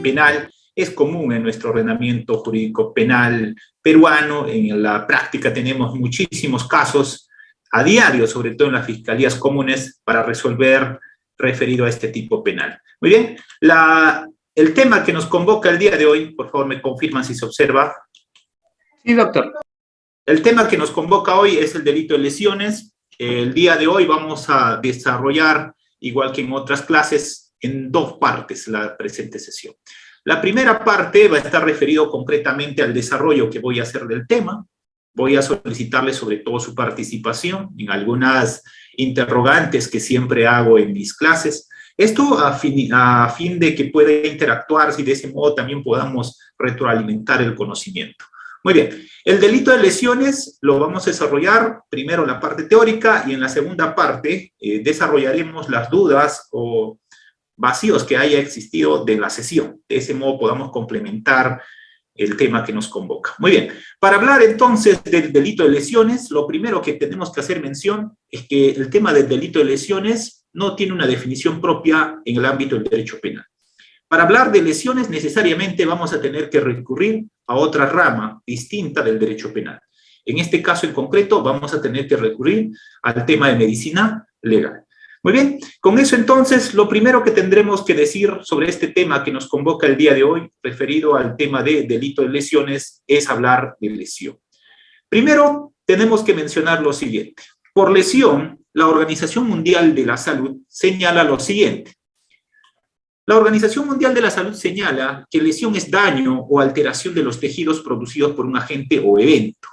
penal es común en nuestro ordenamiento jurídico penal peruano. En la práctica tenemos muchísimos casos a diario, sobre todo en las fiscalías comunes, para resolver referido a este tipo penal. Muy bien, el tema que nos convoca el día de hoy, por favor me confirman si se observa. Sí, doctor. El tema que nos convoca hoy es el delito de lesiones. El día de hoy vamos a desarrollar, igual que en otras clases, en dos partes la presente sesión. La primera parte va a estar referido concretamente al desarrollo que voy a hacer del tema. Voy a solicitarle sobre todo su participación en algunas interrogantes que siempre hago en mis clases. Esto a fin de que pueda interactuar y de ese modo también podamos retroalimentar el conocimiento. Muy bien, el delito de lesiones lo vamos a desarrollar primero en la parte teórica y en la segunda parte desarrollaremos las dudas o vacíos que haya existido de la sesión. De ese modo podamos complementar el tema que nos convoca. Muy bien, para hablar entonces del delito de lesiones, lo primero que tenemos que hacer mención es que el tema del delito de lesiones no tiene una definición propia en el ámbito del derecho penal. Para hablar de lesiones necesariamente vamos a tener que recurrir a otra rama distinta del derecho penal. En este caso en concreto vamos a tener que recurrir al tema de medicina legal. Muy bien, con eso entonces lo primero que tendremos que decir sobre este tema que nos convoca el día de hoy, referido al tema de delito de lesiones, es hablar de lesión. Primero tenemos que mencionar lo siguiente. Por lesión, la Organización Mundial de la Salud señala lo siguiente. La Organización Mundial de la Salud señala que lesión es daño o alteración de los tejidos producidos por un agente o evento.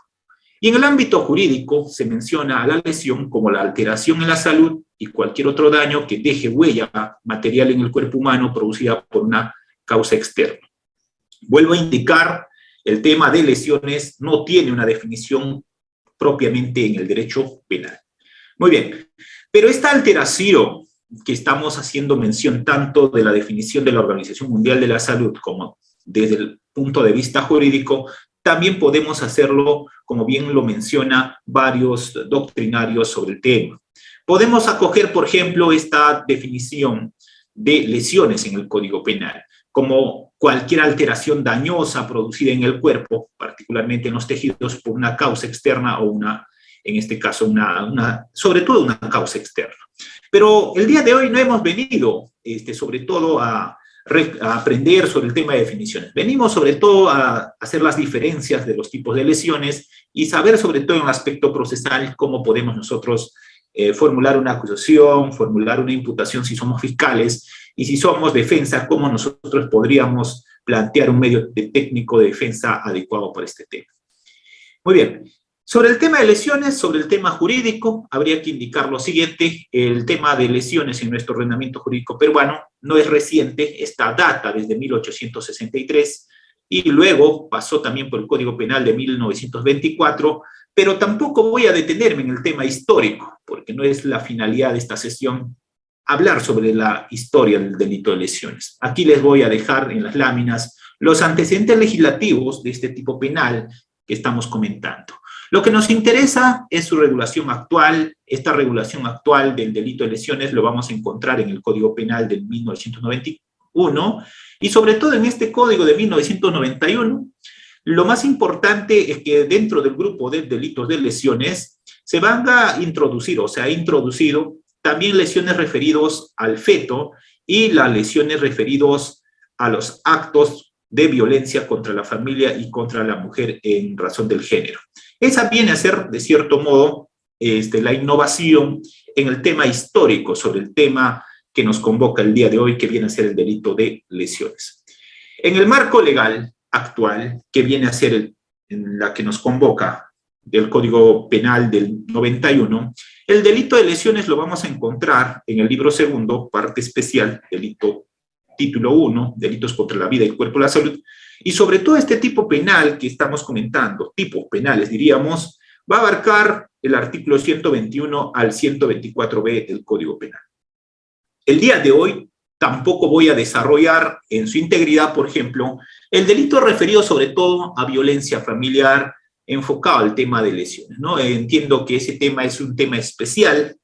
Y en el ámbito jurídico se menciona a la lesión como la alteración en la salud y cualquier otro daño que deje huella material en el cuerpo humano producida por una causa externa. Vuelvo a indicar, el tema de lesiones no tiene una definición propiamente en el derecho penal. Muy bien, pero esta alteración que estamos haciendo mención tanto de la definición de la Organización Mundial de la Salud como desde el punto de vista jurídico, también podemos hacerlo, como bien lo menciona varios doctrinarios sobre el tema. Podemos acoger, por ejemplo, esta definición de lesiones en el Código Penal, como cualquier alteración dañosa producida en el cuerpo, particularmente en los tejidos, por una causa externa o en este caso, sobre todo una causa externa. Pero el día de hoy no hemos venido, sobre todo, a aprender sobre el tema de definiciones. Venimos sobre todo a hacer las diferencias de los tipos de lesiones y saber sobre todo en el aspecto procesal cómo podemos nosotros formular una acusación, formular una imputación si somos fiscales y si somos defensa, cómo nosotros podríamos plantear un medio técnico de defensa adecuado para este tema. Muy bien. Sobre el tema de lesiones, sobre el tema jurídico, habría que indicar lo siguiente. El tema de lesiones en nuestro ordenamiento jurídico peruano no es reciente, esta data desde 1863 y luego pasó también por el Código Penal de 1924, pero tampoco voy a detenerme en el tema histórico, porque no es la finalidad de esta sesión hablar sobre la historia del delito de lesiones. Aquí les voy a dejar en las láminas los antecedentes legislativos de este tipo penal que estamos comentando. Lo que nos interesa es su regulación actual. Esta regulación actual del delito de lesiones lo vamos a encontrar en el Código Penal del 1991 y sobre todo en este Código de 1991. Lo más importante es que dentro del grupo de delitos de lesiones se van a introducir o se ha introducido también lesiones referidos al feto y las lesiones referidos a los actos de violencia contra la familia y contra la mujer en razón del género. Esa viene a ser, de cierto modo, la innovación en el tema histórico sobre el tema que nos convoca el día de hoy, que viene a ser el delito de lesiones. En el marco legal actual, que viene a ser en la que nos convoca del Código Penal del 91, el delito de lesiones lo vamos a encontrar en el libro segundo, parte especial, delito título 1, delitos contra la vida y el cuerpo y la salud, y sobre todo este tipo penal que estamos comentando, tipos penales diríamos, va a abarcar el artículo 121 al 124b del Código Penal. El día de hoy tampoco voy a desarrollar en su integridad, por ejemplo, el delito referido sobre todo a violencia familiar enfocado al tema de lesiones, ¿no? Entiendo que ese tema es un tema especial,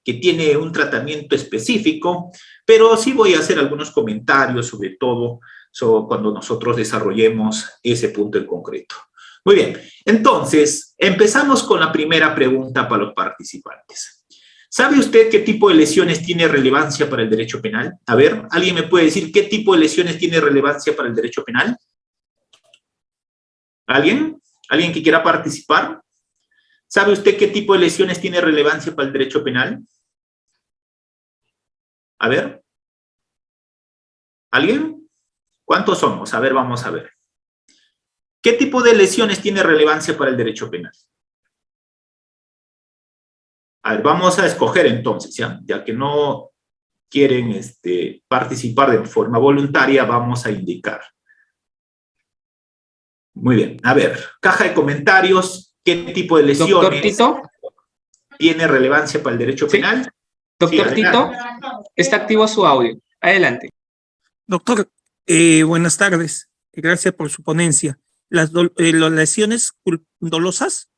que tiene un tratamiento específico, pero sí voy a hacer algunos comentarios sobre todo cuando nosotros desarrollemos ese punto en concreto. Muy bien, entonces, empezamos con la primera pregunta para los participantes. ¿Sabe usted qué tipo de lesiones tiene relevancia para el derecho penal? A ver, ¿alguien me puede decir qué tipo de lesiones tiene relevancia para el derecho penal? ¿Alguien? ¿Alguien que quiera participar? ¿Sabe usted qué tipo de lesiones tiene relevancia para el derecho penal? A ver. ¿Alguien? ¿Cuántos somos? A ver, vamos a ver. ¿Qué tipo de lesiones tiene relevancia para el derecho penal? A ver, vamos a escoger entonces, ya que no quieren participar de forma voluntaria, vamos a indicar. Muy bien, a ver, caja de comentarios, ¿qué tipo de lesiones Doctor Tito. tiene relevancia para el derecho penal? Doctor Sí, Tito, está activo su audio. Adelante. Doctor, buenas tardes. Gracias por su ponencia. Las lesiones dolosas.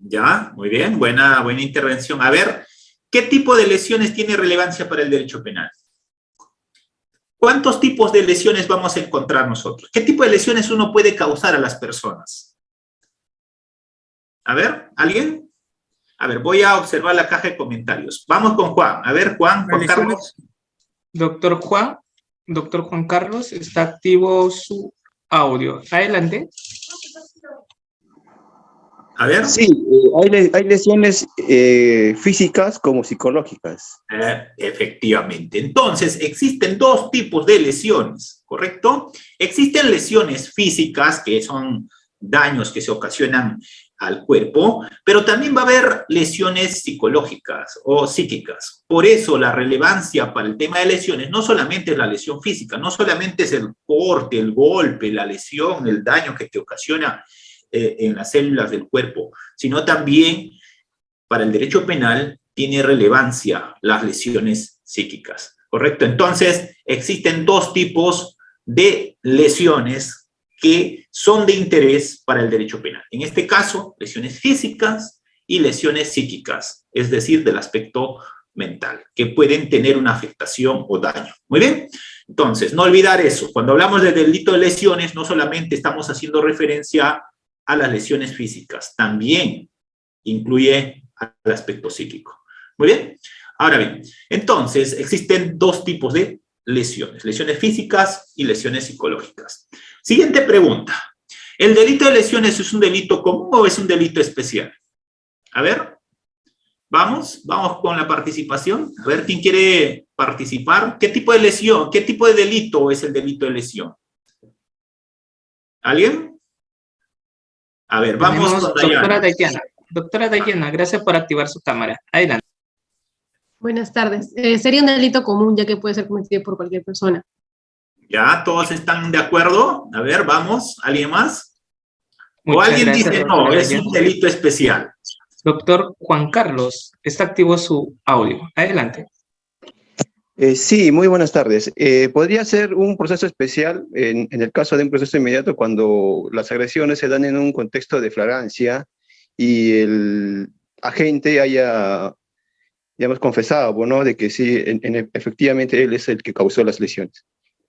Ya, muy bien, buena intervención. A ver, ¿qué tipo de lesiones tiene relevancia para el derecho penal? ¿Cuántos tipos de lesiones vamos a encontrar nosotros? ¿Qué tipo de lesiones uno puede causar a las personas? A ver, ¿alguien? A ver, voy a observar la caja de comentarios. Vamos con Juan. A ver, Juan Carlos. Doctor Juan Carlos, está activo su audio. Adelante. A ver. Sí, hay lesiones físicas como psicológicas. Efectivamente. Entonces, existen dos tipos de lesiones, ¿correcto? Existen lesiones físicas, que son daños que se ocasionan al cuerpo, pero también va a haber lesiones psicológicas o psíquicas. Por eso la relevancia para el tema de lesiones no solamente es la lesión física, no solamente es el corte, el golpe, la lesión, el daño que te ocasiona en las células del cuerpo, sino también para el derecho penal tiene relevancia las lesiones psíquicas, ¿correcto? Entonces, existen dos tipos de lesiones que son de interés para el derecho penal. En este caso, lesiones físicas y lesiones psíquicas, es decir, del aspecto mental, que pueden tener una afectación o daño. Muy bien, entonces, no olvidar eso. Cuando hablamos de delito de lesiones, no solamente estamos haciendo referencia a las lesiones físicas, también incluye al aspecto psíquico. Muy bien, ahora bien, entonces existen dos tipos de lesiones físicas y lesiones psicológicas. Siguiente pregunta, ¿el delito de lesiones es un delito común o es un delito especial? A ver, vamos con la participación, a ver quién quiere participar. ¿Qué tipo de lesión, qué tipo de delito es el delito de lesión? ¿Alguien? A ver, vamos con Dayana. Doctora Dayana, gracias por activar su cámara. Adelante. Buenas tardes. Sería un delito común, ya que puede ser cometido por cualquier persona. ¿Ya? ¿Todos están de acuerdo? A ver, vamos. ¿Alguien más? Muchas ¿O alguien gracias, dice, no, es Dayana. un delito especial? Doctor Juan Carlos, está activo su audio. Adelante. Sí, muy buenas tardes. ¿Podría ser un proceso especial en el caso de un proceso inmediato cuando las agresiones se dan en un contexto de flagrancia y el agente haya, digamos, confesado, ¿no? De que sí, efectivamente él es el que causó las lesiones?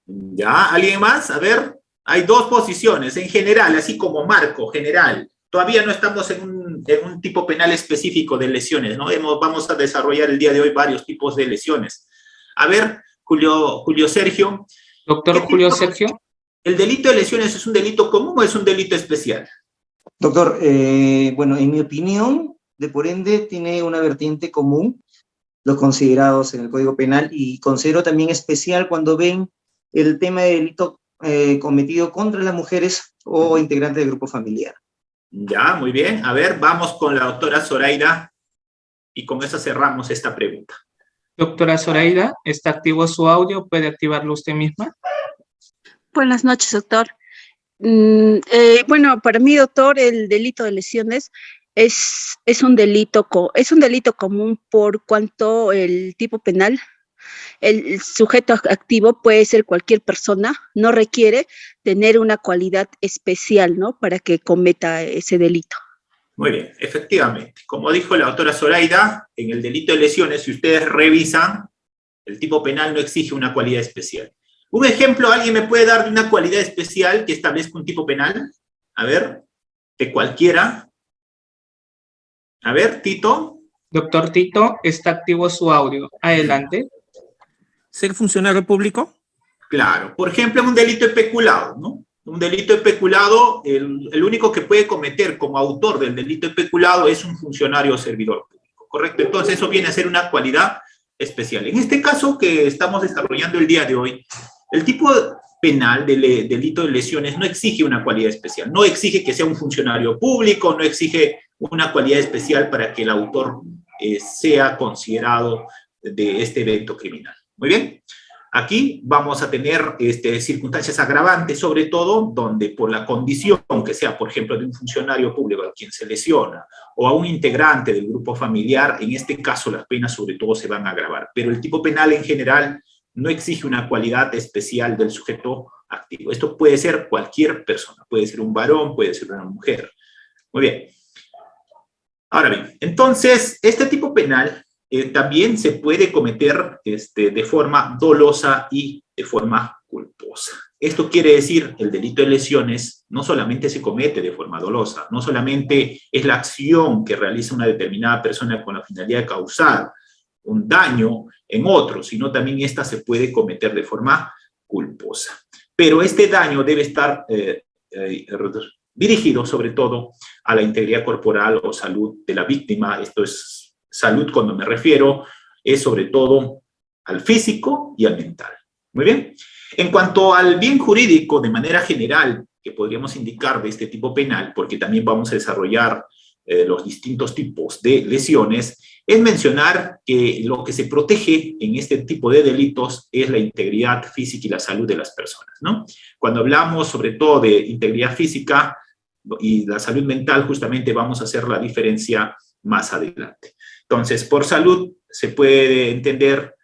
¿Ya? ¿Alguien más? A ver, hay dos posiciones en general, así como marco general. Todavía no estamos en un tipo penal específico de lesiones, ¿no? Vamos a desarrollar el día de hoy varios tipos de lesiones. A ver, Julio Sergio. Doctor Julio Sergio. ¿El delito de lesiones es un delito común o es un delito especial? Doctor, bueno, en mi opinión, de por ende, tiene una vertiente común, los considerados en el Código Penal, y considero también especial cuando ven el tema de delito cometido contra las mujeres o integrantes del grupo familiar. Ya, muy bien. A ver, vamos con la doctora Zoraida y con eso cerramos esta pregunta. Doctora Zoraida, ¿está activo su audio? ¿Puede activarlo usted misma? Buenas noches, doctor. Bueno, para mí, doctor, el delito de lesiones es un delito común por cuanto el tipo penal, el sujeto activo puede ser cualquier persona, no requiere tener una cualidad especial, ¿no? Para que cometa ese delito. Muy bien, efectivamente. Como dijo la doctora Zoraida, en el delito de lesiones, si ustedes revisan, el tipo penal no exige una cualidad especial. Un ejemplo, ¿alguien me puede dar de una cualidad especial que establezca un tipo penal? A ver, de cualquiera. A ver, Tito. Doctor Tito, está activo su audio. Adelante. ¿Ser funcionario público? Claro, por ejemplo, en un delito de peculado, ¿no? Un delito de peculado, el único que puede cometer como autor del delito de peculado es un funcionario o servidor público, ¿correcto? Entonces eso viene a ser una cualidad especial. En este caso que estamos desarrollando el día de hoy, el tipo penal del delito de lesiones no exige una cualidad especial, no exige que sea un funcionario público, no exige una cualidad especial para que el autor sea considerado de este evento criminal. Muy bien. Aquí vamos a tener circunstancias agravantes, sobre todo, donde por la condición que sea, por ejemplo, de un funcionario público a quien se lesiona, o a un integrante del grupo familiar, en este caso las penas sobre todo se van a agravar. Pero el tipo penal en general no exige una cualidad especial del sujeto activo. Esto puede ser cualquier persona, puede ser un varón, puede ser una mujer. Muy bien. Ahora bien, entonces, este tipo penal también se puede cometer de forma dolosa y de forma culposa. Esto quiere decir, el delito de lesiones no solamente se comete de forma dolosa, no solamente es la acción que realiza una determinada persona con la finalidad de causar un daño en otro, sino también esta se puede cometer de forma culposa. Pero este daño debe estar dirigido sobre todo a la integridad corporal o salud de la víctima. Esto es salud, cuando me refiero, es sobre todo al físico y al mental. Muy bien. En cuanto al bien jurídico, de manera general, que podríamos indicar de este tipo penal, porque también vamos a desarrollar los distintos tipos de lesiones, es mencionar que lo que se protege en este tipo de delitos es la integridad física y la salud de las personas, ¿no? Cuando hablamos sobre todo de integridad física y la salud mental, justamente vamos a hacer la diferencia más adelante. Entonces, por salud se puede entender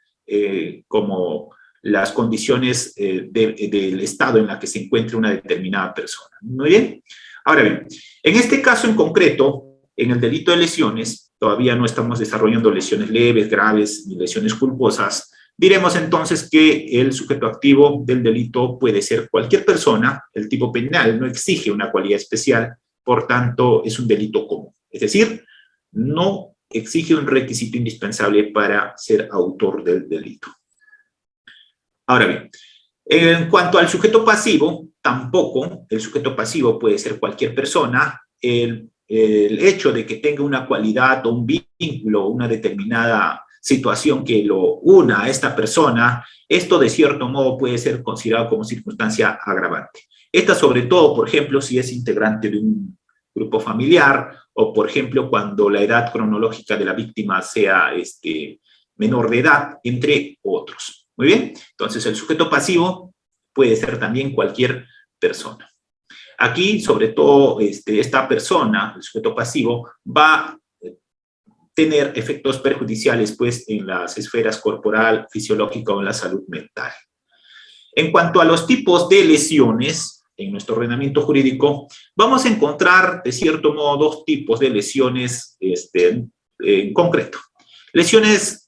como las condiciones del estado en la que se encuentre una determinada persona. Muy bien. Ahora bien, en este caso en concreto, en el delito de lesiones, todavía no estamos desarrollando lesiones leves, graves, ni lesiones culposas. Diremos entonces que el sujeto activo del delito puede ser cualquier persona. El tipo penal no exige una cualidad especial, por tanto, es un delito común. Es decir, no exige un requisito indispensable para ser autor del delito. Ahora bien, en cuanto al sujeto pasivo, tampoco el sujeto pasivo puede ser cualquier persona. El hecho de que tenga una cualidad o un vínculo, una determinada situación que lo una a esta persona, esto de cierto modo puede ser considerado como circunstancia agravante. Esta sobre todo, por ejemplo, si es integrante de un grupo familiar o, por ejemplo, cuando la edad cronológica de la víctima sea menor de edad, entre otros. Muy bien, entonces el sujeto pasivo puede ser también cualquier persona. Aquí, sobre todo, esta persona, el sujeto pasivo, va a tener efectos perjudiciales pues, en las esferas corporal, fisiológica o en la salud mental. En cuanto a los tipos de lesiones, en nuestro ordenamiento jurídico, vamos a encontrar, de cierto modo, dos tipos de lesiones en concreto. Lesiones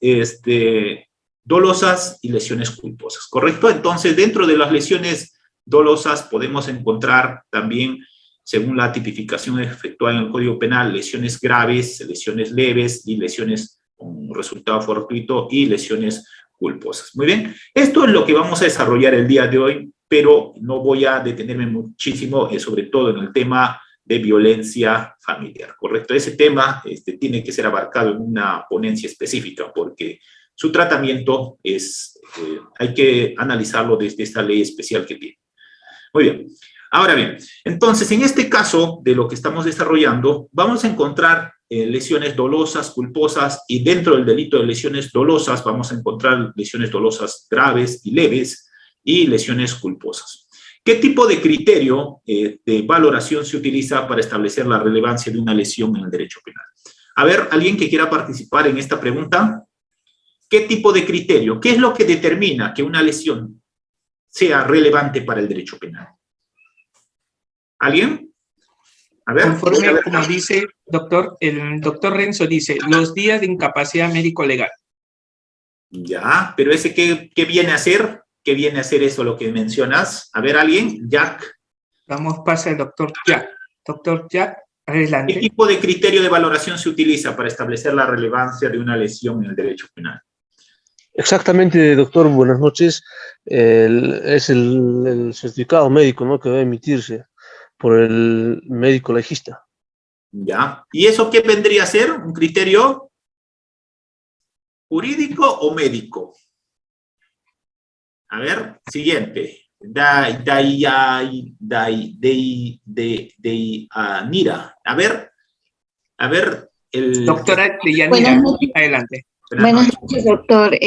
dolosas y lesiones culposas, ¿correcto? Entonces, dentro de las lesiones dolosas podemos encontrar también, según la tipificación efectuada en el Código Penal, lesiones graves, lesiones leves y lesiones con resultado fortuito y lesiones culposas. Muy bien, esto es lo que vamos a desarrollar el día de hoy, pero no voy a detenerme muchísimo, sobre todo en el tema de violencia familiar, ¿correcto? Ese tema tiene que ser abarcado en una ponencia específica porque su tratamiento hay que analizarlo desde esta ley especial que tiene. Muy bien. Ahora bien, entonces, en este caso de lo que estamos desarrollando, vamos a encontrar lesiones dolosas, culposas, y dentro del delito de lesiones dolosas vamos a encontrar lesiones dolosas graves y leves y lesiones culposas. ¿Qué tipo de criterio de valoración se utiliza para establecer la relevancia de una lesión en el derecho penal? A ver, ¿alguien que quiera participar en esta pregunta? ¿Qué tipo de criterio? ¿Qué es lo que determina que una lesión sea relevante para el derecho penal? ¿Alguien? A ver. Conforme, como dice, doctor, el doctor Renzo dice, los días de incapacidad médico-legal. Ya, pero ese ¿qué viene a ser? qué viene a ser eso lo que mencionas? A ver, ¿alguien? Jack. Damos pase al doctor Jack. Doctor Jack, ¿Qué adelante. tipo de criterio de valoración se utiliza para establecer la relevancia de una lesión en el derecho penal? Exactamente, doctor, buenas noches. Es el certificado médico, ¿no?, que va a emitirse por el médico legista. ¿Ya? ¿Y eso qué vendría a ser? ¿Un criterio jurídico o médico? A ver, siguiente. Nira. A ver, el... Doctora Deyanira, Buenas noches. adelante. Buenas noches, doctor.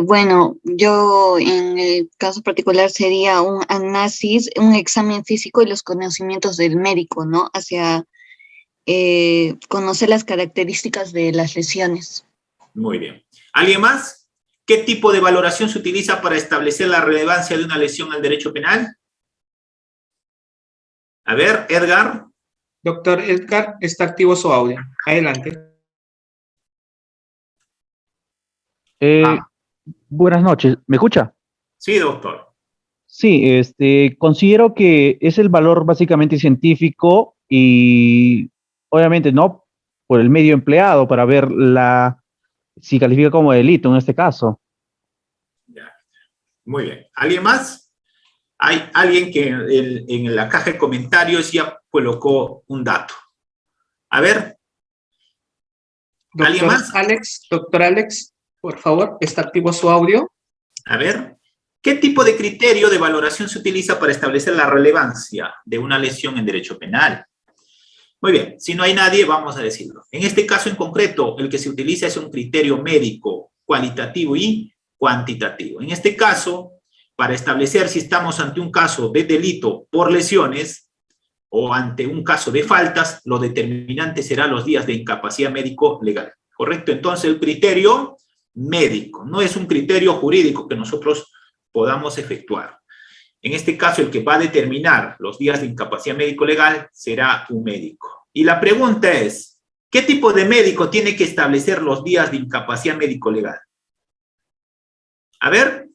Bueno, yo en el caso particular sería un análisis, un examen físico y los conocimientos del médico, ¿no? Hacia conocer las características de las lesiones. Muy bien. ¿Alguien más? ¿Qué tipo de valoración se utiliza para establecer la relevancia de una lesión al derecho penal? A ver, Edgar. Doctor Edgar, está activo su audio. Adelante. Buenas noches, ¿me escucha? Sí, doctor. Sí, considero que es el valor básicamente científico y obviamente no por el medio empleado para ver si califica como delito en este caso. Ya. Muy bien. ¿Alguien más? Hay alguien que en la caja de comentarios ya colocó un dato. A ver. ¿Alguien más? Doctor Alex, por favor, está activo su audio. A ver. ¿Qué tipo de criterio de valoración se utiliza para establecer la relevancia de una lesión en derecho penal? Muy bien, si no hay nadie, vamos a decirlo. En este caso en concreto, el que se utiliza es un criterio médico, cualitativo y cuantitativo. En este caso, para establecer si estamos ante un caso de delito por lesiones o ante un caso de faltas, lo determinante será los días de incapacidad médico legal. ¿Correcto? Entonces, el criterio médico, no es un criterio jurídico que nosotros podamos efectuar. En este caso, el que va a determinar los días de incapacidad médico-legal será un médico. Y la pregunta es, ¿qué tipo de médico tiene que establecer los días de incapacidad médico-legal? A ver.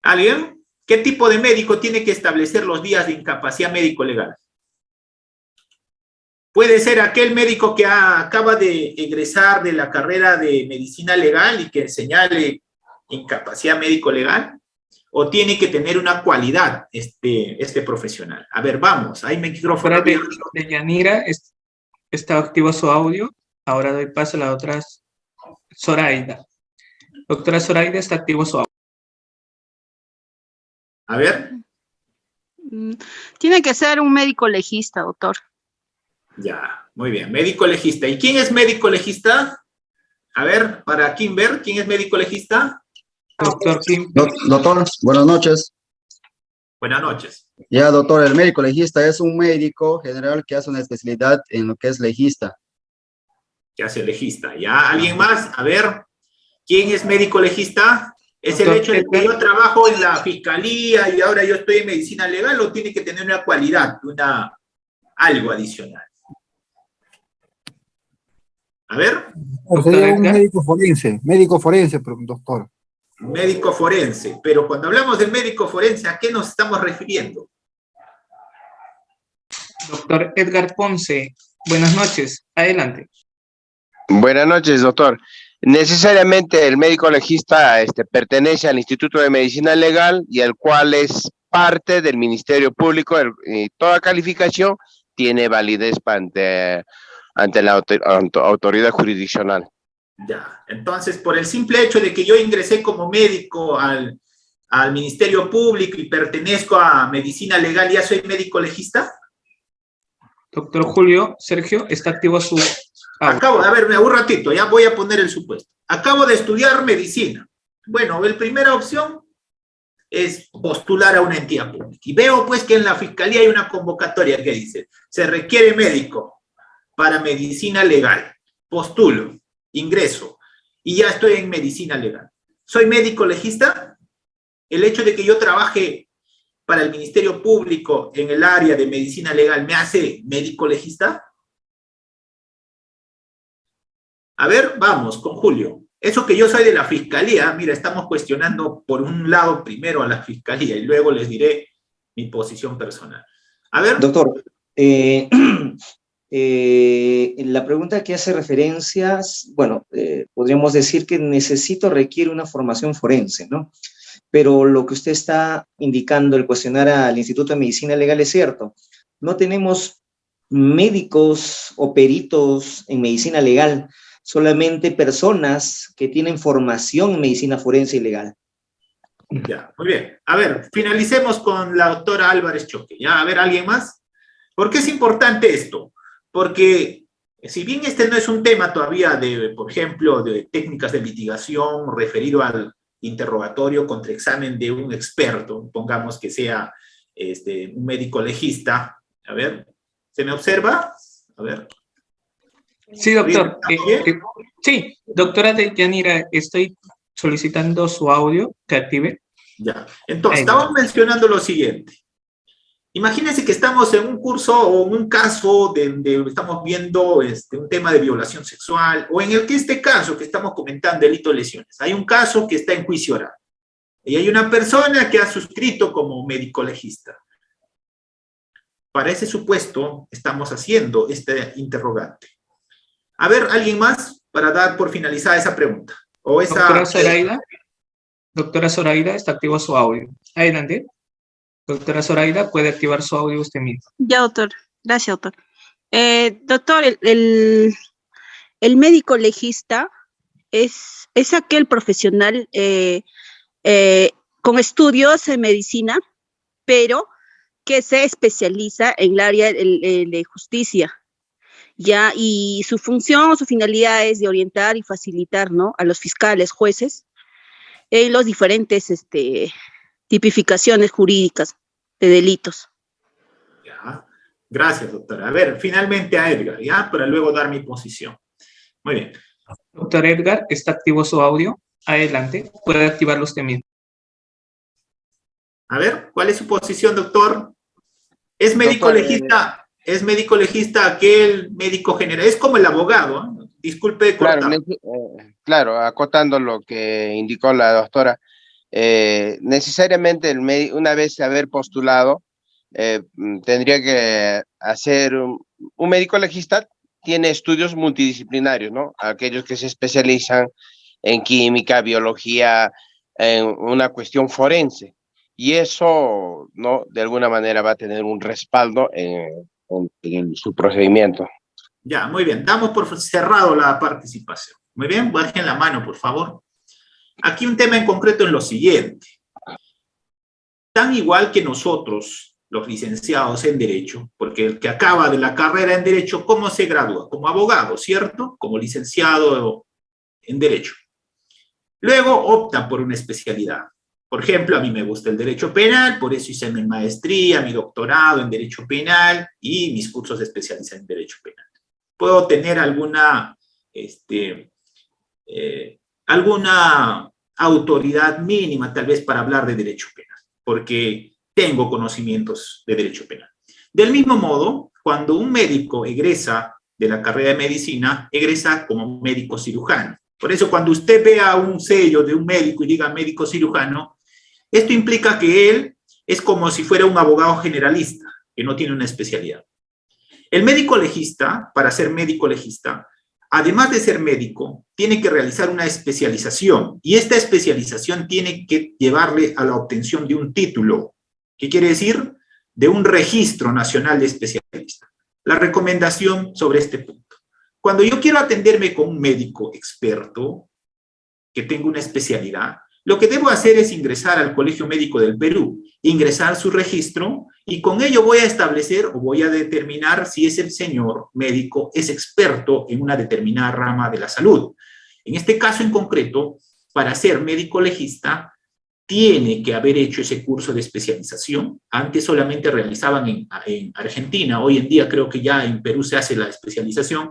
¿Alguien? ¿Qué tipo de médico tiene que establecer los días de incapacidad médico-legal? Puede ser aquel médico que acaba de egresar de la carrera de medicina legal y que señale incapacidad médico-legal. ¿O tiene que tener una cualidad este profesional? A ver, vamos, hay micrófono. De Yanira, está activo su audio. Ahora doy paso a la otra Zoraida. Doctora Zoraida, está activo su audio. A ver. Tiene que ser un médico legista, doctor. Ya, muy bien, médico legista. ¿Y quién es médico legista? A ver, para Kimber, ¿quién es médico legista? Doctor Kim. Doctor, buenas noches. Buenas noches. Ya, doctor, el médico legista es un médico general que hace una especialidad en lo que es legista. Que hace legista. ¿Ya? ¿Alguien más? A ver, ¿quién es médico legista? ¿Es el hecho de que yo trabajo en la fiscalía y ahora yo estoy en medicina legal o tiene que tener una cualidad, algo adicional? A ver. Sería un médico forense, doctor. Médico forense, pero cuando hablamos de médico forense, ¿a qué nos estamos refiriendo? Doctor Edgar Ponce, buenas noches, adelante. Buenas noches, doctor. Necesariamente el médico legista pertenece al Instituto de Medicina Legal y el cual es parte del Ministerio Público y toda calificación tiene validez ante la autoridad jurisdiccional. Ya, entonces por el simple hecho de que yo ingresé como médico al Ministerio Público y pertenezco a medicina legal, ¿ya soy médico legista? Doctor Julio, Sergio, está activo su... Acabo, a ver, un ratito, ya voy a poner el supuesto. Acabo de estudiar medicina. Bueno, la primera opción es postular a una entidad pública. Y veo pues que en la fiscalía hay una convocatoria que dice, se requiere médico para medicina legal. Postulo. Ingreso, y ya estoy en medicina legal. ¿Soy médico legista? ¿El hecho de que yo trabaje para el Ministerio Público en el área de medicina legal me hace médico legista? A ver, vamos con Julio. Eso que yo soy de la fiscalía, mira, estamos cuestionando por un lado primero a la fiscalía y luego les diré mi posición personal. A ver. Doctor, la pregunta que hace referencia, bueno, podríamos decir que requiere una formación forense, ¿no? Pero lo que usted está indicando, el cuestionar al Instituto de Medicina Legal es cierto. No tenemos médicos o peritos en medicina legal, solamente personas que tienen formación en medicina forense y legal. Ya, muy bien. A ver, finalicemos con la doctora Álvarez Choque. ¿Ya? A ver, ¿alguien más? ¿Por qué es importante esto? Porque si bien este no es un tema todavía de, por ejemplo, de técnicas de litigación referido al interrogatorio contra examen de un experto, pongamos que sea un médico legista. A ver, ¿se me observa? A ver. Sí, doctor. Sí, doctora Yanira, estoy solicitando su audio que active. Ya. Entonces, estamos mencionando lo siguiente. Imagínense que estamos en un curso o en un caso donde estamos viendo un tema de violación sexual, o en este caso que estamos comentando, delito de lesiones. Hay un caso que está en juicio oral. Y hay una persona que ha suscrito como médico legista. Para ese supuesto, estamos haciendo este interrogante. A ver, ¿alguien más para dar por finalizada esa pregunta? O esa... Doctora Zoraida, está activo su audio. Adelante. Doctora Zoraida, puede activar su audio usted mismo. Ya, doctor. Gracias, doctor. Doctor, el médico legista es aquel profesional con estudios en medicina, pero que se especializa en el área de justicia. Ya, y su función, su finalidad es de orientar y facilitar, ¿no?, a los fiscales, jueces, en los diferentes tipificaciones jurídicas de delitos. Ya, gracias, doctora. A ver, finalmente a Edgar, ¿ya? Para luego dar mi posición. Muy bien. Doctor Edgar, está activo su audio. Adelante, puede activarlo usted mismo. A ver, ¿cuál es su posición, doctor? ¿Es médico legista? ¿Es médico legista aquel médico general? Es como el abogado, ¿eh? Disculpe. Claro, acotando lo que indicó la doctora, necesariamente una vez haber postulado, tendría que hacer un médico legista, tiene estudios multidisciplinarios, ¿no? Aquellos que se especializan en química, biología, en una cuestión forense. Y eso, ¿no?, de alguna manera va a tener un respaldo en su procedimiento. Ya, muy bien. Damos por cerrado la participación. Muy bien, bajen la mano, por favor. Aquí un tema en concreto es lo siguiente. Tan igual que nosotros, los licenciados en Derecho, porque el que acaba de la carrera en Derecho, ¿cómo se gradúa? Como abogado, ¿cierto? Como licenciado en Derecho. Luego opta por una especialidad. Por ejemplo, a mí me gusta el derecho penal, por eso hice mi maestría, mi doctorado en derecho penal y mis cursos de especialización en derecho penal. Puedo tener alguna autoridad mínima, tal vez, para hablar de derecho penal, porque tengo conocimientos de derecho penal. Del mismo modo, cuando un médico egresa de la carrera de medicina, egresa como médico cirujano. Por eso, cuando usted vea un sello de un médico y diga médico cirujano, esto implica que él es como si fuera un abogado generalista, que no tiene una especialidad. El médico legista, para ser médico legista, además de ser médico, tiene que realizar una especialización, y esta especialización tiene que llevarle a la obtención de un título. ¿Qué quiere decir? De un registro nacional de especialista. La recomendación sobre este punto. Cuando yo quiero atenderme con un médico experto, que tenga una especialidad, lo que debo hacer es ingresar al Colegio Médico del Perú, ingresar su registro, y con ello voy a establecer o voy a determinar si ese señor médico es experto en una determinada rama de la salud. En este caso en concreto, para ser médico legista, tiene que haber hecho ese curso de especialización. Antes solamente realizaban en Argentina, hoy en día creo que ya en Perú se hace la especialización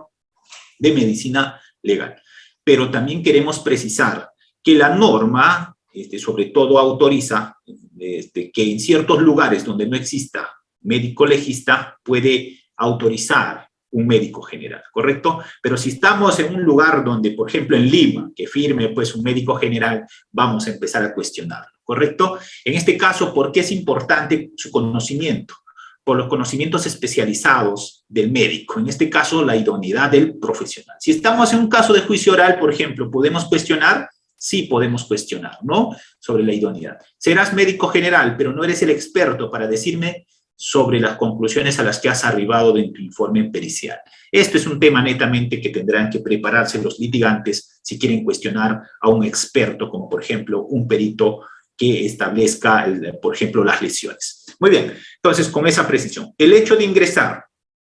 de medicina legal. Pero también queremos precisar que la norma, sobre todo autoriza que en ciertos lugares donde no exista médico legista, puede autorizar un médico general, ¿correcto? Pero si estamos en un lugar donde, por ejemplo, en Lima, que firme pues un médico general, vamos a empezar a cuestionarlo, ¿correcto? En este caso, ¿por qué es importante su conocimiento? Por los conocimientos especializados del médico, en este caso, la idoneidad del profesional. Si estamos en un caso de juicio oral, por ejemplo, ¿podemos cuestionar? Sí podemos cuestionar, ¿no? Sobre la idoneidad. Serás médico general, pero no eres el experto para decirme sobre las conclusiones a las que has arribado de tu informe pericial. Esto es un tema netamente que tendrán que prepararse los litigantes si quieren cuestionar a un experto, como por ejemplo un perito que establezca, por ejemplo, las lesiones. Muy bien, entonces con esa precisión, el hecho de ingresar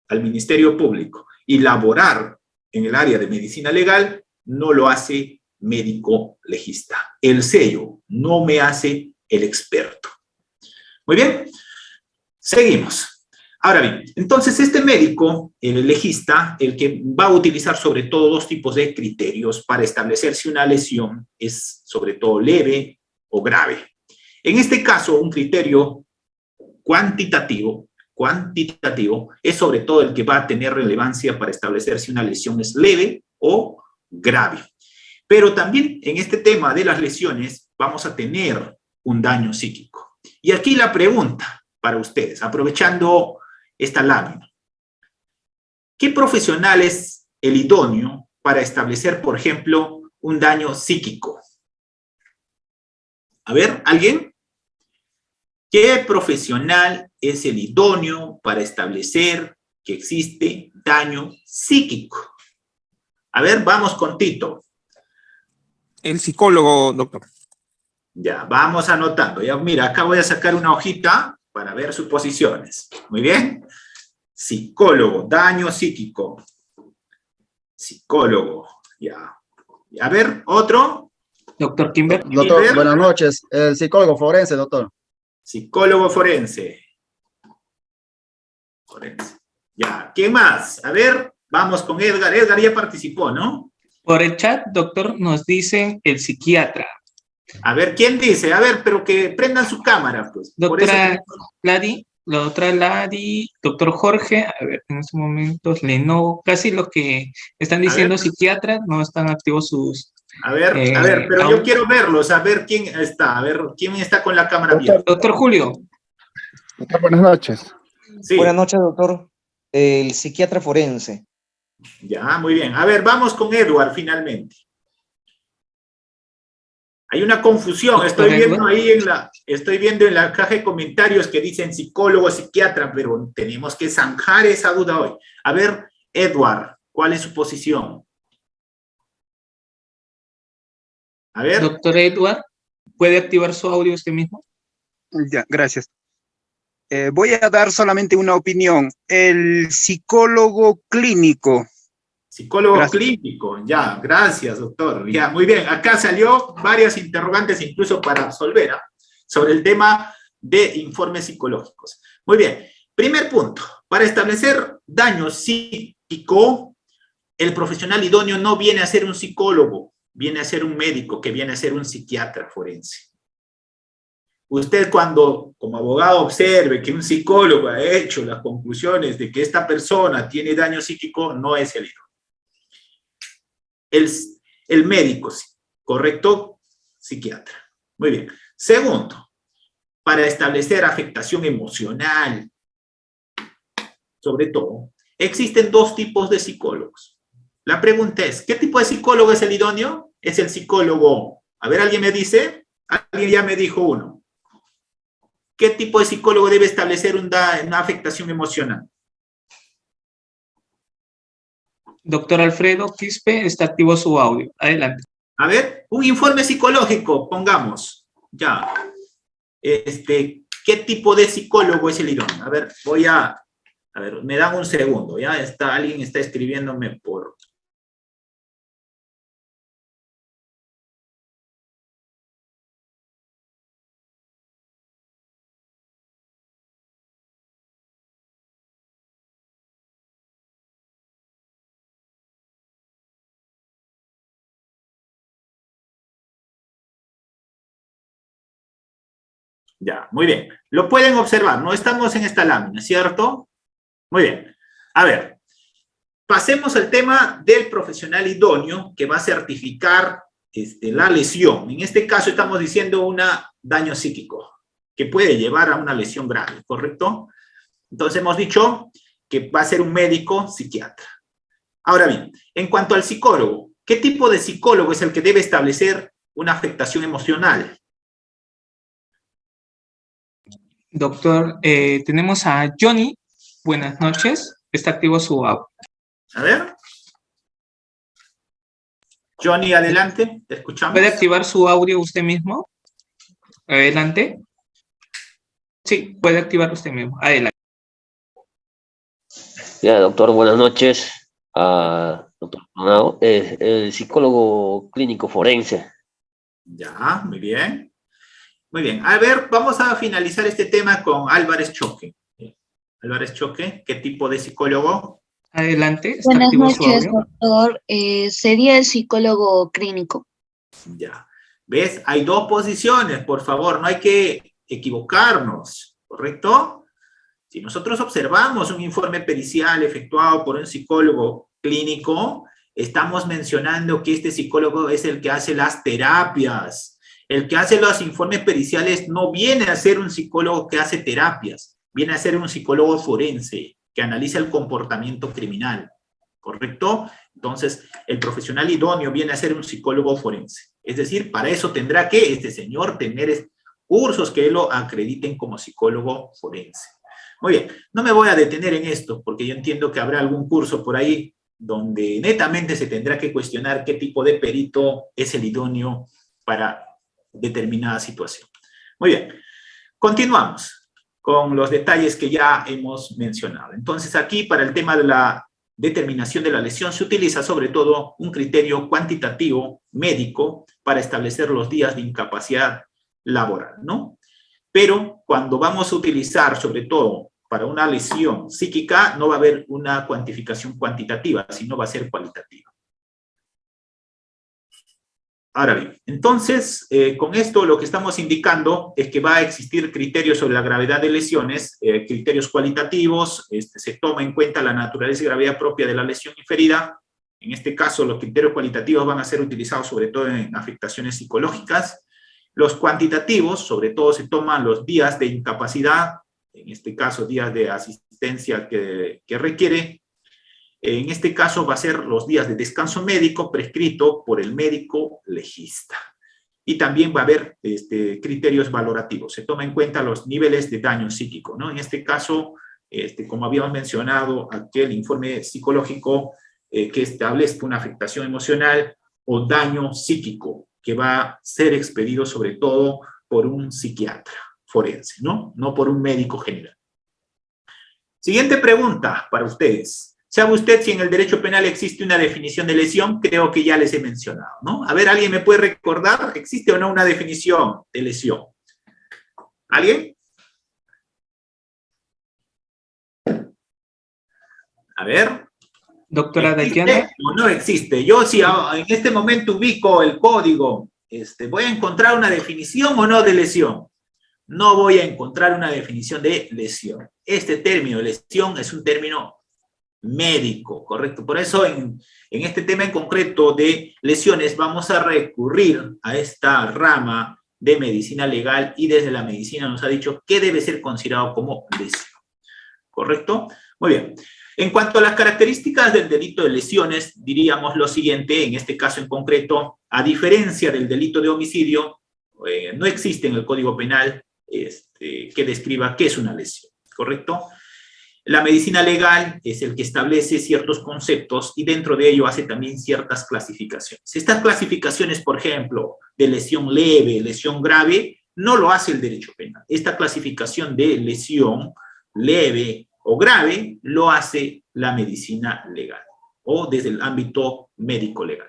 al Ministerio Público y laborar en el área de medicina legal no lo hace médico legista. El sello no me hace el experto. Muy bien, seguimos. Ahora bien, entonces este médico, el legista, el que va a utilizar sobre todo dos tipos de criterios para establecer si una lesión es sobre todo leve o grave. En este caso, un criterio cuantitativo es sobre todo el que va a tener relevancia para establecer si una lesión es leve o grave. Pero también en este tema de las lesiones vamos a tener un daño psíquico. Y aquí la pregunta para ustedes, aprovechando esta lámina. ¿Qué profesional es el idóneo para establecer, por ejemplo, un daño psíquico? A ver, ¿alguien? ¿Qué profesional es el idóneo para establecer que existe daño psíquico? A ver, vamos con Tito. El psicólogo, doctor. Ya, vamos anotando. Ya, mira, acá voy a sacar una hojita para ver suposiciones. Muy bien. Psicólogo, daño psíquico. Psicólogo, ya. A ver, otro. Doctor Kimber. Doctor, buenas noches. El psicólogo forense, doctor. Psicólogo forense. Ya, ¿qué más? A ver, vamos con Edgar. Edgar ya participó, ¿no? Por el chat, doctor, nos dicen el psiquiatra. A ver, ¿quién dice? A ver, pero que prendan su cámara, pues. Doctora Ladi, la otra Ladi, doctor Jorge, a ver, en estos momentos, Lenovo, casi los que están diciendo psiquiatra no están activos sus... A ver, pero yo quiero verlos, a ver quién está, a ver quién está con la cámara abierta. Doctor Julio. Doctor, buenas noches. Sí. Buenas noches, doctor. El psiquiatra forense. Ya, muy bien. A ver, vamos con Edward finalmente. Hay una confusión, estoy viendo en la caja de comentarios que dicen psicólogo, psiquiatra, pero tenemos que zanjar esa duda hoy. A ver, Edward, ¿cuál es su posición? A ver. Doctor Edward, ¿puede activar su audio usted mismo? Ya, gracias. Voy a dar solamente una opinión. El psicólogo clínico. Psicólogo clínico, ya, gracias, doctor. Ya, muy bien. Acá salió varias interrogantes incluso para absolver sobre el tema de informes psicológicos. Muy bien. Primer punto. Para establecer daño psíquico, el profesional idóneo no viene a ser un psicólogo, viene a ser un médico, que viene a ser un psiquiatra forense. Usted cuando como abogado observe que un psicólogo ha hecho las conclusiones de que esta persona tiene daño psíquico, no es el idóneo. El médico, ¿correcto? Psiquiatra. Muy bien. Segundo, para establecer afectación emocional, sobre todo, existen dos tipos de psicólogos. La pregunta es, ¿qué tipo de psicólogo es el idóneo? Es el psicólogo, a ver, ¿alguien me dice? Alguien ya me dijo uno. ¿Qué tipo de psicólogo debe establecer una afectación emocional? Doctor Alfredo Quispe, está activo su audio. Adelante. A ver, un informe psicológico, pongamos. Ya. ¿Qué tipo de psicólogo es el idóneo? A ver, a ver, me dan un segundo, ¿ya? Alguien está escribiéndome por... Ya, muy bien. Lo pueden observar, no estamos en esta lámina, ¿cierto? Muy bien. A ver, pasemos al tema del profesional idóneo que va a certificar la lesión. En este caso estamos diciendo un daño psíquico que puede llevar a una lesión grave, ¿correcto? Entonces hemos dicho que va a ser un médico psiquiatra. Ahora bien, en cuanto al psicólogo, ¿qué tipo de psicólogo es el que debe establecer una afectación emocional? Doctor, tenemos a Johnny. Buenas noches. Está activo su audio. A ver. Johnny, adelante. Te escuchamos. ¿Puede activar su audio usted mismo? Adelante. Sí, puede activar usted mismo. Adelante. Ya, doctor, buenas noches. Doctor Coronado, el psicólogo clínico forense. Ya, muy bien. Muy bien. A ver, vamos a finalizar este tema con Álvarez Choque. Álvarez Choque, ¿qué tipo de psicólogo? Adelante. Buenas noches, doctor. Sería el psicólogo clínico. Ya. ¿Ves? Hay dos posiciones, por favor, no hay que equivocarnos, ¿correcto? Si nosotros observamos un informe pericial efectuado por un psicólogo clínico, estamos mencionando que este psicólogo es el que hace las terapias. El que hace los informes periciales no viene a ser un psicólogo que hace terapias, viene a ser un psicólogo forense que analiza el comportamiento criminal, ¿correcto? Entonces, el profesional idóneo viene a ser un psicólogo forense. Es decir, para eso tendrá que este señor tener cursos que lo acrediten como psicólogo forense. Muy bien, no me voy a detener en esto, porque yo entiendo que habrá algún curso por ahí donde netamente se tendrá que cuestionar qué tipo de perito es el idóneo para determinada situación. Muy bien, continuamos con los detalles que ya hemos mencionado. Entonces, aquí para el tema de la determinación de la lesión se utiliza sobre todo un criterio cuantitativo médico para establecer los días de incapacidad laboral, ¿no? Pero cuando vamos a utilizar sobre todo para una lesión psíquica, no va a haber una cuantificación cuantitativa, sino va a ser cualitativa. Ahora bien, entonces, con esto lo que estamos indicando es que va a existir criterios sobre la gravedad de lesiones, criterios cualitativos, se toma en cuenta la naturaleza y gravedad propia de la lesión inferida. En este caso, los criterios cualitativos van a ser utilizados sobre todo en afectaciones psicológicas. Los cuantitativos, sobre todo, se toman los días de incapacidad, en este caso, días de asistencia que requiere. En este caso va a ser los días de descanso médico prescrito por el médico legista. Y también va a haber criterios valorativos. Se toma en cuenta los niveles de daño psíquico, ¿no? En este caso, como habíamos mencionado, aquel informe psicológico que establezca una afectación emocional o daño psíquico que va a ser expedido sobre todo por un psiquiatra forense, ¿no? No por un médico general. Siguiente pregunta para ustedes. ¿Sabe usted si en el derecho penal existe una definición de lesión? Creo que ya les he mencionado, ¿no? A ver, ¿alguien me puede recordar? ¿Existe o no una definición de lesión? ¿Alguien? A ver. Doctora ¿Existe Dayana. o no existe? Yo si en este momento ubico el código, ¿voy a encontrar una definición o no de lesión? No voy a encontrar una definición de lesión. Este término, lesión, es un término médico, ¿correcto? Por eso en este tema en concreto de lesiones vamos a recurrir a esta rama de medicina legal y desde la medicina nos ha dicho qué debe ser considerado como lesión, ¿correcto? Muy bien. En cuanto a las características del delito de lesiones, diríamos lo siguiente, en este caso en concreto, a diferencia del delito de homicidio, no existe en el Código Penal que describa qué es una lesión, ¿correcto? La medicina legal es el que establece ciertos conceptos y dentro de ello hace también ciertas clasificaciones. Estas clasificaciones, por ejemplo, de lesión leve, lesión grave, no lo hace el derecho penal. Esta clasificación de lesión leve o grave lo hace la medicina legal o desde el ámbito médico legal.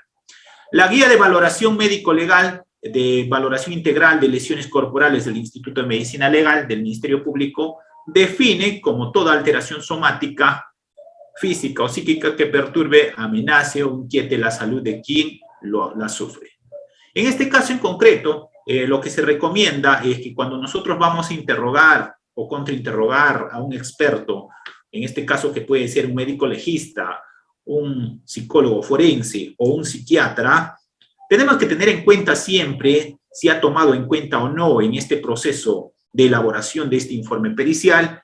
La guía de valoración médico-legal, de valoración integral de lesiones corporales del Instituto de Medicina Legal del Ministerio Público, define como toda alteración somática, física o psíquica que perturbe, amenace o inquiete la salud de quien la sufre. En este caso en concreto, lo que se recomienda es que cuando nosotros vamos a interrogar o contrainterrogar a un experto, en este caso que puede ser un médico legista un psicólogo forense o un psiquiatra, tenemos que tener en cuenta siempre si ha tomado en cuenta o no en este proceso de elaboración de este informe pericial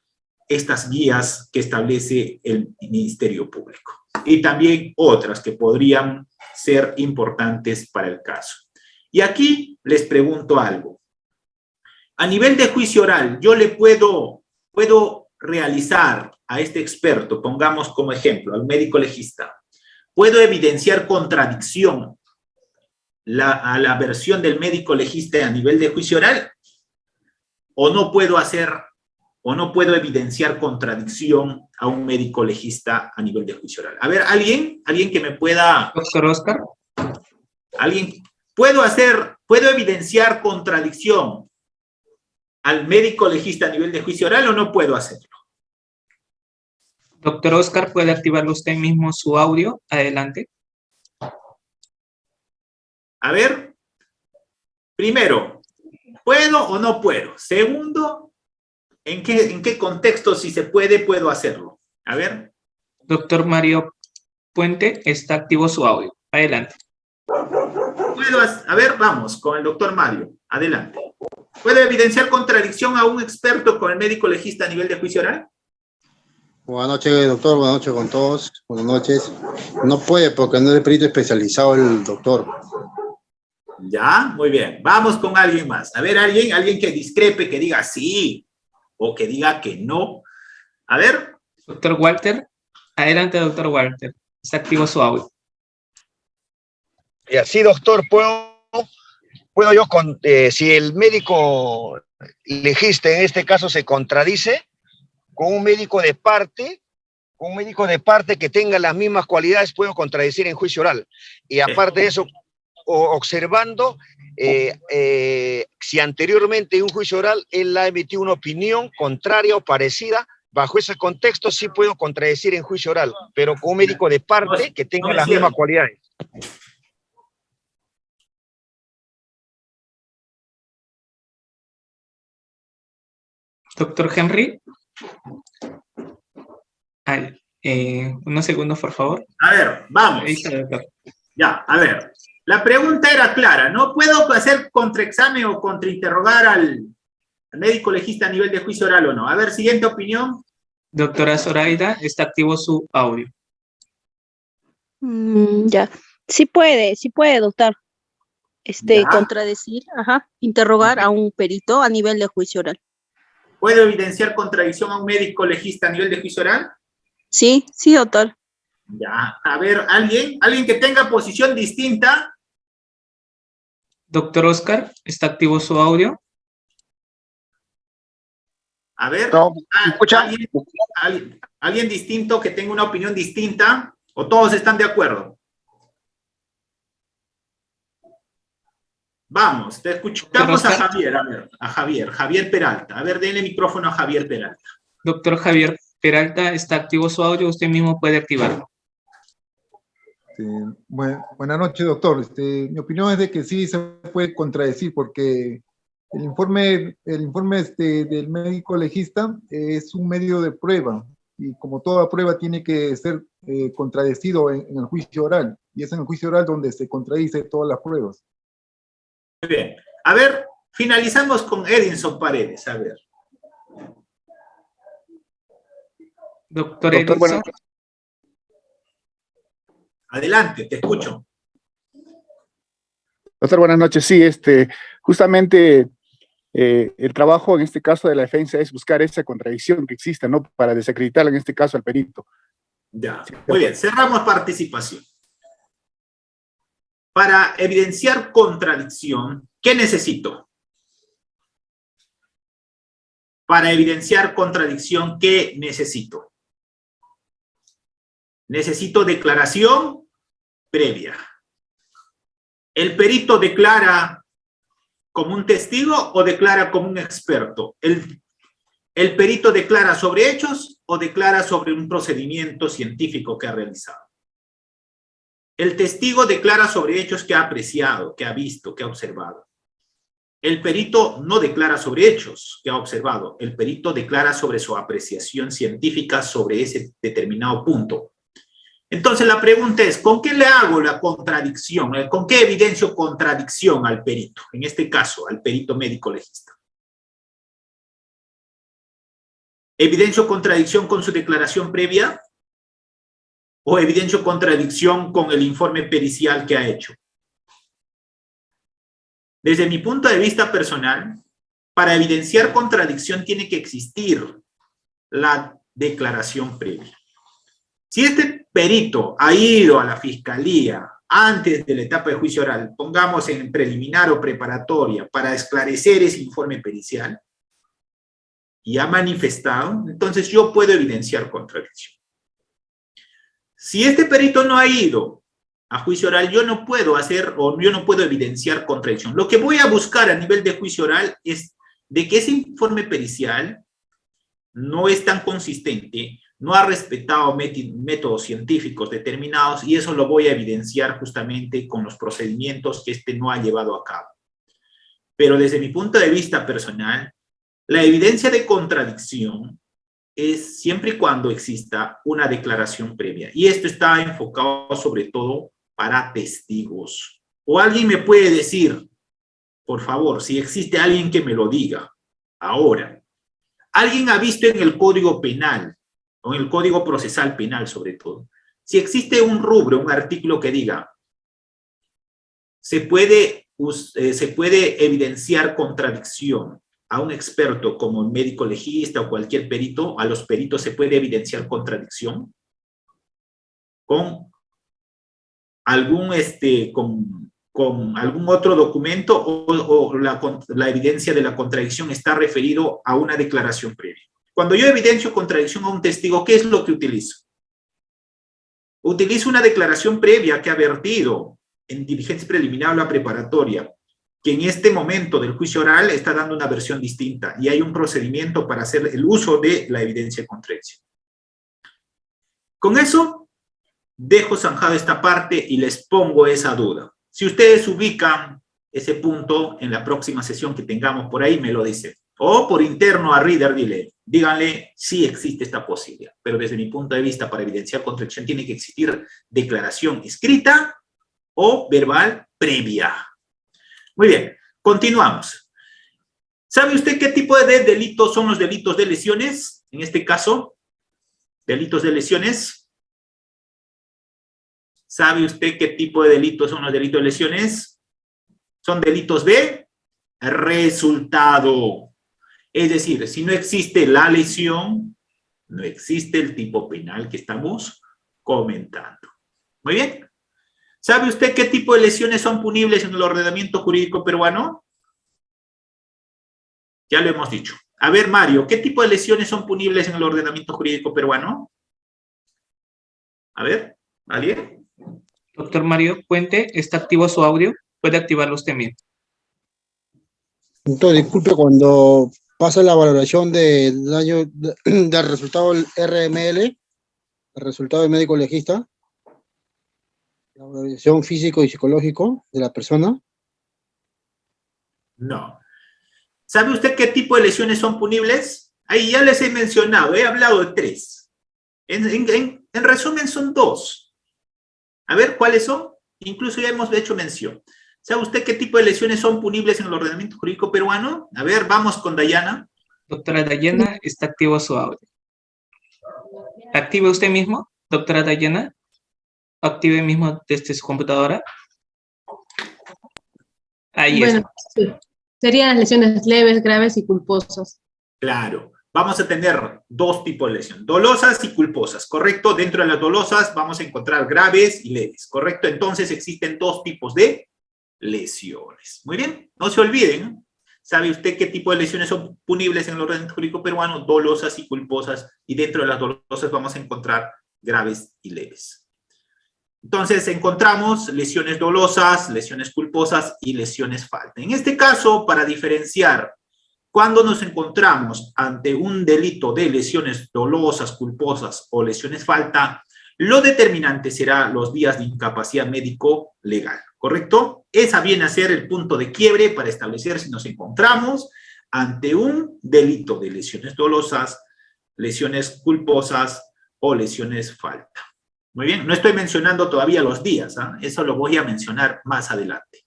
estas guías que establece el Ministerio Público y también otras que podrían ser importantes para el caso. Y aquí les pregunto algo. A nivel de juicio oral, yo le puedo realizar a este experto, pongamos como ejemplo, al médico legista, ¿puedo evidenciar contradicción a la versión del médico legista a nivel de juicio oral? ¿O no puedo evidenciar contradicción a un médico legista a nivel de juicio oral? A ver, ¿alguien que me pueda... Doctor Oscar. ¿Alguien? ¿Puedo evidenciar contradicción al médico legista a nivel de juicio oral o no puedo hacerlo? Doctor Oscar, ¿puede activarlo usted mismo su audio? Adelante. A ver, primero, ¿puedo o no puedo? Segundo, ¿en qué contexto, si se puede, puedo hacerlo? A ver. Doctor Mario Puente, está activo su audio. Adelante. A ver, vamos, con el doctor Mario. Adelante. ¿Puede evidenciar contradicción a un experto con el médico legista a nivel de juicio oral? Buenas noches, doctor. Buenas noches con todos. Buenas noches. No puede porque no es perito especializado el doctor. Ya, muy bien. Vamos con alguien más. A ver, alguien que discrepe, que diga sí o que diga que no. A ver. Doctor Walter. Adelante, doctor Walter. Está activo su audio. Sí, doctor, puedo yo, si el médico legista en este caso se contradice con un médico de parte, que tenga las mismas cualidades, puedo contradecir en juicio oral. Y aparte de eso, observando si anteriormente en un juicio oral él ha emitido una opinión contraria o parecida, bajo ese contexto sí puedo contradecir en juicio oral, pero con un médico de parte que tenga las mismas cualidades. Doctor Henry. Unos segundos, por favor. A ver, vamos. Ahí está, doctor. Ya, a ver. La pregunta era clara, ¿no? ¿Puedo hacer contraexamen o contrainterrogar al médico legista a nivel de juicio oral o no? A ver, siguiente opinión. Doctora Zoraida, está activo su audio. Ya. Sí puede, doctor. Contradecir, interrogar a un perito a nivel de juicio oral. ¿Puedo evidenciar contradicción a un médico legista a nivel de juicio oral? Sí, doctor. Ya, a ver, ¿alguien que tenga posición distinta? Doctor Oscar, ¿está activo su audio? A ver, No, ¿alguien distinto que tenga una opinión distinta? ¿O todos están de acuerdo? Vamos, te escuchamos a Javier, Javier Peralta. A ver, denle micrófono a Javier Peralta. Doctor Javier Peralta, ¿está activo su audio? Usted mismo puede activarlo. Buenas noches, doctor. Mi opinión es de que sí se puede contradecir porque el informe del médico legista es un medio de prueba y como toda prueba tiene que ser contradecido en el juicio oral y es en el juicio oral donde se contradice todas las pruebas. Muy bien. A ver, finalizamos con Edinson Paredes. A ver. Doctor Edinson. Bueno. Adelante, te escucho. Doctor, buenas noches. Sí, justamente el trabajo en este caso de la defensa es buscar esa contradicción que exista, ¿no? Para desacreditar en este caso al perito. Ya, muy bien. Cerramos participación. Para evidenciar contradicción, ¿qué necesito? Para evidenciar contradicción, ¿qué necesito? Necesito declaración previa. ¿El perito declara como un testigo o declara como un experto? ¿El perito declara sobre hechos o declara sobre un procedimiento científico que ha realizado? El testigo declara sobre hechos que ha apreciado, que ha visto, que ha observado. El perito no declara sobre hechos que ha observado. El perito declara sobre su apreciación científica sobre ese determinado punto. Entonces la pregunta es, ¿con qué le hago la contradicción? ¿Con qué evidencio contradicción al perito? En este caso, al perito médico legista. ¿Evidencio contradicción con su declaración previa? ¿O evidencio contradicción con el informe pericial que ha hecho? Desde mi punto de vista personal, para evidenciar contradicción tiene que existir la declaración previa. Si este perito ha ido a la fiscalía antes de la etapa de juicio oral, pongamos en preliminar o preparatoria, para esclarecer ese informe pericial, y ha manifestado, entonces yo puedo evidenciar contradicción. Si este perito no ha ido a juicio oral, yo no puedo hacer, o yo no puedo evidenciar contradicción. Lo que voy a buscar a nivel de juicio oral es de que ese informe pericial no es tan consistente, no ha respetado métodos científicos determinados, y eso lo voy a evidenciar justamente con los procedimientos que este no ha llevado a cabo. Pero desde mi punto de vista personal, la evidencia de contradicción es siempre y cuando exista una declaración previa. Y esto está enfocado sobre todo para testigos. O alguien me puede decir, por favor, si existe alguien que me lo diga. Ahora, ¿alguien ha visto en el Código Penal, o en el Código Procesal Penal sobre todo, si existe un rubro, un artículo que diga, se puede evidenciar contradicción a un experto como un médico legista o cualquier perito, a los peritos se puede evidenciar contradicción con algún, con algún otro documento, o la evidencia de la contradicción está referido a una declaración previa? Cuando yo evidencio contradicción a un testigo, ¿qué es lo que utilizo? Utilizo una declaración previa que ha vertido en diligencia preliminar o la preparatoria, que en este momento del juicio oral está dando una versión distinta, y hay un procedimiento para hacer el uso de la evidencia de contradicción. Con eso, dejo zanjada esta parte y les pongo esa duda. Si ustedes ubican ese punto en la próxima sesión que tengamos por ahí, me lo dicen. O por interno a Reader, díganle si existe esta posibilidad. Pero desde mi punto de vista, para evidenciar contradicción tiene que existir declaración escrita o verbal previa. Muy bien, continuamos. ¿Sabe usted qué tipo de delitos son los delitos de lesiones? En este caso, delitos de lesiones. ¿Sabe usted qué tipo de delitos son los delitos de lesiones? Son delitos de resultado. Es decir, si no existe la lesión, no existe el tipo penal que estamos comentando. Muy bien. ¿Sabe usted qué tipo de lesiones son punibles en el ordenamiento jurídico peruano? Ya lo hemos dicho. A ver, Mario, ¿qué tipo de lesiones son punibles en el ordenamiento jurídico peruano? A ver, ¿alguien? Doctor Mario Puente, ¿está activo su audio? Puede activarlo usted mismo. Doctor, disculpe, cuando pasa la valoración del daño del resultado del RML, el resultado del médico legista, la valoración físico y psicológico de la persona. No. ¿Sabe usted qué tipo de lesiones son punibles? Ahí ya les he mencionado, he hablado de 3. En resumen son 2. A ver, ¿cuáles son? Incluso ya hemos hecho mención. ¿Sabe usted qué tipo de lesiones son punibles en el ordenamiento jurídico peruano? A ver, vamos con Dayana. Doctora Dayana, está activo su audio. ¿Active usted mismo, doctora Dayana? Active mismo desde su computadora. Ahí Bueno, está. sí. Serían lesiones leves, graves y culposas. Claro. Vamos a tener 2 tipos de lesiones, dolosas y culposas, ¿correcto? Dentro de las dolosas vamos a encontrar graves y leves, ¿correcto? Entonces existen 2 tipos de lesiones. Muy bien, no se olviden. ¿Sabe usted qué tipo de lesiones son punibles en el ordenamiento jurídico peruano? Dolosas y culposas, y dentro de las dolosas vamos a encontrar graves y leves. Entonces encontramos lesiones dolosas, lesiones culposas y lesiones falta. En este caso, para diferenciar, cuando nos encontramos ante un delito de lesiones dolosas, culposas o lesiones falta, lo determinante será los días de incapacidad médico legal, ¿correcto? Esa viene a ser el punto de quiebre para establecer si nos encontramos ante un delito de lesiones dolosas, lesiones culposas o lesiones falta. Muy bien, no estoy mencionando todavía los días, ¿ah? Eso lo voy a mencionar más adelante.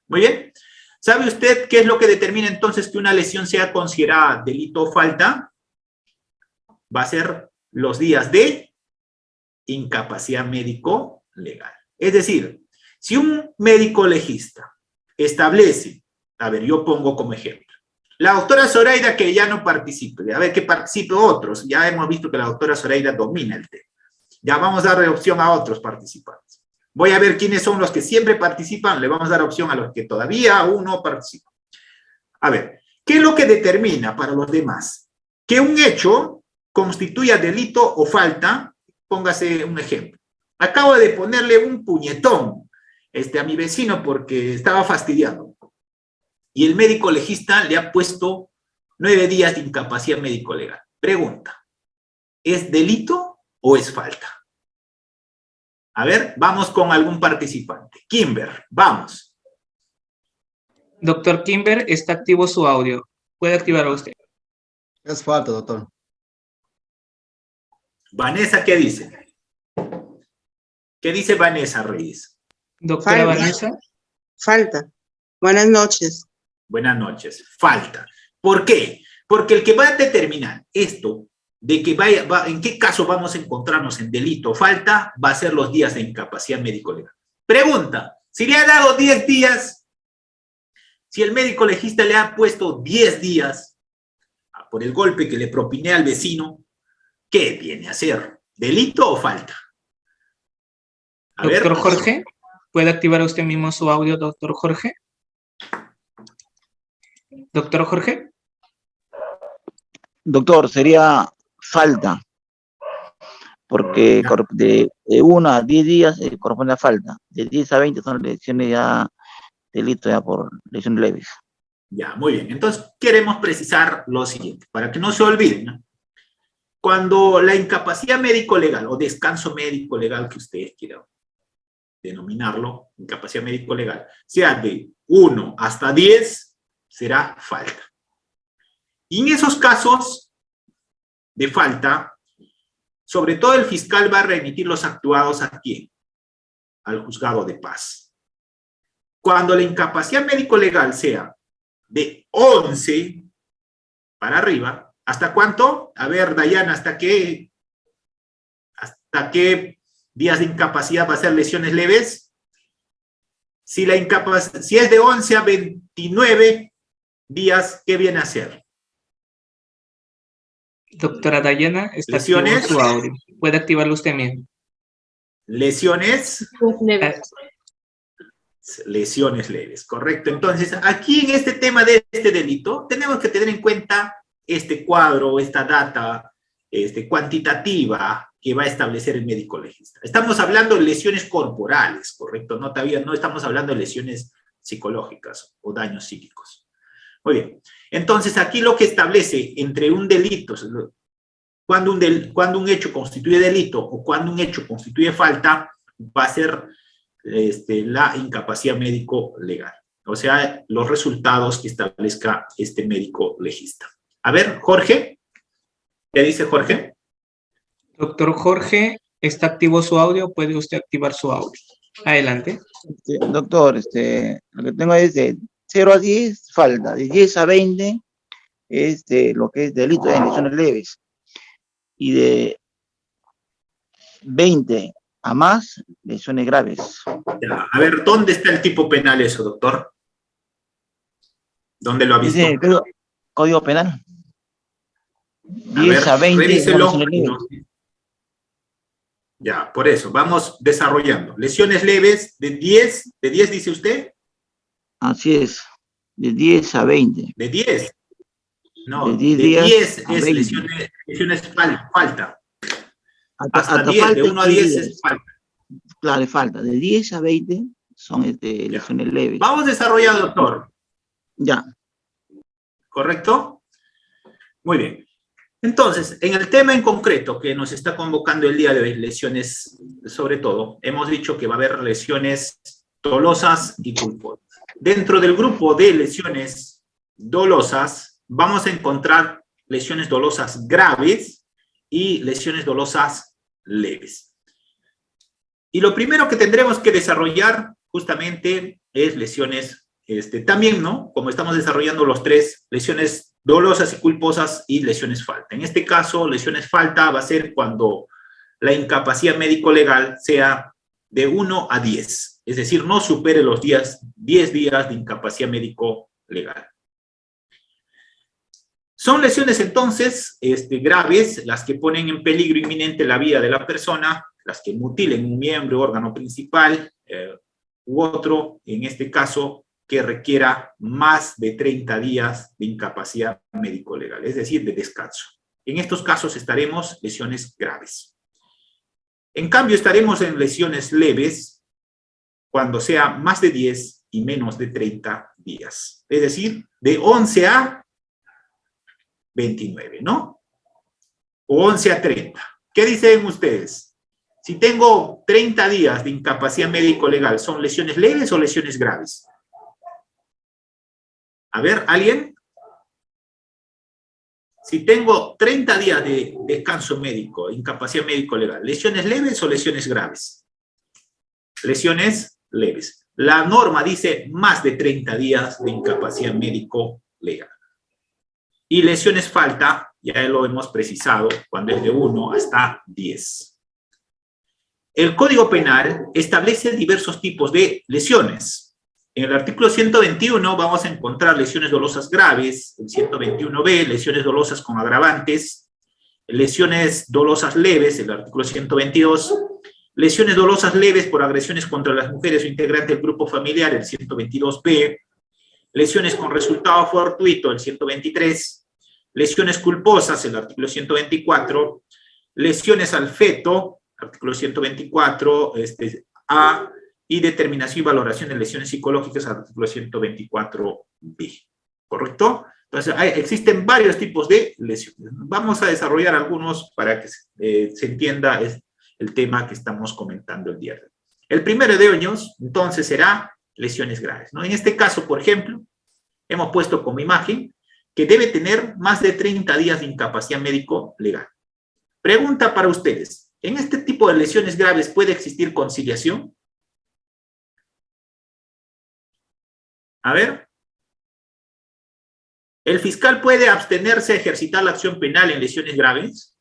Muy bien. ¿Sabe usted qué es lo que determina entonces que una lesión sea considerada delito o falta? Va a ser los días de incapacidad médico legal. Es decir, si un médico legista establece, a ver, yo pongo como ejemplo, la doctora Zoraida que ya no participe, a ver, que participe otros, ya hemos visto que la doctora Zoraida domina el tema. Ya vamos a darle opción a otros participantes. Voy a ver quiénes son los que siempre participan, le vamos a dar opción a los que todavía aún no participan. A ver, ¿qué es lo que determina para los demás? Que un hecho constituya delito o falta, póngase un ejemplo. Acabo de ponerle un puñetón a mi vecino porque estaba fastidiado. Y el médico legista le ha puesto 9 días de incapacidad médico legal. Pregunta, ¿es delito o es falta? A ver, vamos con algún participante. Kimber, vamos. Doctor Kimber, está activo su audio. ¿Puede activarlo usted? Es falta, doctor. Vanessa, ¿qué dice? ¿Qué dice Vanessa Reyes? Doctora Falta. Vanessa. Falta. Buenas noches. Buenas noches. Falta. ¿Por qué? Porque el que va a determinar esto, de que en qué caso vamos a encontrarnos en delito o falta, va a ser los días de incapacidad médico-legal. Pregunta, si le ha dado 10 días, si el médico legista le ha puesto 10 días por el golpe que le propiné al vecino, ¿qué viene a ser? ¿Delito o falta? A Doctor ver. Jorge, ¿puede activar usted mismo su audio, doctor Jorge? Doctor Jorge. Doctor, sería falta, porque de 1 a 10 días corresponde a falta. De 10 a 20 son lesiones ya, delito ya por lesiones leves. Ya, muy bien. Entonces, queremos precisar lo siguiente, para que no se olviden, ¿no? Cuando la incapacidad médico-legal o descanso médico-legal que ustedes quieran denominarlo, incapacidad médico-legal, sea de 1 hasta 10, será falta. Y en esos casos de falta, sobre todo el fiscal va a remitir los actuados ¿a quién? Al juzgado de paz. Cuando la incapacidad médico-legal sea de 11 para arriba, ¿hasta cuánto? A ver, Dayana, ¿hasta qué días de incapacidad va a ser lesiones leves? Si es de 11 a 29 días, ¿qué viene a ser? Doctora Dayana, está activo ¿Lesiones? su audio. ¿Puede activarlo usted mismo? Lesiones. Lesiones leves, correcto. Entonces, aquí en este tema de este delito, tenemos que tener en cuenta este cuadro, esta data cuantitativa que va a establecer el médico legista. Estamos hablando de lesiones corporales, correcto, no estamos hablando de lesiones psicológicas o daños psíquicos. Muy bien, entonces aquí lo que establece entre un delito, cuando un hecho constituye delito o cuando un hecho constituye falta, va a ser la incapacidad médico legal, o sea, los resultados que establezca este médico legista. A ver, Jorge, ¿qué dice Jorge? Doctor Jorge, está activo su audio, puede usted activar su audio. Adelante. Doctor, lo que tengo es de 0 a 10, falta. De 10 a 20 es lo que es delito de lesiones leves. Y de 20 a más, lesiones graves. Ya, a ver, ¿dónde está el tipo penal eso, doctor? ¿Dónde lo ha visto? Dice Código Penal. 10 a a 20. revíselo. leves. Ya, por eso, vamos desarrollando. Lesiones leves de 10 dice usted. Así es, de 10 a 20. ¿De 10? No, De de 10 10 a es 20. lesiones falta. Hasta Hasta 10, de falta 1 a 10 es falta. Claro, falta. De 10 a 20 son lesiones leves. Vamos desarrollando, doctor. Ya. ¿Correcto? Muy bien. Entonces, en el tema en concreto que nos está convocando el día de hoy, lesiones, sobre todo, hemos dicho que va a haber lesiones dolosas y culposas. Dentro del grupo de lesiones dolosas, vamos a encontrar lesiones dolosas graves y lesiones dolosas leves. Y lo primero que tendremos que desarrollar justamente es lesiones, también, ¿no? Como estamos desarrollando los tres, lesiones dolosas y culposas y lesiones falta. En este caso, lesiones falta va a ser cuando la incapacidad médico-legal sea de 1 a 10, es decir, no supere los 10 días de incapacidad médico-legal. Son lesiones entonces graves, las que ponen en peligro inminente la vida de la persona, las que mutilen un miembro, órgano principal u otro, en este caso, que requiera más de 30 días de incapacidad médico-legal, es decir, de descanso. En estos casos estaremos lesiones graves. En cambio, estaremos en lesiones leves cuando sea más de 10 y menos de 30 días. Es decir, de 11 a 29, ¿no? O 11 a 30. ¿Qué dicen ustedes? Si tengo 30 días de incapacidad médico-legal, ¿son lesiones leves o lesiones graves? A ver, ¿alguien? Si tengo 30 días de descanso médico, incapacidad médico-legal, ¿lesiones leves o lesiones graves? Lesiones leves. La norma dice más de 30 días de incapacidad médico-legal. Y lesiones falta, ya lo hemos precisado, cuando es de 1 hasta 10. El Código Penal establece diversos tipos de lesiones. En el artículo 121 vamos a encontrar lesiones dolosas graves, el 121b, lesiones dolosas con agravantes, lesiones dolosas leves, el artículo 122, lesiones dolosas leves por agresiones contra las mujeres o integrantes del grupo familiar, el 122b, lesiones con resultado fortuito, el 123, lesiones culposas, el artículo 124, lesiones al feto, artículo 124, A, y determinación y valoración de lesiones psicológicas, artículo 124b. ¿Correcto? Entonces, existen varios tipos de lesiones. Vamos a desarrollar algunos para que se entienda el tema que estamos comentando el día de hoy. El primero de ellos, entonces, será lesiones graves, ¿no? En este caso, por ejemplo, hemos puesto como imagen que debe tener más de 30 días de incapacidad médico-legal. Pregunta para ustedes, ¿en este tipo de lesiones graves puede existir conciliación? A ver. ¿El fiscal puede abstenerse de ejercitar la acción penal en lesiones graves?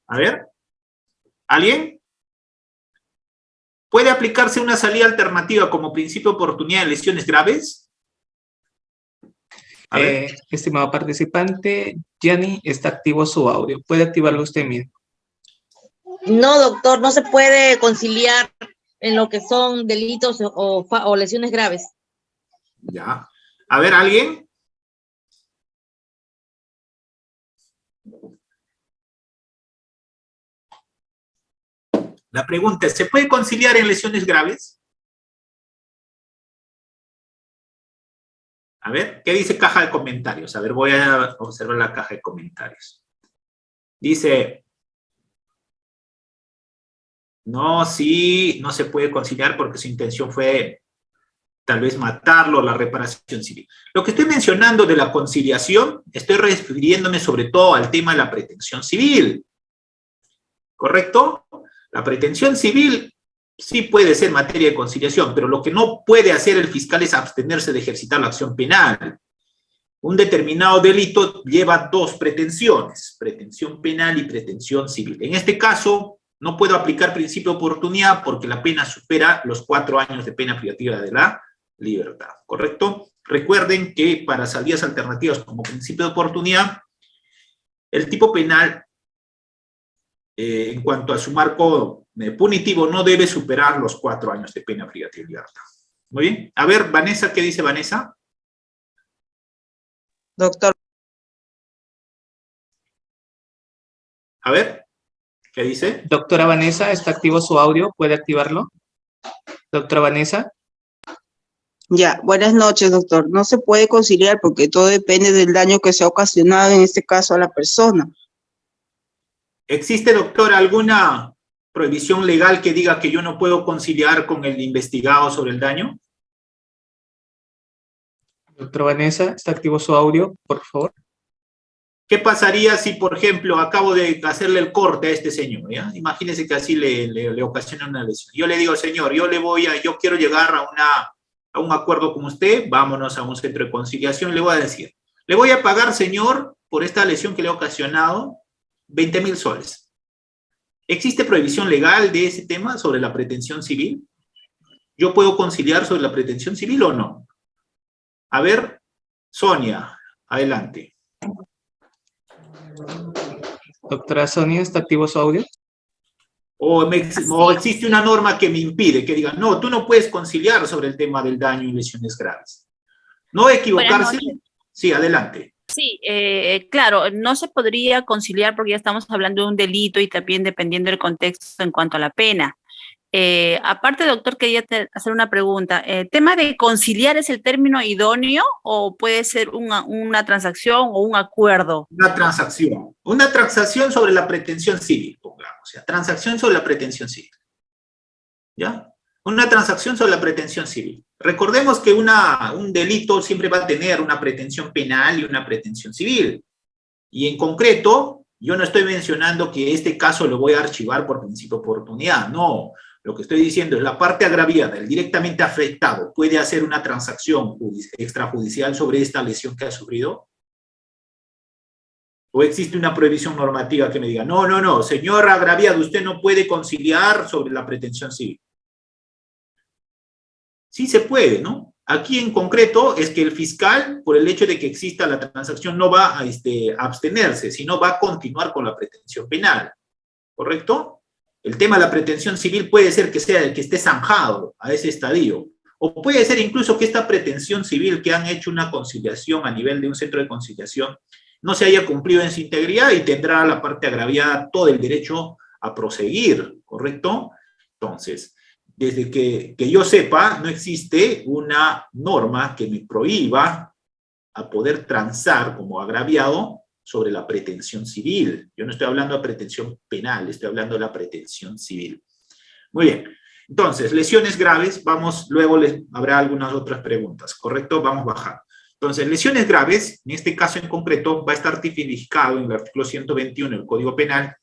A ver. ¿Alguien? ¿Puede aplicarse una salida alternativa como principio de oportunidad en lesiones graves? Estimado participante, Gianni, está activo su audio. ¿Puede activarlo usted mismo? No, doctor, no se puede conciliar en lo que son delitos o lesiones graves. Ya. A ver, ¿alguien? La pregunta es, ¿se puede conciliar en lesiones graves? A ver, ¿qué dice caja de comentarios? A ver, voy a observar la caja de comentarios. Dice, no, sí, no se puede conciliar porque su intención fue tal vez matarlo, la reparación civil. Lo que estoy mencionando de la conciliación, estoy refiriéndome sobre todo al tema de la pretensión civil. ¿Correcto? La pretensión civil sí puede ser materia de conciliación, pero lo que no puede hacer el fiscal es abstenerse de ejercitar la acción penal. Un determinado delito lleva dos pretensiones, pretensión penal y pretensión civil. En este caso, no puedo aplicar principio de oportunidad porque la pena supera los 4 años de pena privativa de la libertad, ¿correcto? Recuerden que para salidas alternativas como principio de oportunidad, el tipo penal, en cuanto a su marco punitivo, no debe superar los 4 años de pena privativa de libertad. Muy bien. A ver, Vanessa, ¿qué dice Vanessa? Doctor. A ver, ¿qué dice? Doctora Vanessa, ¿está activo su audio? ¿Puede activarlo? Doctora Vanessa. Ya, buenas noches, doctor. No se puede conciliar porque todo depende del daño que se ha ocasionado, en este caso, a la persona. ¿Existe, doctora, alguna prohibición legal que diga que yo no puedo conciliar con el investigado sobre el daño? Doctora Vanessa, ¿está activo su audio, por favor? ¿Qué pasaría si, por ejemplo, acabo de hacerle el corte a este señor? ¿Ya? Imagínese que así le ocasiona una lesión. Yo le digo, señor, yo quiero llegar a un acuerdo con usted, vámonos a un centro de conciliación, le voy a decir, le voy a pagar, señor, por esta lesión que le ha ocasionado, 20.000 soles. ¿Existe prohibición legal de ese tema sobre la pretensión civil? ¿Yo puedo conciliar sobre la pretensión civil o no? A ver, Sonia, adelante. Doctora Sonia, ¿está activo su audio? O existe una norma que me impide, que diga, no, tú no puedes conciliar sobre el tema del daño y lesiones graves. No equivocarse. Sí, adelante. Sí, claro, no se podría conciliar porque ya estamos hablando de un delito y también dependiendo del contexto en cuanto a la pena. Aparte, doctor, quería hacer una pregunta. ¿Tema de conciliar es el término idóneo o puede ser una transacción o un acuerdo? Una transacción sobre la pretensión civil, pongamos. O sea, transacción sobre la pretensión civil. ¿Ya? Una transacción sobre la pretensión civil. Recordemos que un delito siempre va a tener una pretensión penal y una pretensión civil. Y en concreto, yo no estoy mencionando que este caso lo voy a archivar por principio de oportunidad, no. Lo que estoy diciendo es la parte agraviada, el directamente afectado, puede hacer una transacción extrajudicial sobre esta lesión que ha sufrido. ¿O existe una prohibición normativa que me diga, no, señor agraviado, usted no puede conciliar sobre la pretensión civil? Sí se puede, ¿no? Aquí en concreto es que el fiscal, por el hecho de que exista la transacción, no va a abstenerse, sino va a continuar con la pretensión penal, ¿correcto? El tema de la pretensión civil puede ser que esté zanjado a ese estadio, o puede ser incluso que esta pretensión civil que han hecho una conciliación a nivel de un centro de conciliación no se haya cumplido en su integridad y tendrá la parte agraviada todo el derecho a proseguir, ¿correcto? Entonces, desde que yo sepa, no existe una norma que me prohíba a poder transar como agraviado sobre la pretensión civil. Yo no estoy hablando de pretensión penal, estoy hablando de la pretensión civil. Muy bien. Entonces, lesiones graves, luego habrá algunas otras preguntas, ¿correcto? Vamos bajando. Entonces, lesiones graves, en este caso en concreto, va a estar tipificado en el artículo 121 del Código Penal,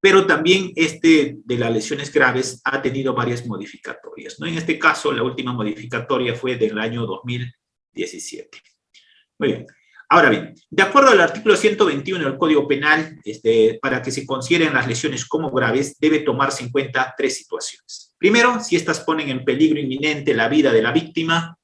pero también de las lesiones graves ha tenido varias modificatorias, ¿no? En este caso, la última modificatoria fue del año 2017. Muy bien. Ahora bien, de acuerdo al artículo 121 del Código Penal, para que se consideren las lesiones como graves, debe tomarse en cuenta 3 situaciones. Primero, si estas ponen en peligro inminente la vida de la víctima,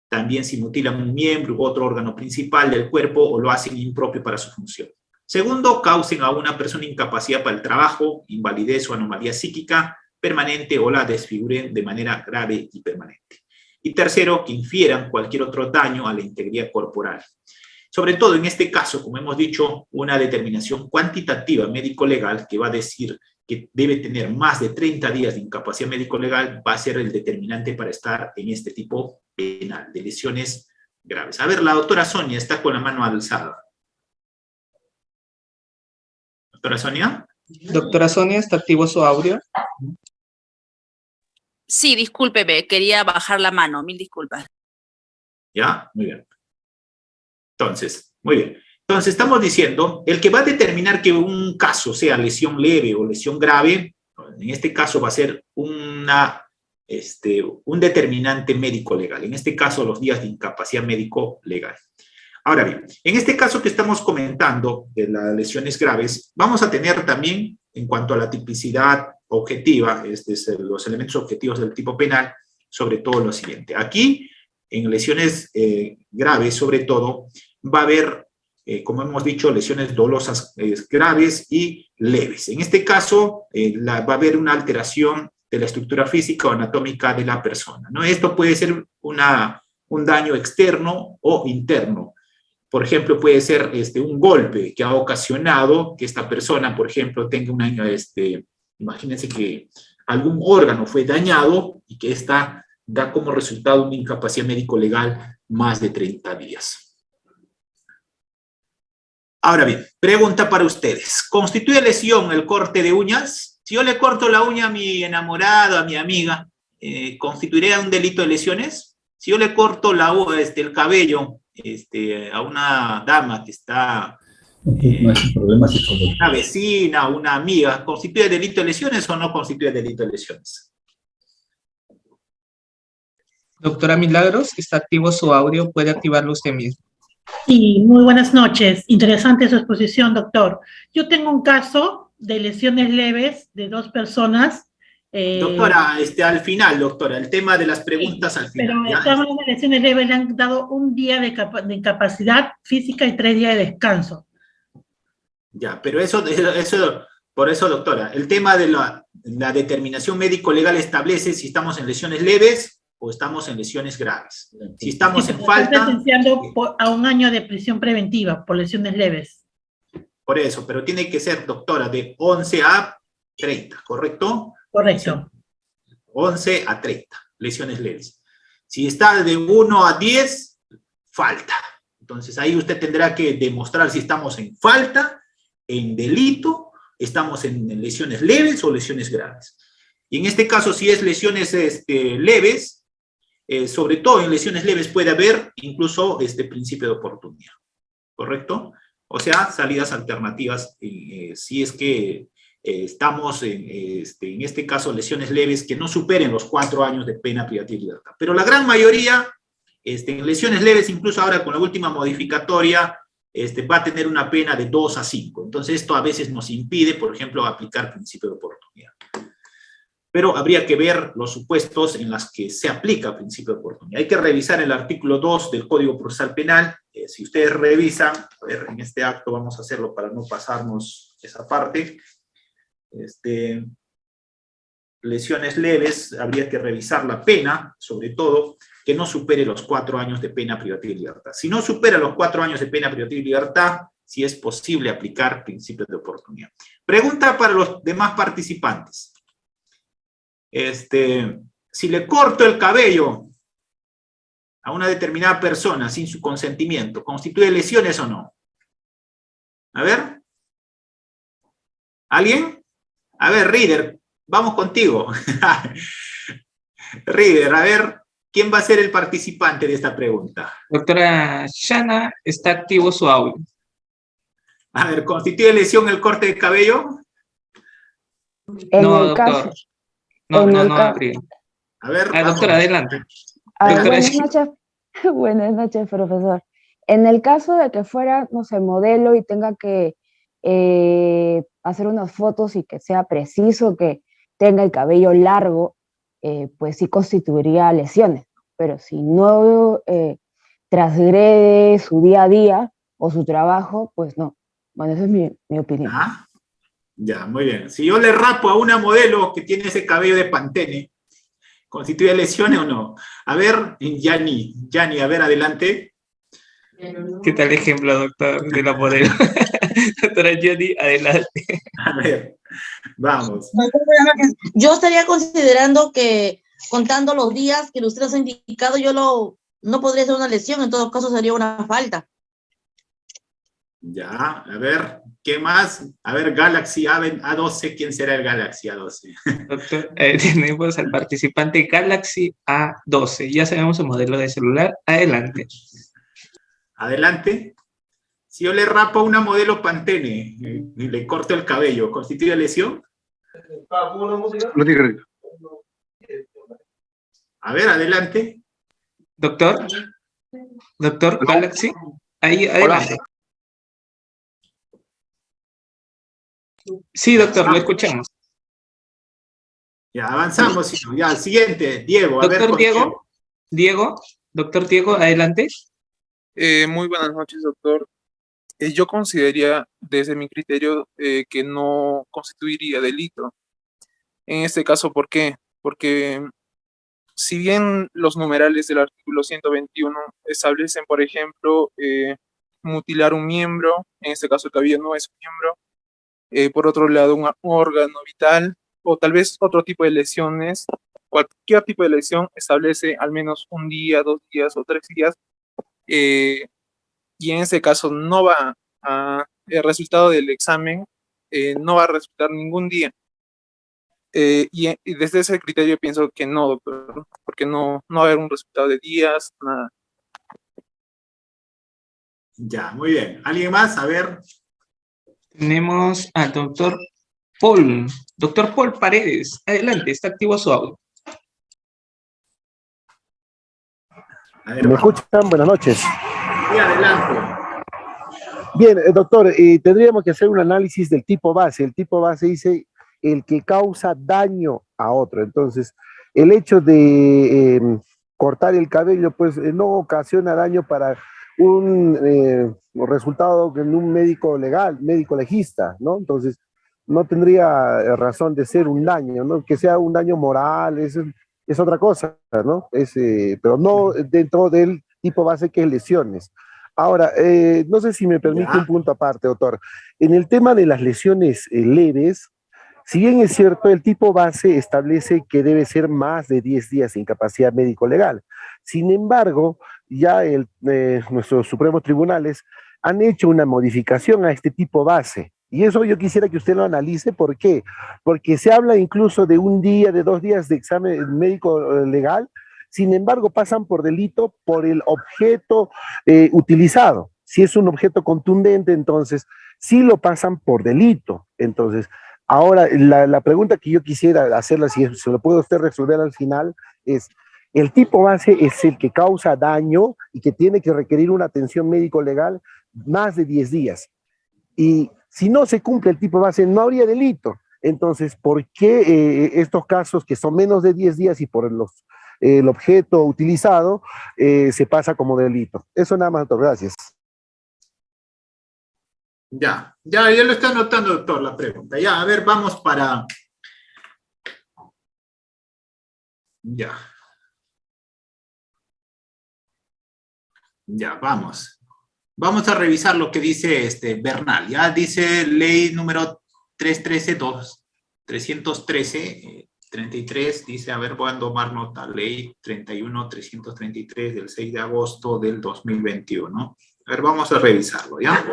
también si mutilan un miembro u otro órgano principal del cuerpo o lo hacen impropio para su función. Segundo, causen a una persona incapacidad para el trabajo, invalidez o anomalía psíquica permanente o la desfiguren de manera grave y permanente. Y tercero, que infieran cualquier otro daño a la integridad corporal. Sobre todo en este caso, como hemos dicho, una determinación cuantitativa médico-legal que va a decir que debe tener más de 30 días de incapacidad médico-legal va a ser el determinante para estar en este tipo penal de lesiones graves. A ver, la doctora Sonia está con la mano alzada. ¿Doctora Sonia? Doctora Sonia, ¿está activo su audio? Sí, discúlpeme, quería bajar la mano, mil disculpas. ¿Ya? Muy bien. Entonces, muy bien. Entonces, estamos diciendo, el que va a determinar que un caso sea lesión leve o lesión grave, en este caso va a ser un determinante médico-legal. En este caso, los días de incapacidad médico-legal. Ahora bien, en este caso que estamos comentando de las lesiones graves, vamos a tener también, en cuanto a la tipicidad objetiva, los elementos objetivos del tipo penal, sobre todo lo siguiente. Aquí, en lesiones graves, sobre todo, va a haber, como hemos dicho, lesiones dolosas graves y leves. En este caso, va a haber una alteración de la estructura física o anatómica de la persona, ¿no? Esto puede ser un daño externo o interno. Por ejemplo, puede ser un golpe que ha ocasionado que esta persona, por ejemplo, tenga imagínense que algún órgano fue dañado y que esta da como resultado una incapacidad médico-legal más de 30 días. Ahora bien, pregunta para ustedes. ¿Constituye lesión el corte de uñas? Si yo le corto la uña a mi enamorado, a mi amiga, ¿constituiría un delito de lesiones? Si yo le corto el cabello a una dama que está, No es un problema psicológico. una vecina, una amiga, ¿constituye delito de lesiones o no constituye delito de lesiones? Doctora Milagros, está activo su audio, puede activarlo usted mismo. Sí, muy buenas noches. Interesante su exposición, doctor. Yo tengo un caso de lesiones leves de 2 personas. Doctora, al final, doctora, el tema de las preguntas al final. Pero estaban en lesiones leves, le han dado un día de incapacidad física y 3 días de descanso. Ya, pero por eso, doctora, el tema de la determinación médico-legal establece si estamos en lesiones leves o estamos en lesiones graves. Si estamos en falta... Están sentenciando a 1 año de prisión preventiva por lesiones leves. Por eso, pero tiene que ser, doctora, de 11 a 30, ¿correcto? Correcto. 11 a 30, lesiones leves. Si está de 1 a 10, falta. Entonces ahí usted tendrá que demostrar si estamos en falta, en delito, estamos en lesiones leves o lesiones graves. Y en este caso, si es lesiones leves, sobre todo en lesiones leves puede haber incluso principio de oportunidad, ¿correcto? O sea, salidas alternativas, si es que estamos en este caso lesiones leves que no superen los 4 años de pena privativa de libertad. Pero la gran mayoría, en lesiones leves, incluso ahora con la última modificatoria, va a tener una pena de 2 a 5. Entonces esto a veces nos impide, por ejemplo, aplicar principio de oportunidad. Pero habría que ver los supuestos en los que se aplica principio de oportunidad. Hay que revisar el artículo 2 del Código Procesal Penal. Si ustedes revisan, a ver, en este acto vamos a hacerlo para no pasarnos esa parte. Lesiones leves, habría que revisar la pena, sobre todo, que no supere los 4 años de pena privativa de libertad. Si no supera los 4 años de pena privativa de libertad, sí es posible aplicar principios de oportunidad. Pregunta para los demás participantes. Si le corto el cabello a una determinada persona sin su consentimiento, ¿constituye lesiones o no? A ver. ¿Alguien? A ver, Reader, vamos contigo. Reader, a ver, ¿quién va a ser el participante de esta pregunta? Doctora Shana, está activo su audio. A ver, ¿constituye lesión el corte de cabello? No, doctor. No, April. A ver, doctora, adelante. Buenas noches, buenas noches, profesor. En el caso de que fuera, no sé, modelo y tenga que hacer unas fotos y que sea preciso, que tenga el cabello largo, pues sí constituiría lesiones. Pero si no transgrede su día a día o su trabajo, pues no. Bueno, esa es mi opinión. Ya, muy bien. Si yo le rapo a una modelo que tiene ese cabello de Pantene, ¿constituye lesiones o no? A ver, Yani, a ver, adelante. ¿Qué tal ejemplo, doctor, de la modelo? Doctora Yani, adelante. A ver, vamos. Yo estaría considerando que, contando los días que usted nos ha indicado, no podría ser una lesión, en todo caso sería una falta. Ya, a ver, ¿qué más? A ver, Galaxy A12, ¿quién será el Galaxy A12? Doctor, tenemos al participante Galaxy A12. Ya sabemos el modelo de celular. Adelante. Adelante. Si yo le rapo a una modelo Pantene y le corto el cabello, ¿constituye lesión? No tiene crédito. A ver, adelante. Doctor Galaxy, ahí adelante. Sí, doctor, lo escuchamos. Ya, avanzamos. Ya, siguiente, Diego. Doctor Diego, doctor Diego, adelante. Muy buenas noches, doctor. Yo consideraría, desde mi criterio, que no constituiría delito. En este caso, ¿por qué? Porque si bien los numerales del artículo 121 establecen, por ejemplo, mutilar un miembro, en este caso el cabello no es un miembro, por otro lado un órgano vital, o tal vez otro tipo de lesiones, cualquier tipo de lesión establece al menos 1 día, 2 días o 3 días, y en ese caso no va el resultado del examen no va a resultar ningún día. Y desde ese criterio pienso que no, doctor, porque no va a haber un resultado de días, nada. Ya, muy bien. ¿Alguien más? A ver. Tenemos al doctor Paul. Doctor Paul Paredes, adelante, está activo su audio. ¿Me escuchan? Buenas noches. Sí, adelante. Bien, doctor, tendríamos que hacer un análisis del tipo base. El tipo base dice el que causa daño a otro. Entonces, el hecho de cortar el cabello, pues no ocasiona daño para un resultado en un médico legal, médico legista, ¿no? Entonces, no tendría razón de ser un daño, ¿no? Que sea un daño moral, es otra cosa, ¿no? Pero no dentro del tipo base que es lesiones. Ahora, no sé si me permite un punto aparte, doctor. En el tema de las lesiones leves, si bien es cierto, el tipo base establece que debe ser más de 10 días de incapacidad médico-legal. Sin embargo, ya nuestros supremos tribunales han hecho una modificación a este tipo base. Y eso yo quisiera que usted lo analice. ¿Por qué? Porque se habla incluso de un día, de 2 días de examen médico legal. Sin embargo, pasan por delito por el objeto utilizado. Si es un objeto contundente, entonces sí lo pasan por delito. Entonces, ahora la pregunta que yo quisiera hacerla, si se lo puede usted resolver al final, es: el tipo base es el que causa daño y que tiene que requerir una atención médico-legal más de 10 días. Y si no se cumple el tipo base, no habría delito. Entonces, ¿por qué estos casos que son menos de 10 días y por el objeto utilizado se pasa como delito? Eso nada más, doctor. Gracias. Ya lo está anotando, doctor, la pregunta. Ya, a ver, vamos para... Ya, vamos. Vamos a revisar lo que dice Bernal. Ya dice ley número 313, dice, a ver, voy a tomar nota, ley 31.333 del 6 de agosto del 2021. A ver, vamos a revisarlo, ¿ya?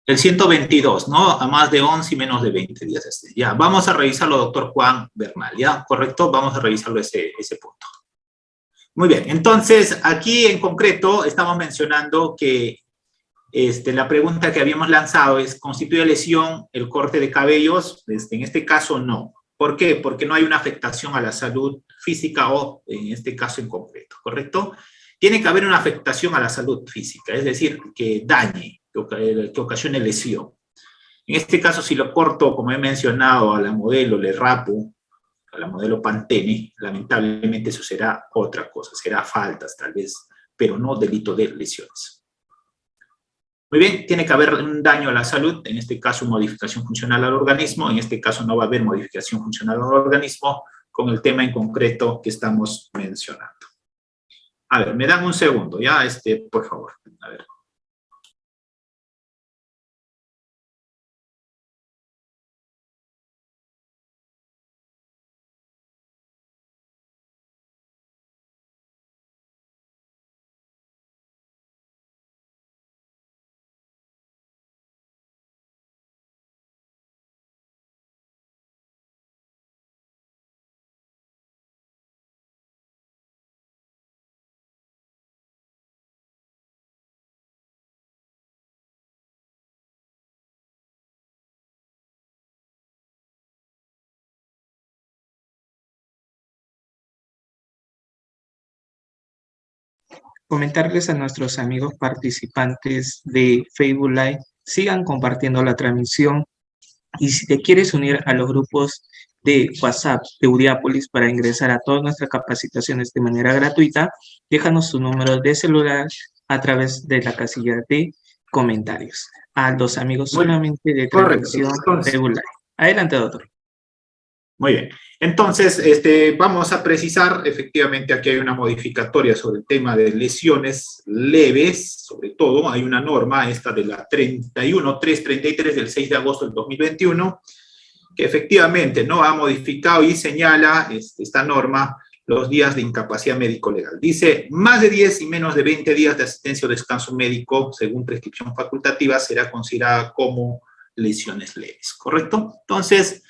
El 122, ¿no? A más de 11 y menos de 20 días. Ya, vamos a revisarlo, doctor Juan Bernal, ¿ya? ¿Correcto? Vamos a revisarlo ese punto. Muy bien, entonces, aquí en concreto estamos mencionando que la pregunta que habíamos lanzado es: ¿constituye lesión el corte de cabellos? En este caso, no. ¿Por qué? Porque no hay una afectación a la salud física o, en este caso en concreto, ¿correcto? Tiene que haber una afectación a la salud física, es decir, que dañe, que ocasione lesión. En este caso, si lo corto, como he mencionado, a la modelo, le rapo, a la modelo Pantene, lamentablemente eso será otra cosa, será faltas tal vez, pero no delito de lesiones. Muy bien, tiene que haber un daño a la salud, en este caso modificación funcional al organismo, en este caso no va a haber modificación funcional al organismo con el tema en concreto que estamos mencionando. A ver, me dan un segundo, ya, por favor, a ver. Comentarles a nuestros amigos participantes de Facebook Live, sigan compartiendo la transmisión, y si te quieres unir a los grupos de WhatsApp de Uriápolis para ingresar a todas nuestras capacitaciones de manera gratuita, déjanos tu número de celular a través de la casilla de comentarios. A los amigos solamente de transmisión Facebook Live. Adelante, doctor. Muy bien. Entonces, vamos a precisar, efectivamente, aquí hay una modificatoria sobre el tema de lesiones leves, sobre todo, hay una norma, esta de la 31.333 del 6 de agosto del 2021, que efectivamente no ha modificado y señala esta norma los días de incapacidad médico-legal. Dice, más de 10 y menos de 20 días de asistencia o descanso médico, según prescripción facultativa, será considerada como lesiones leves, ¿correcto? Entonces,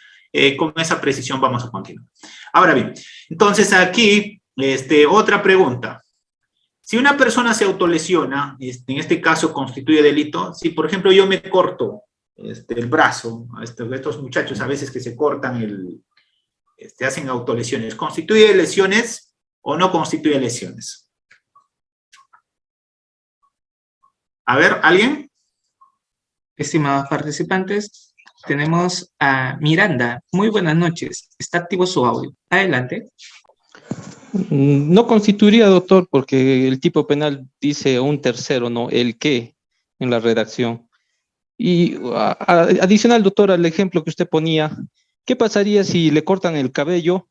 con esa precisión vamos a continuar. Ahora bien, entonces aquí, otra pregunta. Si una persona se autolesiona, en este caso constituye delito. Si, por ejemplo, yo me corto el brazo, estos muchachos a veces que se cortan hacen autolesiones, ¿constituye lesiones o no constituye lesiones? A ver, ¿alguien? Estimados participantes, tenemos a Miranda. Muy buenas noches. Está activo su audio. Adelante. No constituiría, doctor, porque el tipo penal dice un tercero, ¿no? El qué en la redacción. Y adicional, doctor, al ejemplo que usted ponía, ¿qué pasaría si le cortan el cabello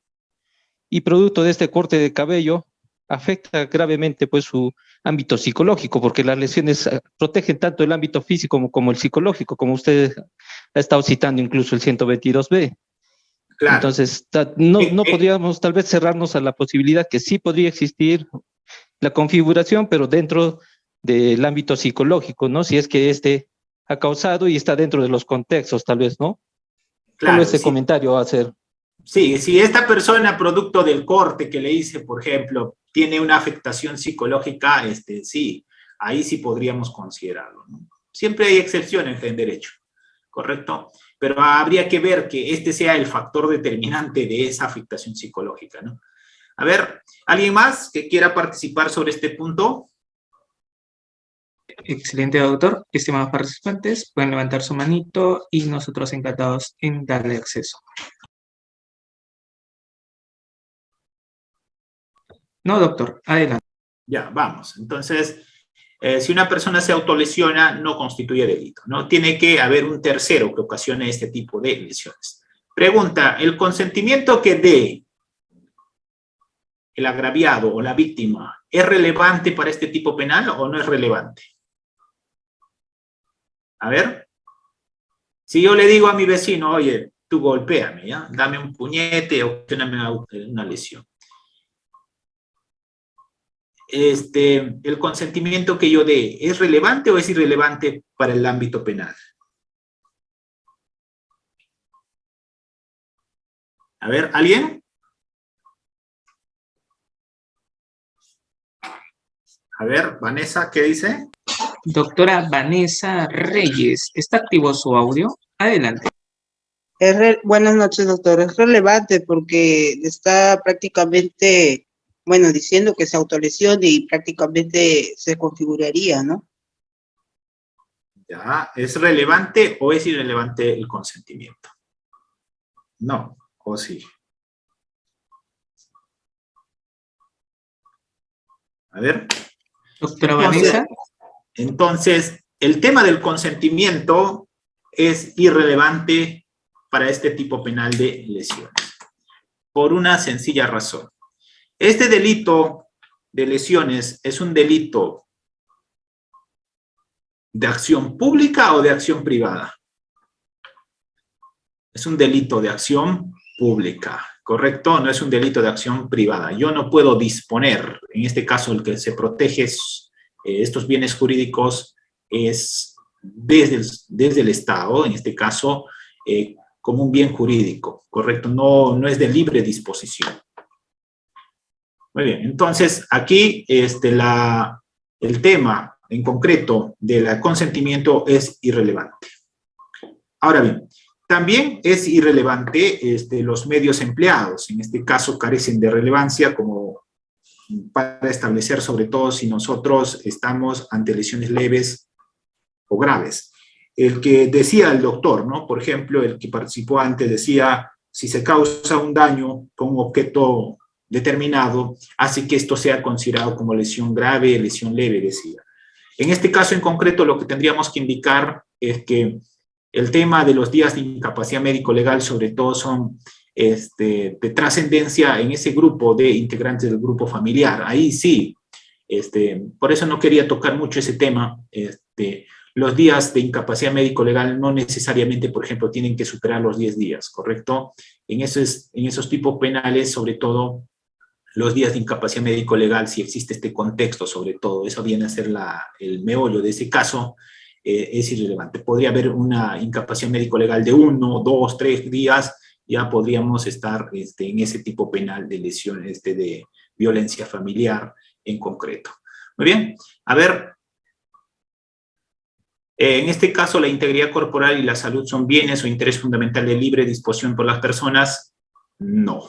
y producto de este corte de cabello afecta gravemente pues su ámbito psicológico? Porque las lesiones protegen tanto el ámbito físico como el psicológico, como usted ha estado citando incluso el 122B. Claro. Entonces, no podríamos tal vez cerrarnos a la posibilidad que sí podría existir la configuración, pero dentro del ámbito psicológico, ¿no? Si es que ha causado y está dentro de los contextos, tal vez, ¿no? Claro, solo ese comentario va a ser. Sí, si esta persona, producto del corte que le hice, por ejemplo, tiene una afectación psicológica, sí, ahí sí podríamos considerarlo, ¿no? Siempre hay excepciones en derecho, ¿correcto? Pero habría que ver que sea el factor determinante de esa afectación psicológica, ¿no? A ver, ¿alguien más que quiera participar sobre este punto? Excelente, doctor. Estimados participantes, pueden levantar su manito y nosotros encantados en darle acceso. No, doctor, adelante. Ya, vamos. Entonces, si una persona se autolesiona, no constituye delito, ¿no? Tiene que haber un tercero que ocasione este tipo de lesiones. Pregunta, ¿el consentimiento que dé el agraviado o la víctima es relevante para este tipo penal o no es relevante? A ver, si yo le digo a mi vecino, oye, tú golpéame, ¿ya? Dame un puñete, ocasióname una lesión. ¿El consentimiento que yo dé es relevante o es irrelevante para el ámbito penal? A ver, ¿alguien? A ver, Vanessa, ¿qué dice? Doctora Vanessa Reyes, ¿está activo su audio? Adelante. Buenas noches, doctor. Es relevante porque está prácticamente, bueno, diciendo que se autolesione y prácticamente se configuraría, ¿no? Ya, ¿es relevante o es irrelevante el consentimiento? No, o sí. A ver. Doctora Vanessa. Entonces, el tema del consentimiento es irrelevante para este tipo penal de lesiones, por una sencilla razón. Este delito de lesiones es un delito de acción pública o de acción privada. Es un delito de acción pública, ¿correcto? No es un delito de acción privada. Yo no puedo disponer, en este caso el que se protege estos bienes jurídicos es desde el Estado, en este caso, como un bien jurídico, ¿correcto? No es de libre disposición. Muy bien, entonces aquí el tema en concreto del consentimiento es irrelevante. Ahora bien, también es irrelevante los medios empleados, en este caso carecen de relevancia como para establecer sobre todo si nosotros estamos ante lesiones leves o graves. El que decía el doctor, ¿no? Por ejemplo, el que participó antes decía, si se causa un daño con un objeto determinado, hace que esto sea considerado como lesión grave, lesión leve, decía. En este caso en concreto, lo que tendríamos que indicar es que el tema de los días de incapacidad médico-legal, sobre todo, son de trascendencia en ese grupo de integrantes del grupo familiar. Ahí sí, por eso no quería tocar mucho ese tema. Los días de incapacidad médico-legal no necesariamente, por ejemplo, tienen que superar los 10 días, ¿correcto? En esos tipos penales, sobre todo, los días de incapacidad médico-legal, si existe este contexto, sobre todo, eso viene a ser el meollo de ese caso, es irrelevante. Podría haber una incapacidad médico-legal de 1, 2, 3 días, ya podríamos estar en ese tipo penal de lesión, de violencia familiar en concreto. Muy bien, a ver, en este caso la integridad corporal y la salud son bienes o interés fundamental de libre disposición por las personas. No.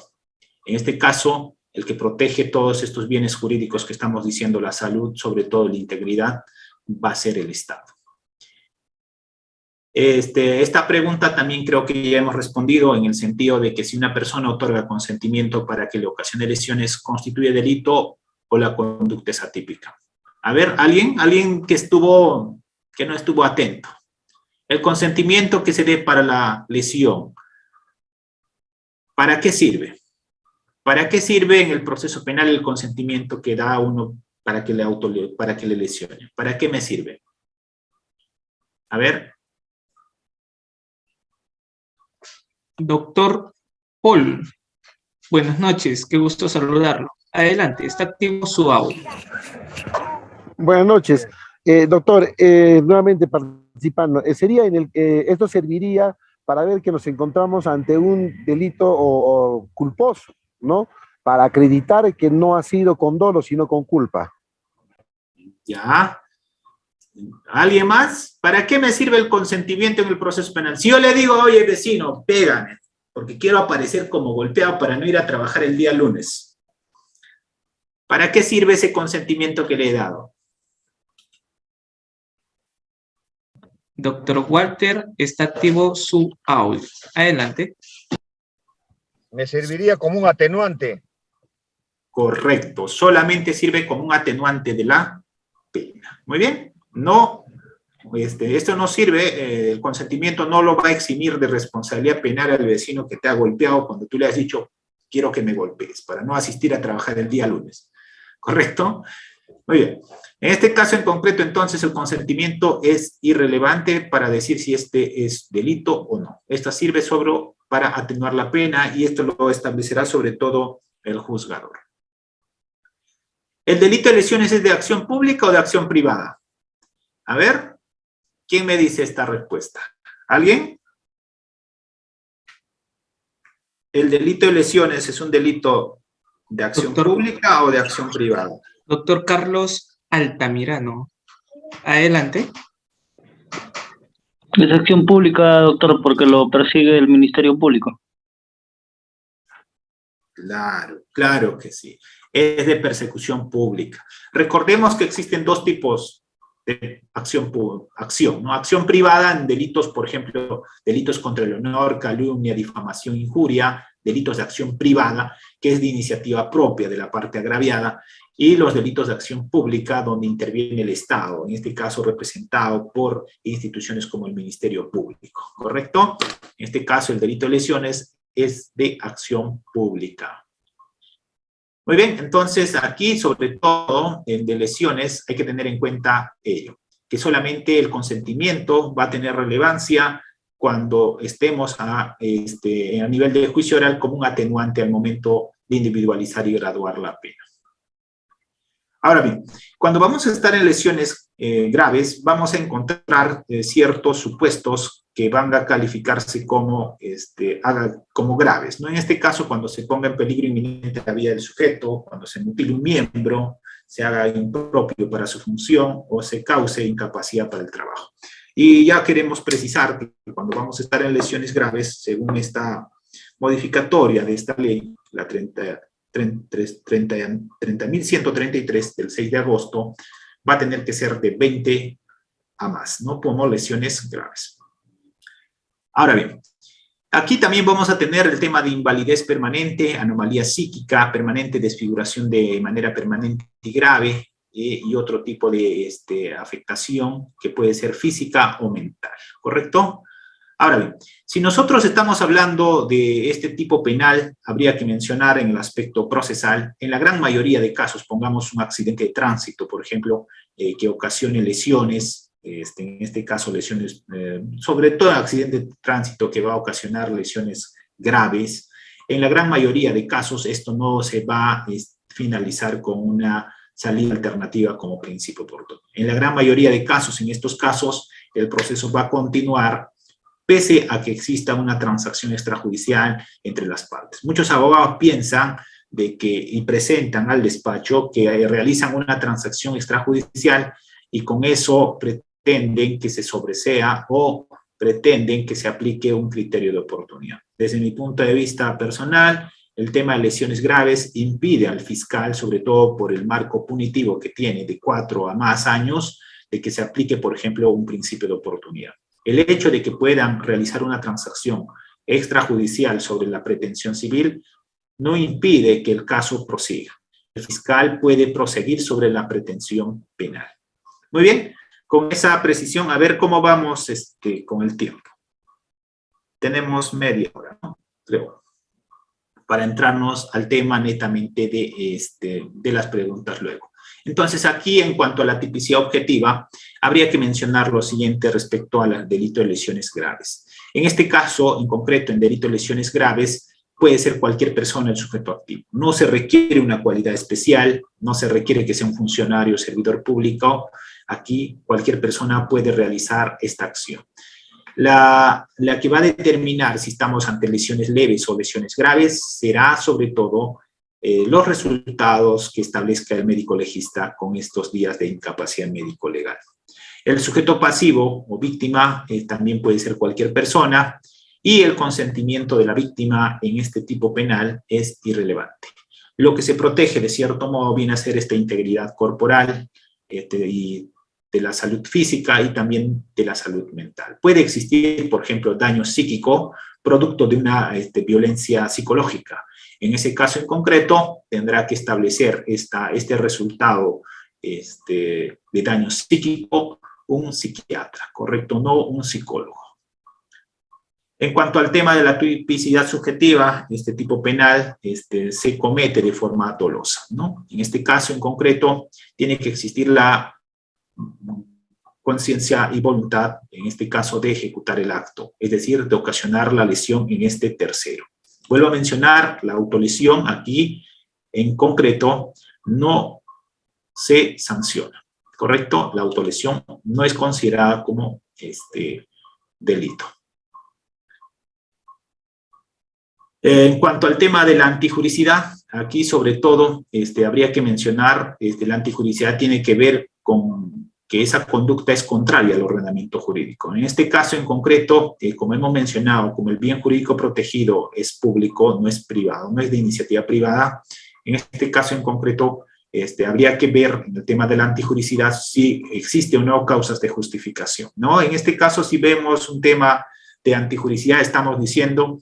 En este caso, el que protege todos estos bienes jurídicos que estamos diciendo, la salud, sobre todo la integridad, va a ser el Estado. Esta pregunta también creo que ya hemos respondido en el sentido de que si una persona otorga consentimiento para que le ocasione lesiones, ¿constituye delito o la conducta es atípica? A ver, ¿alguien que no estuvo atento? El consentimiento que se dé para la lesión, ¿para qué sirve? ¿Para qué sirve en el proceso penal el consentimiento que da uno para que le lesione? ¿Para qué me sirve? A ver. Doctor Paul, buenas noches, qué gusto saludarlo. Adelante, está activo su audio. Buenas noches. Doctor, nuevamente participando, esto serviría para ver que nos encontramos ante un delito o culposo, ¿no? Para acreditar que no ha sido con dolo, sino con culpa. Ya. ¿Alguien más? ¿Para qué me sirve el consentimiento en el proceso penal? Si yo le digo, oye vecino, pégame, porque quiero aparecer como golpeado para no ir a trabajar el día lunes. ¿Para qué sirve ese consentimiento que le he dado? Doctor Walter, está activo su audio. Adelante. Me serviría como un atenuante. Correcto, solamente sirve como un atenuante de la pena. Muy bien, no, esto no sirve, el consentimiento no lo va a eximir de responsabilidad penal al vecino que te ha golpeado cuando tú le has dicho, quiero que me golpees, para no asistir a trabajar el día lunes. ¿Correcto? Muy bien. En este caso en concreto, entonces, el consentimiento es irrelevante para decir si este es delito o no. Esta sirve solo para atenuar la pena y esto lo establecerá sobre todo el juzgador. ¿El delito de lesiones es de acción pública o de acción privada? A ver, ¿quién me dice esta respuesta? ¿Alguien? ¿El delito de lesiones es un delito de acción pública o de acción privada? Doctor Carlos Altamirano, adelante. Es acción pública, doctor, porque lo persigue el Ministerio Público. Claro, claro que sí. Es de persecución pública. Recordemos que existen dos tipos de acción, ¿no? Acción privada en delitos, por ejemplo, delitos contra el honor, calumnia, difamación, injuria, delitos de acción privada, que es de iniciativa propia de la parte agraviada, y los delitos de acción pública, donde interviene el Estado, en este caso representado por instituciones como el Ministerio Público, ¿correcto? En este caso, el delito de lesiones es de acción pública. Muy bien, entonces aquí, sobre todo, en de lesiones, hay que tener en cuenta ello, que solamente el consentimiento va a tener relevancia cuando estemos a nivel de juicio oral como un atenuante al momento de individualizar y graduar la pena. Ahora bien, cuando vamos a estar en lesiones graves, vamos a encontrar ciertos supuestos que van a calificarse como graves, ¿no? En este caso, cuando se ponga en peligro inminente la vida del sujeto, cuando se mutile un miembro, se haga impropio para su función o se cause incapacidad para el trabajo. Y ya queremos precisar que cuando vamos a estar en lesiones graves, según esta modificatoria de esta ley, la 30.133 del 6 de agosto, va a tener que ser de 20 a más, ¿no? Como lesiones graves. Ahora bien, aquí también vamos a tener el tema de invalidez permanente, anomalía psíquica permanente, desfiguración de manera permanente y grave, y otro tipo de afectación que puede ser física o mental, ¿correcto? Ahora bien, si nosotros estamos hablando de este tipo penal, habría que mencionar en el aspecto procesal, en la gran mayoría de casos, pongamos un accidente de tránsito, por ejemplo, que ocasione lesiones, en este caso lesiones, sobre todo accidente de tránsito que va a ocasionar lesiones graves, en la gran mayoría de casos esto no se va a finalizar con una salida alternativa como principio oportuno. En la gran mayoría de casos, en estos casos, el proceso va a continuar pese a que exista una transacción extrajudicial entre las partes. Muchos abogados piensan y presentan al despacho que realizan una transacción extrajudicial y con eso pretenden que se sobresea o pretenden que se aplique un criterio de oportunidad. Desde mi punto de vista personal, el tema de lesiones graves impide al fiscal, sobre todo por el marco punitivo que tiene de 4 a más años, de que se aplique, por ejemplo, un principio de oportunidad. El hecho de que puedan realizar una transacción extrajudicial sobre la pretensión civil no impide que el caso prosiga. El fiscal puede proseguir sobre la pretensión penal. Muy bien, con esa precisión, a ver cómo vamos con el tiempo. Tenemos media hora, ¿no? Creo, para entrarnos al tema netamente de las preguntas luego. Entonces, aquí, en cuanto a la tipicidad objetiva, habría que mencionar lo siguiente respecto al delito de lesiones graves. En este caso, en concreto, en delito de lesiones graves, puede ser cualquier persona el sujeto activo. No se requiere una cualidad especial, no se requiere que sea un funcionario o servidor público. Aquí, cualquier persona puede realizar esta acción. La que va a determinar si estamos ante lesiones leves o lesiones graves será, sobre todo, los resultados que establezca el médico legista con estos días de incapacidad médico-legal. El sujeto pasivo o víctima también puede ser cualquier persona y el consentimiento de la víctima en este tipo penal es irrelevante. Lo que se protege de cierto modo viene a ser esta integridad corporal y de la salud física y también de la salud mental. Puede existir, por ejemplo, daño psíquico producto de una violencia psicológica. En ese caso en concreto, tendrá que establecer este resultado de daño psíquico un psiquiatra, ¿correcto? No un psicólogo. En cuanto al tema de la tipicidad subjetiva, este tipo penal se comete de forma dolosa, ¿no? En este caso en concreto, tiene que existir la conciencia y voluntad, en este caso, de ejecutar el acto, es decir, de ocasionar la lesión en este tercero. Vuelvo a mencionar, la autolesión aquí, en concreto, no se sanciona, ¿correcto? La autolesión no es considerada como delito. En cuanto al tema de la antijuricidad, aquí sobre todo habría que mencionar, la antijuricidad tiene que ver con que esa conducta es contraria al ordenamiento jurídico. En este caso en concreto, como hemos mencionado, como el bien jurídico protegido es público, no es privado, no es de iniciativa privada, en este caso en concreto habría que ver en el tema de la antijuricidad si existe o no causas de justificación, ¿no? En este caso, si vemos un tema de antijuricidad, estamos diciendo,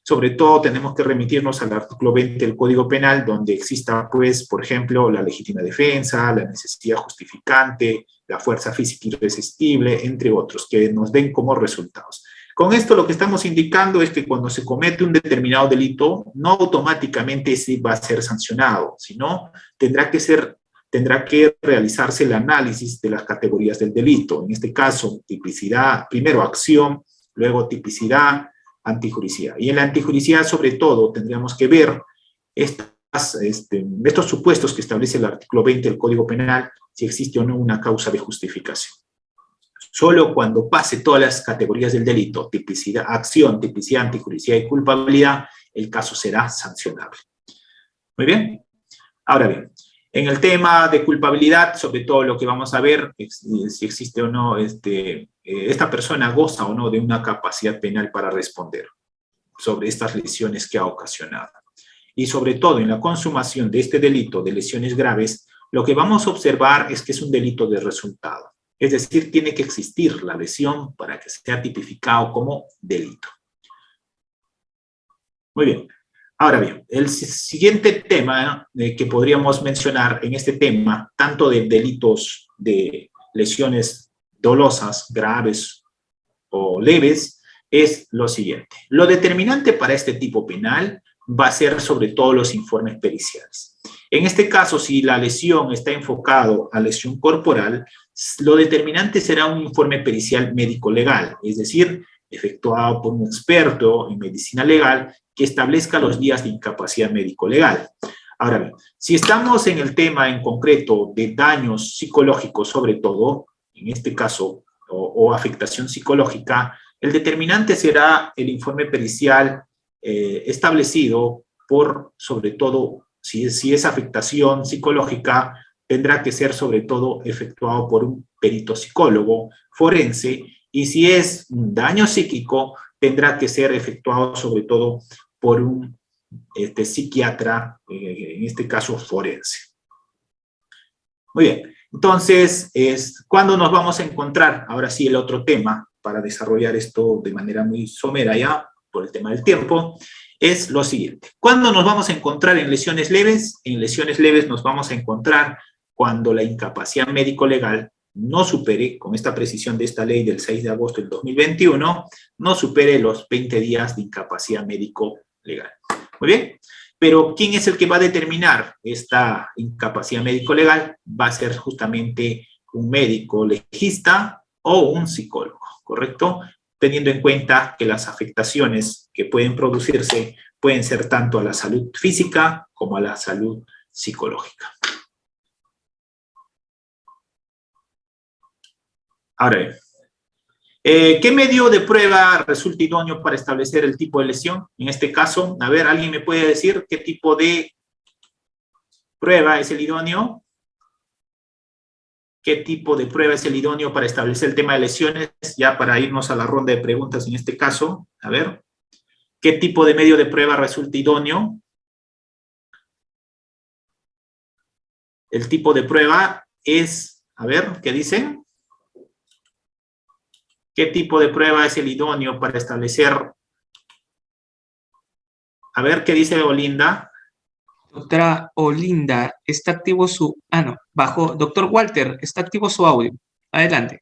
sobre todo tenemos que remitirnos al artículo 20 del Código Penal, donde exista, pues, por ejemplo, la legítima defensa, la necesidad justificante, la fuerza física irresistible, entre otros, que nos den como resultados. Con esto lo que estamos indicando es que cuando se comete un determinado delito, no automáticamente se va a ser sancionado, sino tendrá que realizarse el análisis de las categorías del delito. En este caso, tipicidad, primero acción, luego tipicidad, antijuricidad. Y en la antijuricidad, sobre todo, tendríamos que ver estos supuestos que establece el artículo 20 del Código Penal, si existe o no una causa de justificación. Solo cuando pase todas las categorías del delito, tipicidad, acción, tipicidad, antijuricidad y culpabilidad, el caso será sancionable. Muy bien. Ahora bien, en el tema de culpabilidad, sobre todo lo que vamos a ver es si existe o no, esta persona goza o no de una capacidad penal para responder sobre estas lesiones que ha ocasionado. Y sobre todo en la consumación de este delito de lesiones graves, lo que vamos a observar es que es un delito de resultado. Es decir, tiene que existir la lesión para que sea tipificado como delito. Muy bien. Ahora bien, el siguiente tema que podríamos mencionar en este tema, tanto de delitos de lesiones dolosas, graves o leves, es lo siguiente. Lo determinante para este tipo penal va a ser sobre todo los informes periciales. En este caso, si la lesión está enfocado a lesión corporal, lo determinante será un informe pericial médico-legal, es decir, efectuado por un experto en medicina legal que establezca los días de incapacidad médico-legal. Ahora bien, si estamos en el tema en concreto de daños psicológicos, sobre todo, en este caso, o afectación psicológica, el determinante será el informe pericial establecido por, sobre todo, si es afectación psicológica, tendrá que ser sobre todo efectuado por un perito psicólogo forense, y si es un daño psíquico, tendrá que ser efectuado sobre todo por un psiquiatra, en este caso forense. Muy bien, entonces, ¿cuándo nos vamos a encontrar? Ahora sí, el otro tema, para desarrollar esto de manera muy somera ya, por el tema del tiempo, es lo siguiente. ¿Cuándo nos vamos a encontrar en lesiones leves? En lesiones leves nos vamos a encontrar cuando la incapacidad médico-legal no supere, con esta precisión de esta ley del 6 de agosto del 2021, no supere los 20 días de incapacidad médico-legal. Muy bien, pero ¿quién es el que va a determinar esta incapacidad médico-legal? Va a ser justamente un médico legista o un psicólogo, ¿correcto? Teniendo en cuenta que las afectaciones que pueden producirse pueden ser tanto a la salud física como a la salud psicológica. Ahora bien, ¿qué medio de prueba resulta idóneo para establecer el tipo de lesión? En este caso, a ver, ¿alguien me puede decir qué tipo de prueba es el idóneo? ¿Qué tipo de prueba es el idóneo para establecer el tema de lesiones? Ya para irnos a la ronda de preguntas en este caso. A ver, ¿qué tipo de medio de prueba resulta idóneo? El tipo de prueba es, a ver, ¿qué dicen? ¿Qué tipo de prueba es el idóneo para establecer? A ver, ¿qué dice Olinda? Doctora Olinda, está activo su... bajo. Doctor Walter, está activo su audio. Adelante.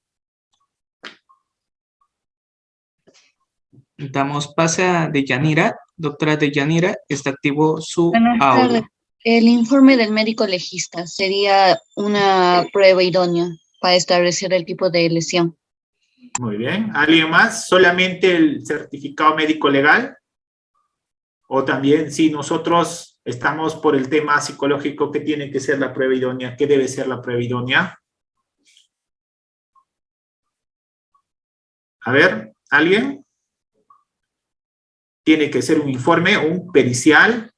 Damos pase a Deyanira. Doctora Deyanira, está activo su Buenas audio. tardes. El informe del médico legista sería una prueba idónea para establecer el tipo de lesión. Muy bien. ¿Alguien más? ¿Solamente el certificado médico legal? O también, si nosotros estamos por el tema psicológico, ¿qué tiene que ser la prueba idónea? ¿Qué debe ser la prueba idónea? A ver, ¿alguien? Tiene que ser un informe o un pericial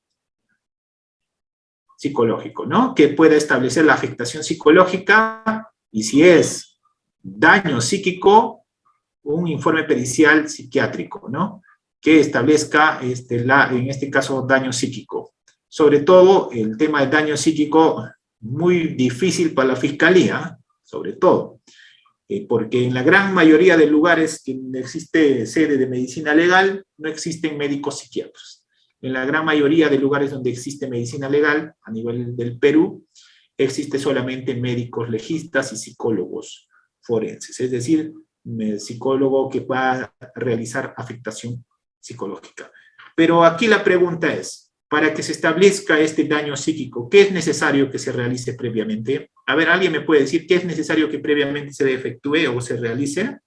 psicológico, ¿no? Que pueda establecer la afectación psicológica, y si es daño psíquico, un informe pericial psiquiátrico, ¿no? Que establezca, en este caso, daño psíquico. Sobre todo, el tema de daño psíquico, muy difícil para la fiscalía, sobre todo, porque en la gran mayoría de lugares que existe sede de medicina legal, no existen médicos psiquiatras. En la gran mayoría de lugares donde existe medicina legal, a nivel del Perú, existe solamente médicos legistas y psicólogos forenses, es decir, un psicólogo que va a realizar afectación psicológica. Pero aquí la pregunta es, para que se establezca este daño psíquico, ¿qué es necesario que se realice previamente? A ver, ¿alguien me puede decir qué es necesario que previamente se efectúe o se realice?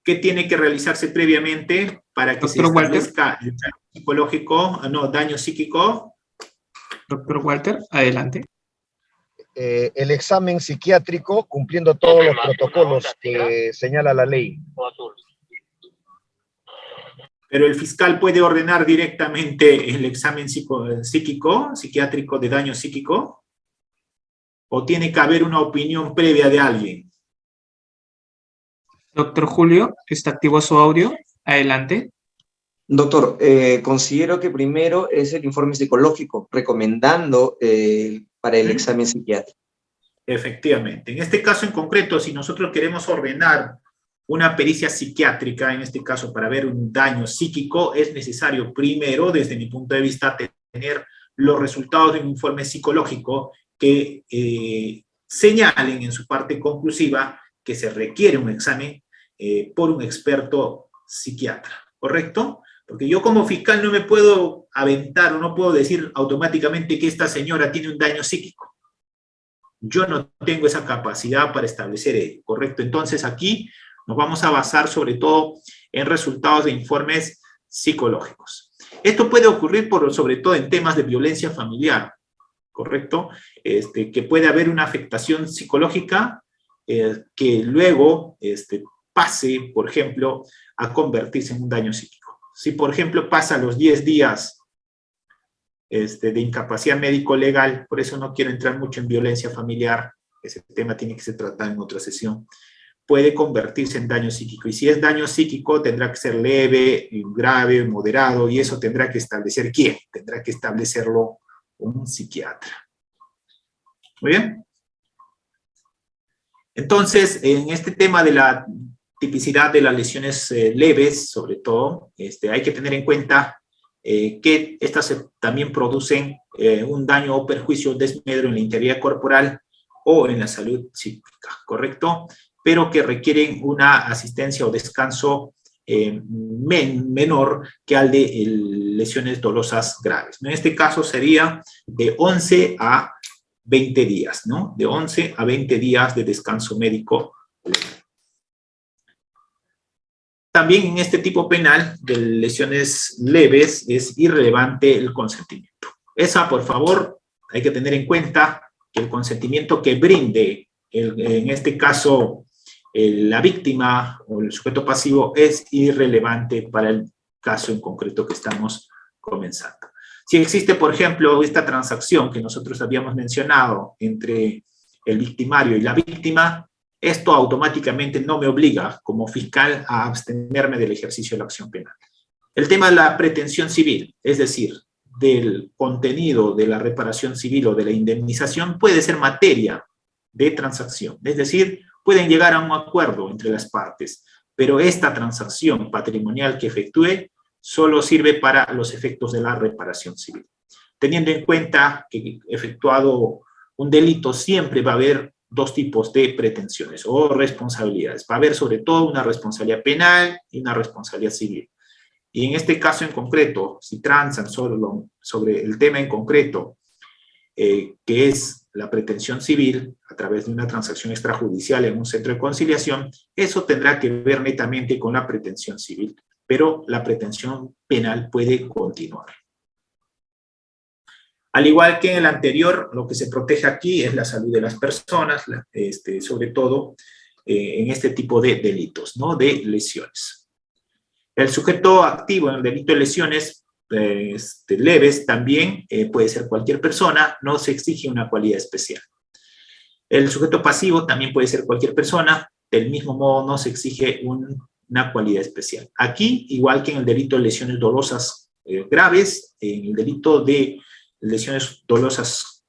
¿Qué tiene que realizarse previamente para que se establezca el daño psicológico, daño psíquico? Doctor Walter, adelante. El examen psiquiátrico cumpliendo todos los protocolos que señala la ley. Pero el fiscal puede ordenar directamente el examen psiquiátrico de daño psíquico, o tiene que haber una opinión previa de alguien. Doctor Julio, está activo su audio. Adelante. Doctor, considero que primero es el informe psicológico, recomendando para el examen psiquiátrico. Efectivamente. En este caso en concreto, si nosotros queremos ordenar una pericia psiquiátrica, en este caso para ver un daño psíquico, es necesario primero, desde mi punto de vista, tener los resultados de un informe psicológico que señalen en su parte conclusiva que se requiere un examen por un experto psiquiatra, ¿correcto? Porque yo como fiscal no me puedo aventar o no puedo decir automáticamente que esta señora tiene un daño psíquico. Yo no tengo esa capacidad para establecer ello, ¿correcto? Entonces aquí nos vamos a basar sobre todo en resultados de informes psicológicos. Esto puede ocurrir sobre todo en temas de violencia familiar, ¿correcto? Que puede haber una afectación psicológica que luego pase, por ejemplo, a convertirse en un daño psíquico. Si, por ejemplo, pasa los 10 días de incapacidad médico-legal, por eso no quiero entrar mucho en violencia familiar, ese tema tiene que ser tratado en otra sesión, puede convertirse en daño psíquico. Y si es daño psíquico, tendrá que ser leve, grave, moderado, y eso tendrá que establecer ¿quién? Tendrá que establecerlo un psiquiatra. Muy bien. Entonces, en este tema de la tipicidad de las lesiones leves, sobre todo, hay que tener en cuenta que estas también producen un daño o perjuicio o desmedro en la integridad corporal o en la salud psíquica, ¿correcto? Pero que requieren una asistencia o descanso menor que al de lesiones dolosas graves. En este caso sería de 11 a 20 días, ¿no? De 11 a 20 días de descanso médico. También en este tipo penal de lesiones leves es irrelevante el consentimiento. Esa, por favor, hay que tener en cuenta que el consentimiento que brinde, en este caso, la víctima o el sujeto pasivo es irrelevante para el caso en concreto que estamos comenzando. Si existe, por ejemplo, esta transacción que nosotros habíamos mencionado entre el victimario y la víctima, esto automáticamente no me obliga como fiscal a abstenerme del ejercicio de la acción penal. El tema de la pretensión civil, es decir, del contenido de la reparación civil o de la indemnización, puede ser materia de transacción, es decir, pueden llegar a un acuerdo entre las partes, pero esta transacción patrimonial que efectúe solo sirve para los efectos de la reparación civil. Teniendo en cuenta que efectuado un delito siempre va a haber dos tipos de pretensiones o responsabilidades. Va a haber sobre todo una responsabilidad penal y una responsabilidad civil. Y en este caso en concreto, si transan sobre el tema en concreto, que es la pretensión civil a través de una transacción extrajudicial en un centro de conciliación, eso tendrá que ver netamente con la pretensión civil, pero la pretensión penal puede continuar. Al igual que en el anterior, lo que se protege aquí es la salud de las personas, sobre todo en este tipo de delitos, ¿no? De lesiones. El sujeto activo en el delito de lesiones leves también puede ser cualquier persona, no se exige una cualidad especial. El sujeto pasivo también puede ser cualquier persona, del mismo modo no se exige una cualidad especial. Aquí, igual que en el delito de lesiones dolosas graves, en el delito de lesiones dolosas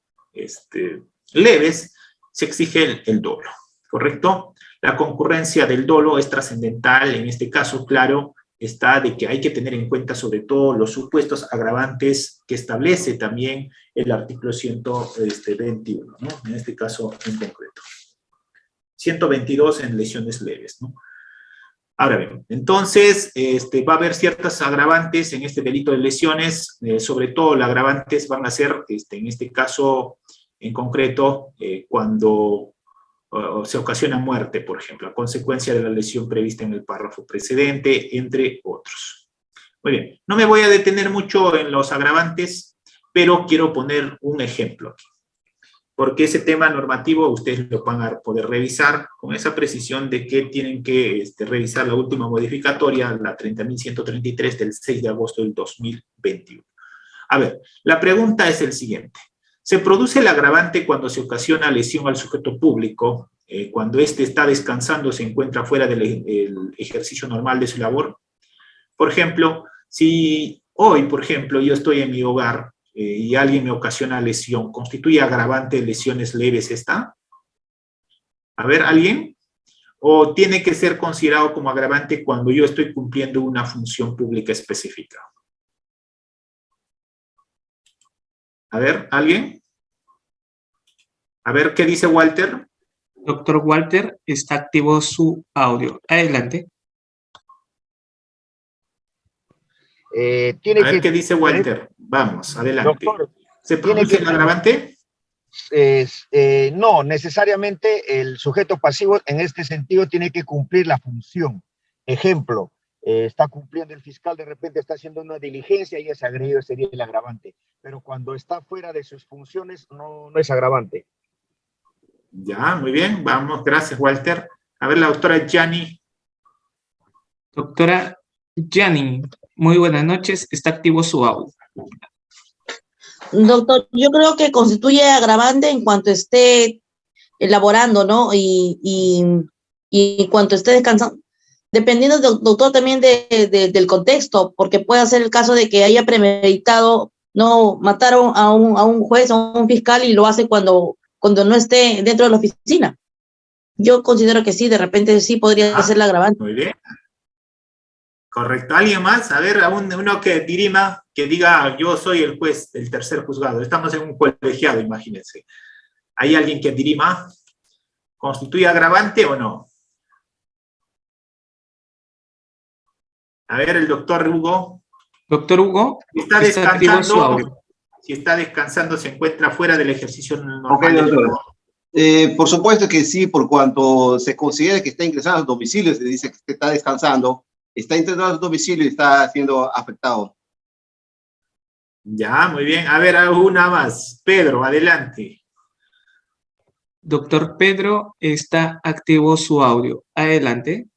leves, se exige el dolo, ¿correcto? La concurrencia del dolo es trascendental, en este caso, claro, está de que hay que tener en cuenta sobre todo los supuestos agravantes que establece también el artículo 121, ¿no? En este caso en concreto. 122 en lesiones leves, ¿no? Ahora bien, entonces va a haber ciertas agravantes en este delito de lesiones, sobre todo las agravantes van a ser, en este caso en concreto, cuando se ocasiona muerte, por ejemplo, a consecuencia de la lesión prevista en el párrafo precedente, entre otros. Muy bien, no me voy a detener mucho en los agravantes, pero quiero poner un ejemplo aquí. Porque ese tema normativo ustedes lo van a poder revisar con esa precisión de que tienen que revisar la última modificatoria, la 30.133 del 6 de agosto del 2021. A ver, la pregunta es el siguiente. ¿Se produce el agravante cuando se ocasiona lesión al sujeto público, cuando éste está descansando o se encuentra fuera del ejercicio normal de su labor? Por ejemplo, si hoy, por ejemplo, yo estoy en mi hogar y alguien me ocasiona lesión, ¿constituye agravante de lesiones leves esta? A ver, ¿alguien? ¿O tiene que ser considerado como agravante cuando yo estoy cumpliendo una función pública específica? A ver, ¿alguien? A ver, ¿qué dice Walter? Doctor Walter, está activo su audio. Adelante. A ver qué dice Walter. Vamos, adelante. Doctor, ¿se produce el agravante? No, necesariamente el sujeto pasivo en este sentido tiene que cumplir la función. Ejemplo, está cumpliendo el fiscal, de repente está haciendo una diligencia y es agredido, sería el agravante. Pero cuando está fuera de sus funciones, no es agravante. Ya, muy bien, vamos, gracias Walter. A ver, la doctora Gianni. Doctora, Yanni, muy buenas noches, está activo su audio. Doctor, yo creo que constituye agravante en cuanto esté elaborando, ¿no? Y en cuanto esté descansando, dependiendo, doctor, también del contexto, porque puede ser el caso de que haya premeditado, no mataron a un juez o a un fiscal y lo hace cuando no esté dentro de la oficina. Yo considero que sí, de repente sí podría ser la agravante. Muy bien. Correcto. ¿Alguien más? A ver, uno que dirima, que diga, yo soy el juez del tercer juzgado. Estamos en un colegiado, imagínense. ¿Hay alguien que dirima? ¿Constituye agravante o no? A ver, el doctor Hugo. Doctor Hugo, está descansando. Si está descansando, se encuentra fuera del ejercicio normal. Ok, doctor. Por supuesto que sí, por cuanto se considera que está ingresando a su domicilio, se dice que está descansando, está ingresando a su domicilio y está siendo afectado. Ya, muy bien. A ver, una más. Pedro, adelante. Doctor Pedro, está activo su audio. Adelante.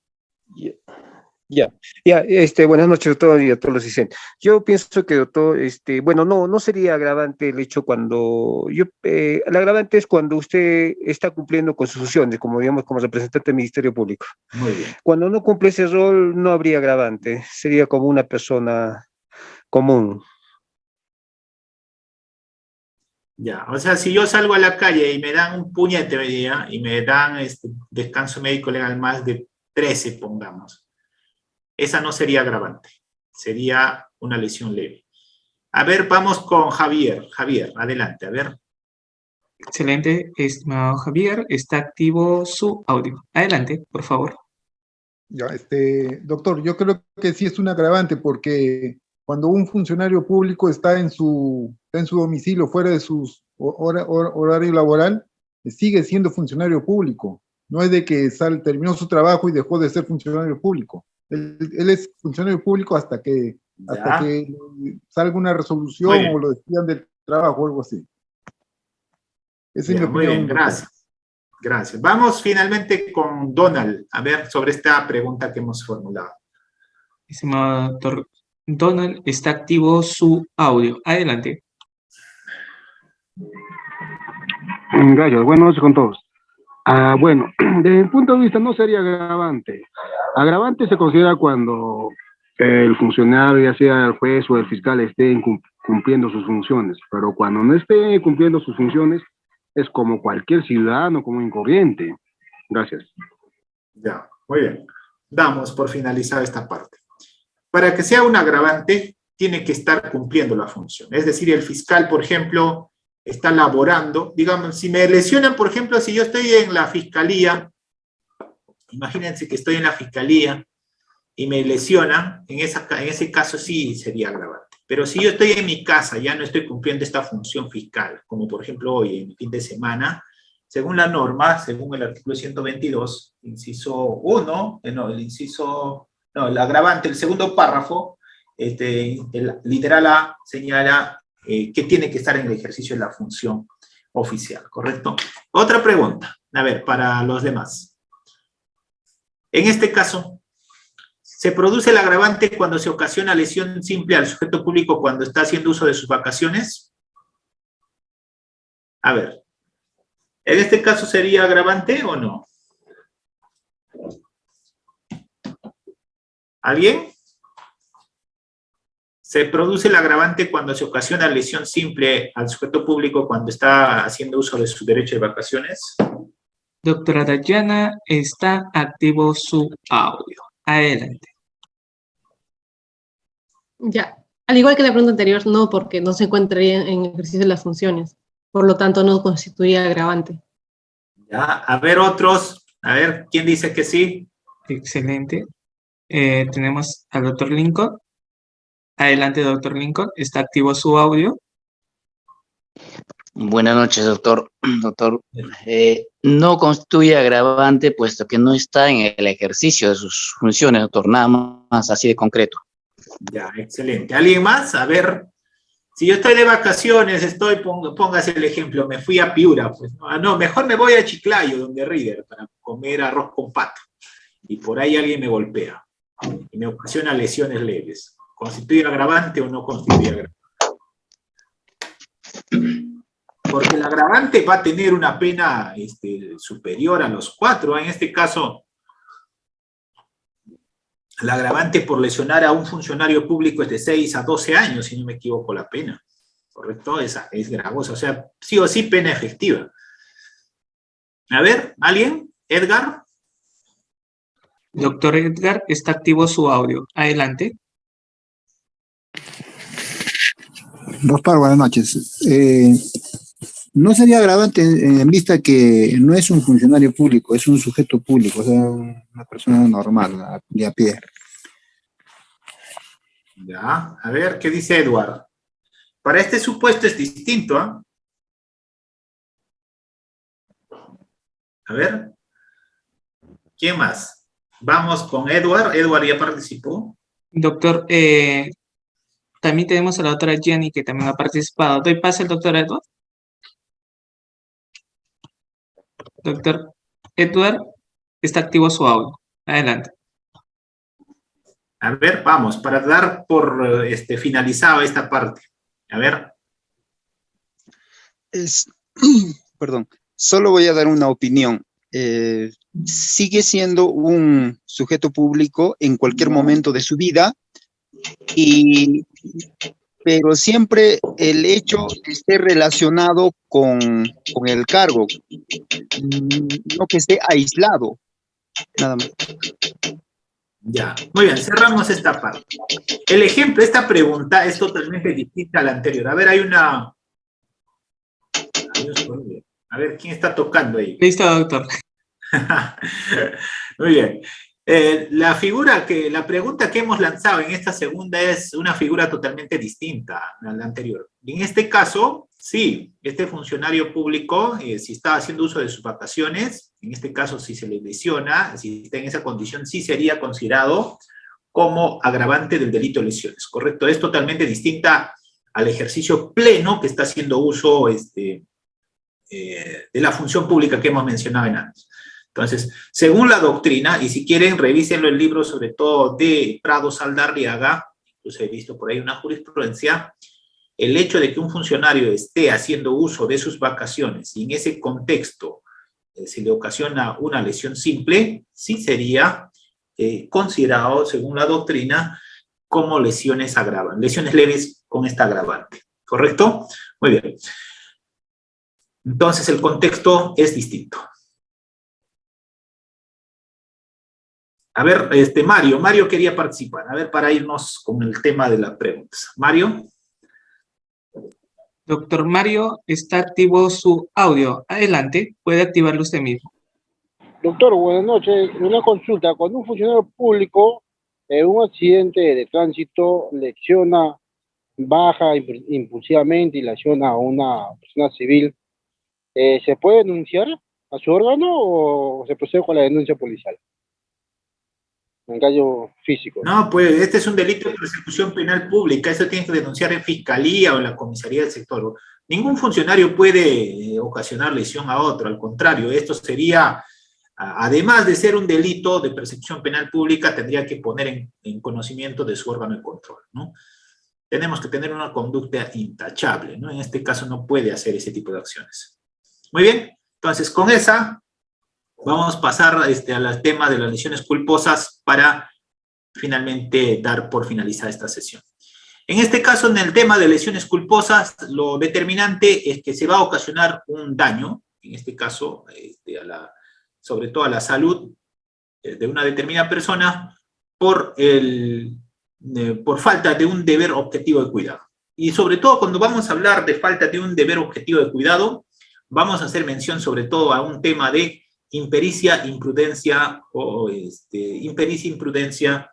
Buenas noches, doctor, y a todos los asistentes. Yo pienso que, doctor, bueno, no sería agravante el hecho cuando, el agravante es cuando usted está cumpliendo con sus funciones, como digamos, como representante del Ministerio Público. Muy bien. Cuando no cumple ese rol, no habría agravante, sería como una persona común. Ya, o sea, si yo salgo a la calle y me dan un puñete hoy día y me dan descanso médico legal más de 13, pongamos, esa no sería agravante, sería una lesión leve. A ver, vamos con Javier. Javier, adelante, a ver. Excelente, estimado Javier, está activo su audio. Adelante, por favor. Ya, doctor, yo creo que sí es un agravante porque cuando un funcionario público está en su domicilio, fuera de su horario laboral, sigue siendo funcionario público. No es de que terminó su trabajo y dejó de ser funcionario público. Él es funcionario público hasta que salga una resolución o lo despidan del trabajo o algo así. Esa es mi opinión. Muy bien, gracias. Gracias. Vamos finalmente con Donald, a ver, sobre esta pregunta que hemos formulado. Estimado doctor Donald, está activo su audio. Adelante. Gracias, buenas noches con todos. Bueno, desde mi punto de vista no sería agravante. Agravante se considera cuando el funcionario, ya sea el juez o el fiscal, estén cumpliendo sus funciones, pero cuando no esté cumpliendo sus funciones, es como cualquier ciudadano común y corriente. Gracias. Ya, muy bien. Damos por finalizada esta parte. Para que sea un agravante, tiene que estar cumpliendo la función. Es decir, el fiscal, por ejemplo, está laborando. Digamos, si me lesionan, por ejemplo, si yo estoy en la fiscalía, imagínense que estoy en la fiscalía y me lesionan, en ese caso sí sería agravante. Pero si yo estoy en mi casa, ya no estoy cumpliendo esta función fiscal, como por ejemplo hoy, en el fin de semana, según la norma, según el artículo 122, inciso 1, el agravante, el segundo párrafo, el literal A señala que tiene que estar en el ejercicio de la función oficial, ¿correcto? Otra pregunta, a ver, para los demás. En este caso, ¿se produce el agravante cuando se ocasiona lesión simple al sujeto público cuando está haciendo uso de sus vacaciones? A ver, ¿en este caso sería agravante o no? ¿Alguien? ¿Se produce el agravante cuando se ocasiona lesión simple al sujeto público cuando está haciendo uso de su derecho de vacaciones? Doctora Dayana, está activo su audio. Adelante. Ya, al igual que la pregunta anterior, no, porque no se encontraría en ejercicio de las funciones. Por lo tanto, no constituye agravante. Ya, a ver otros. A ver, ¿quién dice que sí? Excelente. Tenemos al doctor Lincoln. Adelante, doctor Lincoln. ¿Está activo su audio? Buenas noches, doctor. Doctor, no constituye agravante puesto que no está en el ejercicio de sus funciones, doctor. Nada más así de concreto. Ya, excelente. ¿Alguien más? A ver, si yo estoy de vacaciones, póngase el ejemplo, me fui a Piura, pues no, mejor me voy a Chiclayo, donde Reader, para comer arroz con pato. Y por ahí alguien me golpea. y me ocasiona lesiones leves. ¿Constituye agravante o no constituye agravante? Porque el agravante va a tener una pena superior a los 4. En este caso, el agravante por lesionar a un funcionario público es de 6 a 12 años, si no me equivoco, la pena. ¿Correcto? Esa es gravosa. O sea, sí o sí, pena efectiva. A ver, ¿alguien? ¿Edgar? Doctor Edgar, está activo su audio. Adelante. Doctor, buenas noches. ¿No sería agravante en vista que no es un funcionario público, es un sujeto público, o sea, una persona normal, de a pie? Ya, a ver, ¿qué dice Edward? Para este supuesto es distinto, ¿ah? A ver. ¿Quién más? Vamos con Edward. Edward ya participó. Doctor, también tenemos a la doctora Jenny, que también ha participado. ¿Doy paso al doctor Edward? Doctor Edward, está activo su audio. Adelante. A ver, vamos, para dar por finalizada esta parte. A ver. Perdón, solo voy a dar una opinión. Sigue siendo un sujeto público en cualquier momento de su vida, pero siempre el hecho esté relacionado con el cargo, no que esté aislado, nada más. Ya, muy bien, cerramos esta parte. El ejemplo, esta pregunta es totalmente distinta a la anterior. A ver, hay una... A ver, ¿quién está tocando ahí? Listo, doctor. Muy bien. La pregunta que hemos lanzado en esta segunda es una figura totalmente distinta a la anterior. Y en este caso, sí, este funcionario público, si está haciendo uso de sus vacaciones, en este caso si se le lesiona, si está en esa condición, sí sería considerado como agravante del delito de lesiones, ¿correcto? Es totalmente distinta al ejercicio pleno que está haciendo uso de la función pública que hemos mencionado en antes. Entonces, según la doctrina, y si quieren, revísenlo el libro, sobre todo de Prado Saldarriaga, incluso he visto por ahí una jurisprudencia, el hecho de que un funcionario esté haciendo uso de sus vacaciones y en ese contexto se le ocasiona una lesión simple, sí sería considerado, según la doctrina, como lesiones agravantes, lesiones leves con esta agravante. ¿Correcto? Muy bien. Entonces, el contexto es distinto. A ver, Mario quería participar. A ver, para irnos con el tema de las preguntas. Mario. Doctor Mario, está activo su audio. Adelante, puede activarlo usted mismo. Doctor, buenas noches. Una consulta. Cuando un funcionario público en un accidente de tránsito lesiona, baja impulsivamente y lesiona a una persona civil, ¿se puede denunciar a su órgano o se procede con la denuncia policial? En caso físico. No, pues este es un delito de persecución penal pública, eso tienes que denunciar en fiscalía o en la comisaría del sector. Ningún funcionario puede ocasionar lesión a otro, al contrario, esto sería, además de ser un delito de persecución penal pública, tendría que poner en conocimiento de su órgano de control, ¿no? Tenemos que tener una conducta intachable, ¿no? En este caso no puede hacer ese tipo de acciones. Muy bien, entonces con esa vamos a pasar al tema de las lesiones culposas para finalmente dar por finalizada esta sesión. En este caso, en el tema de lesiones culposas, lo determinante es que se va a ocasionar un daño, en este caso, sobre todo a la salud de una determinada persona, por falta de un deber objetivo de cuidado. Y sobre todo, cuando vamos a hablar de falta de un deber objetivo de cuidado, vamos a hacer mención sobre todo a un tema de impericia, imprudencia o impericia, imprudencia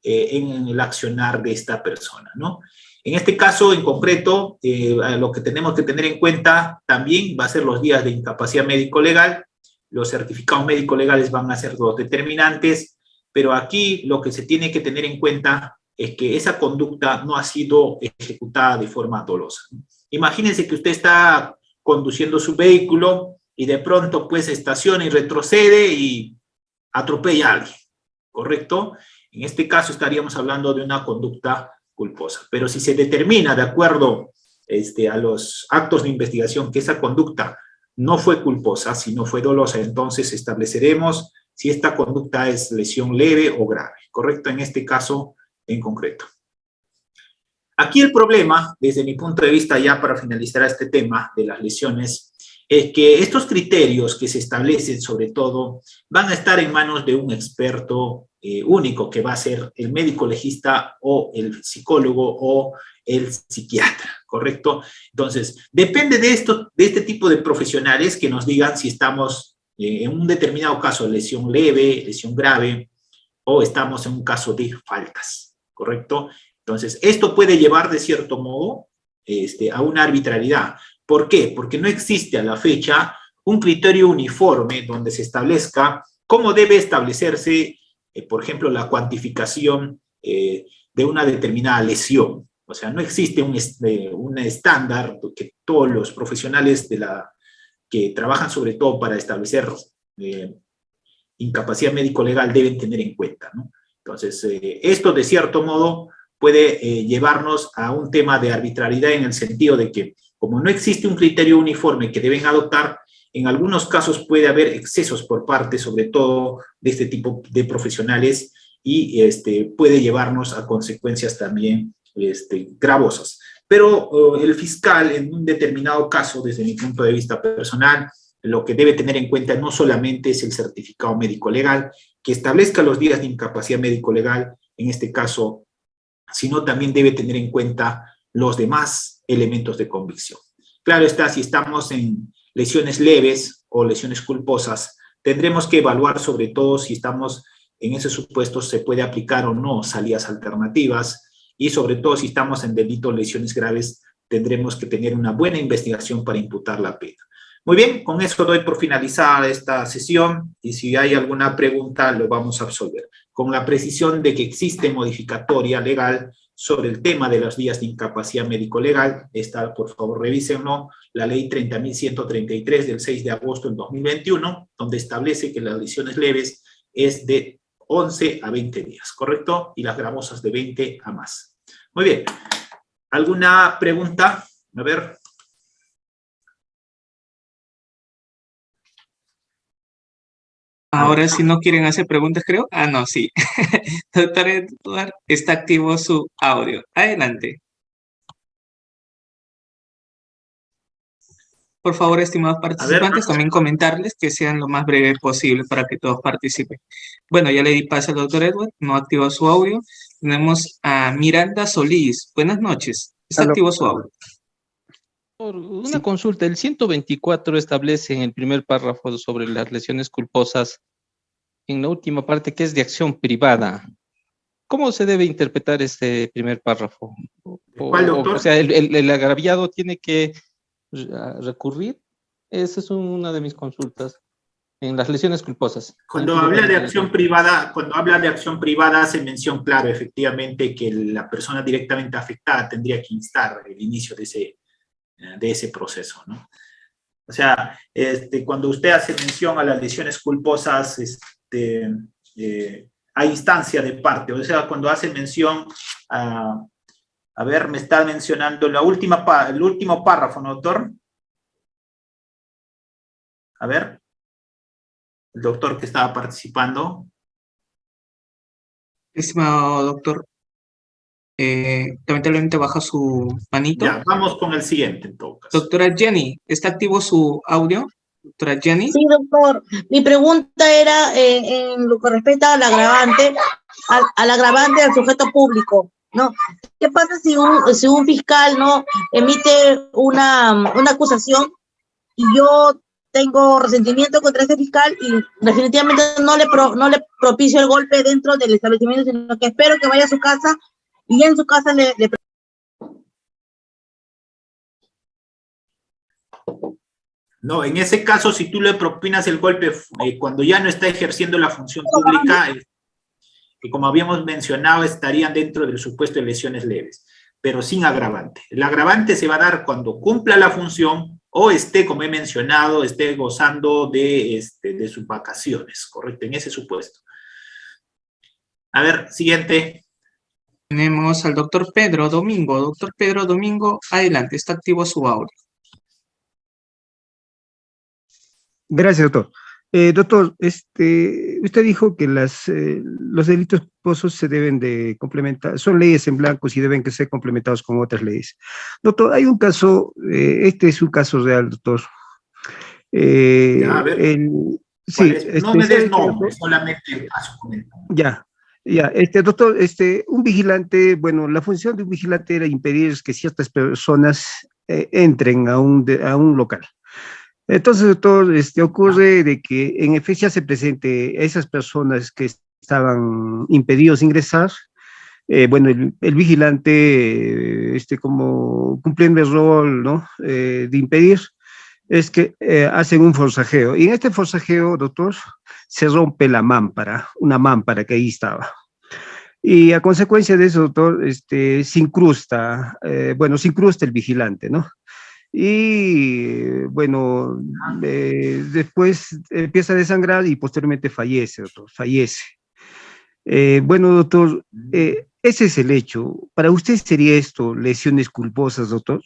en el accionar de esta persona, ¿no? En este caso en concreto, lo que tenemos que tener en cuenta también va a ser los días de incapacidad médico-legal. Los certificados médico-legales van a ser los determinantes, pero aquí lo que se tiene que tener en cuenta es que esa conducta no ha sido ejecutada de forma dolosa. Imagínense que usted está conduciendo su vehículo y de pronto pues estaciona y retrocede y atropella a alguien, ¿correcto? En este caso estaríamos hablando de una conducta culposa. Pero si se determina de acuerdo a los actos de investigación que esa conducta no fue culposa, sino fue dolosa, entonces estableceremos si esta conducta es lesión leve o grave, ¿correcto? En este caso en concreto. Aquí el problema, desde mi punto de vista, ya para finalizar este tema de las lesiones, es que estos criterios que se establecen, sobre todo, van a estar en manos de un experto único, que va a ser el médico legista o el psicólogo o el psiquiatra, ¿correcto? Entonces, depende de este tipo de profesionales que nos digan si estamos en un determinado caso, lesión leve, lesión grave, o estamos en un caso de faltas, ¿correcto? Entonces, esto puede llevar de cierto modo a una arbitrariedad. ¿Por qué? Porque no existe a la fecha un criterio uniforme donde se establezca cómo debe establecerse, por ejemplo, la cuantificación de una determinada lesión. O sea, no existe un estándar que todos los profesionales que trabajan sobre todo para establecer incapacidad médico-legal deben tener en cuenta, ¿no? Entonces, esto de cierto modo puede llevarnos a un tema de arbitrariedad en el sentido de que, como no existe un criterio uniforme que deben adoptar, en algunos casos puede haber excesos por parte, sobre todo, de este tipo de profesionales y puede llevarnos a consecuencias también gravosas. Pero el fiscal, en un determinado caso, desde mi punto de vista personal, lo que debe tener en cuenta no solamente es el certificado médico-legal, que establezca los días de incapacidad médico-legal, en este caso, sino también debe tener en cuenta los demás elementos de convicción. Claro está, si estamos en lesiones leves o lesiones culposas, tendremos que evaluar sobre todo si estamos en ese supuesto, se puede aplicar o no salidas alternativas, y sobre todo si estamos en delitos lesiones graves, tendremos que tener una buena investigación para imputar la pena. Muy bien, con eso doy por finalizada esta sesión, y si hay alguna pregunta lo vamos a absolver, con la precisión de que existe modificatoria legal sobre el tema de los días de incapacidad médico-legal. Esta, por favor, revísenlo, la ley 30.133 del 6 de agosto del 2021, donde establece que las lesiones leves es de 11 a 20 días, ¿correcto? Y las gravosas de 20 a más. Muy bien. ¿Alguna pregunta? A ver. Ahora si no quieren hacer preguntas, creo. Ah, no, sí. Doctor Edward, está activo su audio. Adelante. Por favor, estimados participantes, también comentarles que sean lo más breve posible para que todos participen. Bueno, ya le di paso al doctor Edward, no activó su audio. Tenemos a Miranda Solís. Buenas noches. Está activo su audio. Una consulta, el 124 establece en el primer párrafo sobre las lesiones culposas, en la última parte que es de acción privada. ¿Cómo se debe interpretar este primer párrafo? ¿Cuál, doctor? O sea, el agraviado tiene que recurrir. Esa es una de mis consultas en las lesiones culposas. Cuando habla de acción privada, hace mención, claro, efectivamente, que la persona directamente afectada tendría que instar el inicio de ese proceso, ¿no? O sea, cuando usted hace mención a las lesiones culposas, hay instancia de parte. O sea, cuando hace mención a ver, me está mencionando el último párrafo, ¿no, doctor? A ver, el doctor que estaba participando. Estimado doctor, lamentablemente baja su manito. Ya, vamos con el siguiente, en todo caso. Doctora Jenny, ¿está activo su audio? Doctora Jenny. Sí, doctor. Mi pregunta era en lo que respecta al agravante, al sujeto público, ¿no? ¿Qué pasa si un fiscal, ¿no?, emite una acusación y yo tengo resentimiento contra ese fiscal y definitivamente no le propicio el golpe dentro del establecimiento, sino que espero que vaya a su casa y en su casa le No, en ese caso, si tú le propinas el golpe cuando ya no está ejerciendo la función pública, que como habíamos mencionado, estarían dentro del supuesto de lesiones leves, pero sin agravante. El agravante se va a dar cuando cumpla la función o esté, como he mencionado, esté gozando de sus vacaciones, ¿correcto? En ese supuesto. A ver, siguiente. Tenemos al doctor Pedro Domingo. Doctor Pedro Domingo, adelante, está activo su audio. Gracias, doctor. Doctor, usted dijo que los delitos culposos se deben de complementar, son leyes en blanco y deben que ser complementados con otras leyes. Doctor, hay un caso, este es un caso real, doctor. Ya, a ver. Sí, No me des nombre, solamente el caso. Ya, doctor, un vigilante, bueno, la función de un vigilante era impedir que ciertas personas entren a un local. Entonces, doctor, ocurre de que en efecto se presente a esas personas que estaban impedidos de ingresar. Bueno, el vigilante, como cumpliendo el rol, ¿no? De impedir, es que hacen un forcejeo. Y en este forcejeo, doctor, se rompe la mámpara, una mámpara que ahí estaba. Y a consecuencia de eso, doctor, se incrusta el vigilante, ¿no? Y bueno, después empieza a desangrar y posteriormente fallece, doctor, fallece. Bueno, doctor, ese es el hecho. ¿Para usted sería esto lesiones culposas, doctor?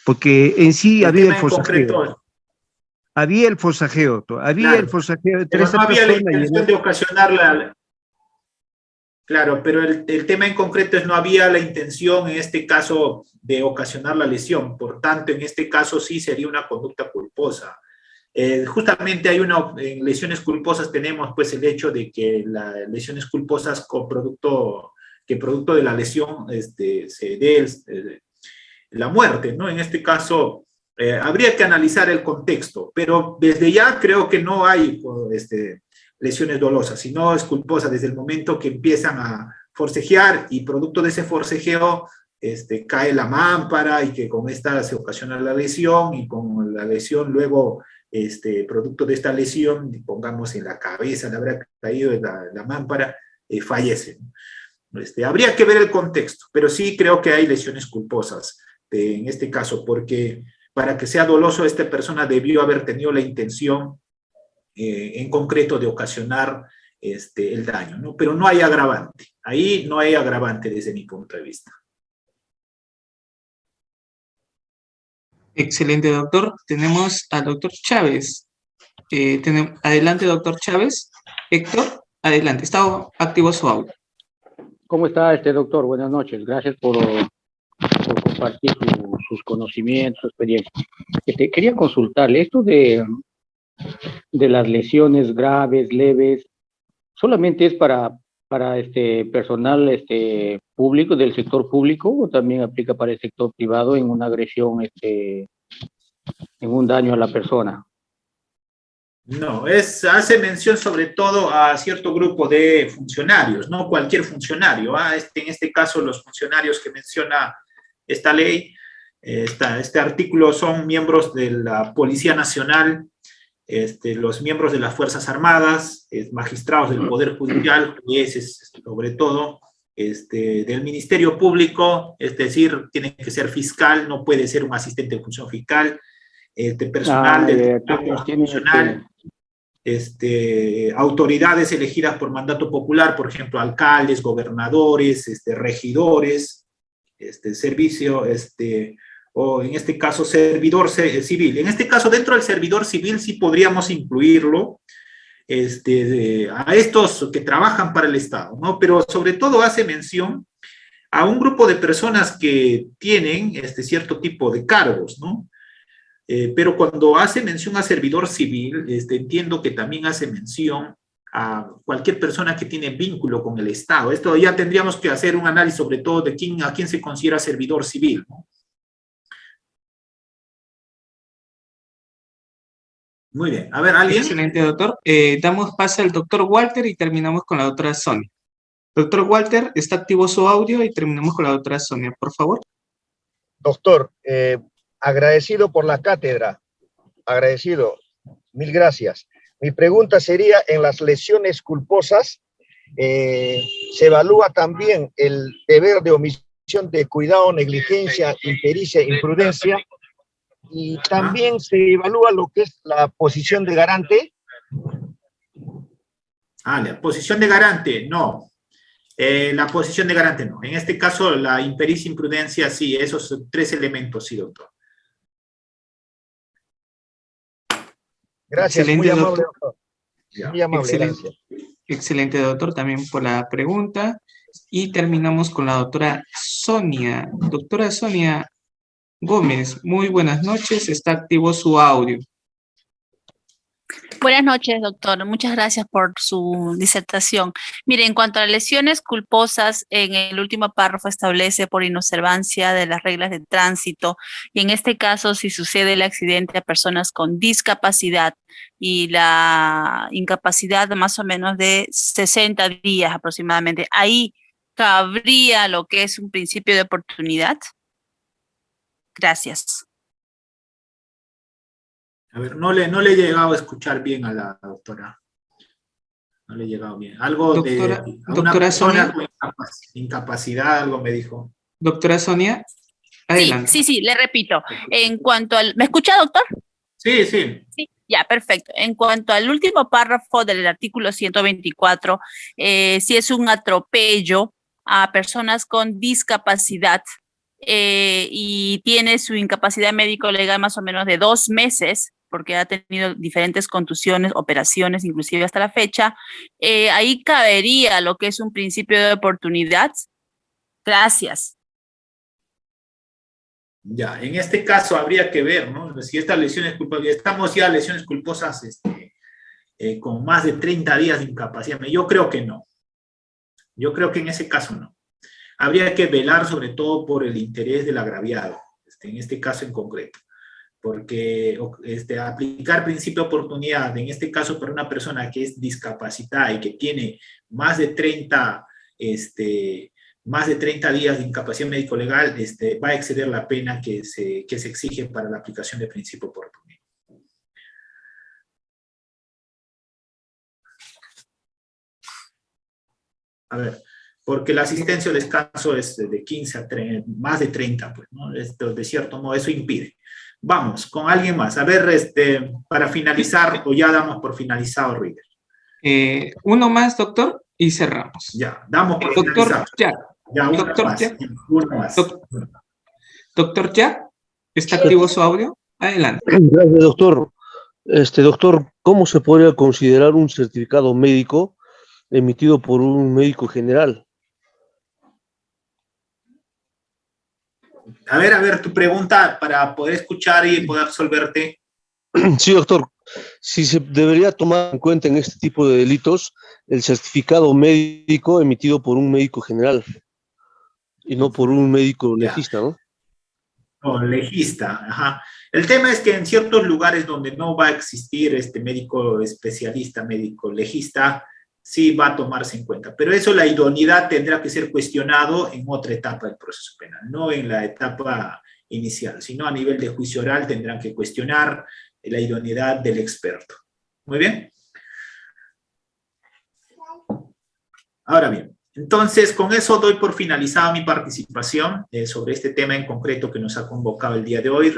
Porque en sí había el forcejeo. Había el forcejeo, doctor. Había el forcejeo entre esa persona. No había la intención de ocasionar Claro, pero el tema en concreto es no había la intención en este caso de ocasionar la lesión. Por tanto, en este caso sí sería una conducta culposa. Justamente en lesiones culposas tenemos pues el hecho de que las lesiones culposas producto de la lesión se dé la muerte, ¿no? En este caso habría que analizar el contexto, pero desde ya creo que no hay lesiones dolosas, sino es culposa desde el momento que empiezan a forcejear y producto de ese forcejeo cae la mámpara y que con esta se ocasiona la lesión y con la lesión luego producto de esta lesión, pongamos en la cabeza, le habrá caído la mámpara, fallece. Habría que ver el contexto, pero sí creo que hay lesiones culposas en este caso, porque para que sea doloso esta persona debió haber tenido la intención en concreto de ocasionar el daño, ¿no? Pero no hay agravante, ahí no hay agravante desde mi punto de vista. Excelente, doctor. Tenemos al doctor Chávez. Adelante, doctor Chávez. Héctor, adelante. Está activo su audio. ¿Cómo está doctor? Buenas noches. Gracias por compartir sus conocimientos, su experiencia. Quería consultarle, esto de las lesiones graves, leves, ¿solamente es para personal público, del sector público, o también aplica para el sector privado en una agresión, en un daño a la persona? No, hace mención sobre todo a cierto grupo de funcionarios, no cualquier funcionario. En este caso, los funcionarios que menciona esta ley, este artículo son miembros de la Policía Nacional, los miembros de las Fuerzas Armadas, magistrados del Poder Judicial, jueces sobre todo, del Ministerio Público, es decir, tiene que ser fiscal, no puede ser un asistente de función fiscal, personal del Tribunal Constitucional, autoridades elegidas por mandato popular, por ejemplo, alcaldes, gobernadores, regidores, servicio, o en este caso servidor civil. En este caso, dentro del servidor civil sí podríamos incluirlo a estos que trabajan para el Estado, ¿no? Pero sobre todo hace mención a un grupo de personas que tienen cierto tipo de cargos, ¿no? Pero cuando hace mención a servidor civil, entiendo que también hace mención a cualquier persona que tiene vínculo con el Estado. Esto ya tendríamos que hacer un análisis sobre todo de a quién se considera servidor civil, ¿no? Muy bien. A ver, ¿alguien? Excelente, doctor. Damos paso al doctor Walter y terminamos con la doctora Sonia. Doctor Walter, está activo su audio y terminamos con la doctora Sonia, por favor. Doctor, agradecido por la cátedra, agradecido, mil gracias. Mi pregunta sería, en las lesiones culposas, ¿se evalúa también el deber de omisión de cuidado, negligencia, impericia, imprudencia? Y también se evalúa lo que es la posición de garante. La posición de garante, no. La posición de garante, no. En este caso, la impericia imprudencia, sí, esos 3 elementos, sí, doctor. Gracias, Excelente, muy amable, doctor. doctor. Muy amable, Excelente, gracias. excelente, doctor, también por la pregunta. Y terminamos con la doctora Sonia. Doctora Sonia Gómez, muy buenas noches. Está activo su audio. Buenas noches, doctor. Muchas gracias por su disertación. Mire, en cuanto a lesiones culposas, en el último párrafo establece por inobservancia de las reglas de tránsito, y en este caso, si sucede el accidente a personas con discapacidad y la incapacidad más o menos de 60 días aproximadamente, ahí cabría lo que es un principio de oportunidad. Gracias. A ver, no le he llegado a escuchar bien a la doctora. No le he llegado bien. Algo Doctora, de a una doctora persona Sonia. con incapacidad, algo me dijo. Doctora Sonia, adelante. Sí, le repito. En cuanto al... ¿Me escucha, doctor? Sí, sí. Sí, ya, perfecto. En cuanto al último párrafo del artículo 124, si es un atropello a personas con discapacidad y tiene su incapacidad médico-legal más o menos de 2 meses, porque ha tenido diferentes contusiones, operaciones, inclusive hasta la fecha, ahí cabería lo que es un principio de oportunidad. Gracias. Ya, en este caso habría que ver, ¿no? Si estas lesiones culposas, estamos ya lesiones culposas con más de 30 días de incapacidad. Yo creo que no. Yo creo que en ese caso no. Habría que velar sobre todo por el interés del agraviado, en este caso en concreto. Porque aplicar principio de oportunidad, en este caso para una persona que es discapacitada y que tiene más de 30 días de incapacidad médico-legal, va a exceder la pena que se exige para la aplicación del principio de oportunidad. A ver, porque la asistencia o descanso es de 15 a 30, más de 30, pues, ¿no? De cierto modo, eso impide. Vamos, con alguien más. A ver, para finalizar, o ya damos por finalizado, River. Uno más, doctor, y cerramos. Ya, damos por doctor finalizado. Jack. Ya, uno doctor más. Jack. Uno más. Doctor Jack, ¿está activo su audio? Adelante. Gracias, doctor. Doctor, ¿cómo se podría considerar un certificado médico emitido por un médico general? A ver, tu pregunta para poder escuchar y poder absolverte. Sí, doctor. Si se debería tomar en cuenta en este tipo de delitos el certificado médico emitido por un médico general y no por un médico legista, ¿no? No, legista, ajá. El tema es que en ciertos lugares donde no va a existir este médico especialista, médico legista, sí va a tomarse en cuenta. Pero eso, la idoneidad tendrá que ser cuestionado en otra etapa del proceso penal, no en la etapa inicial, sino a nivel de juicio oral tendrán que cuestionar la idoneidad del experto. Muy bien. Ahora bien, entonces con eso doy por finalizada mi participación sobre este tema en concreto que nos ha convocado el día de hoy.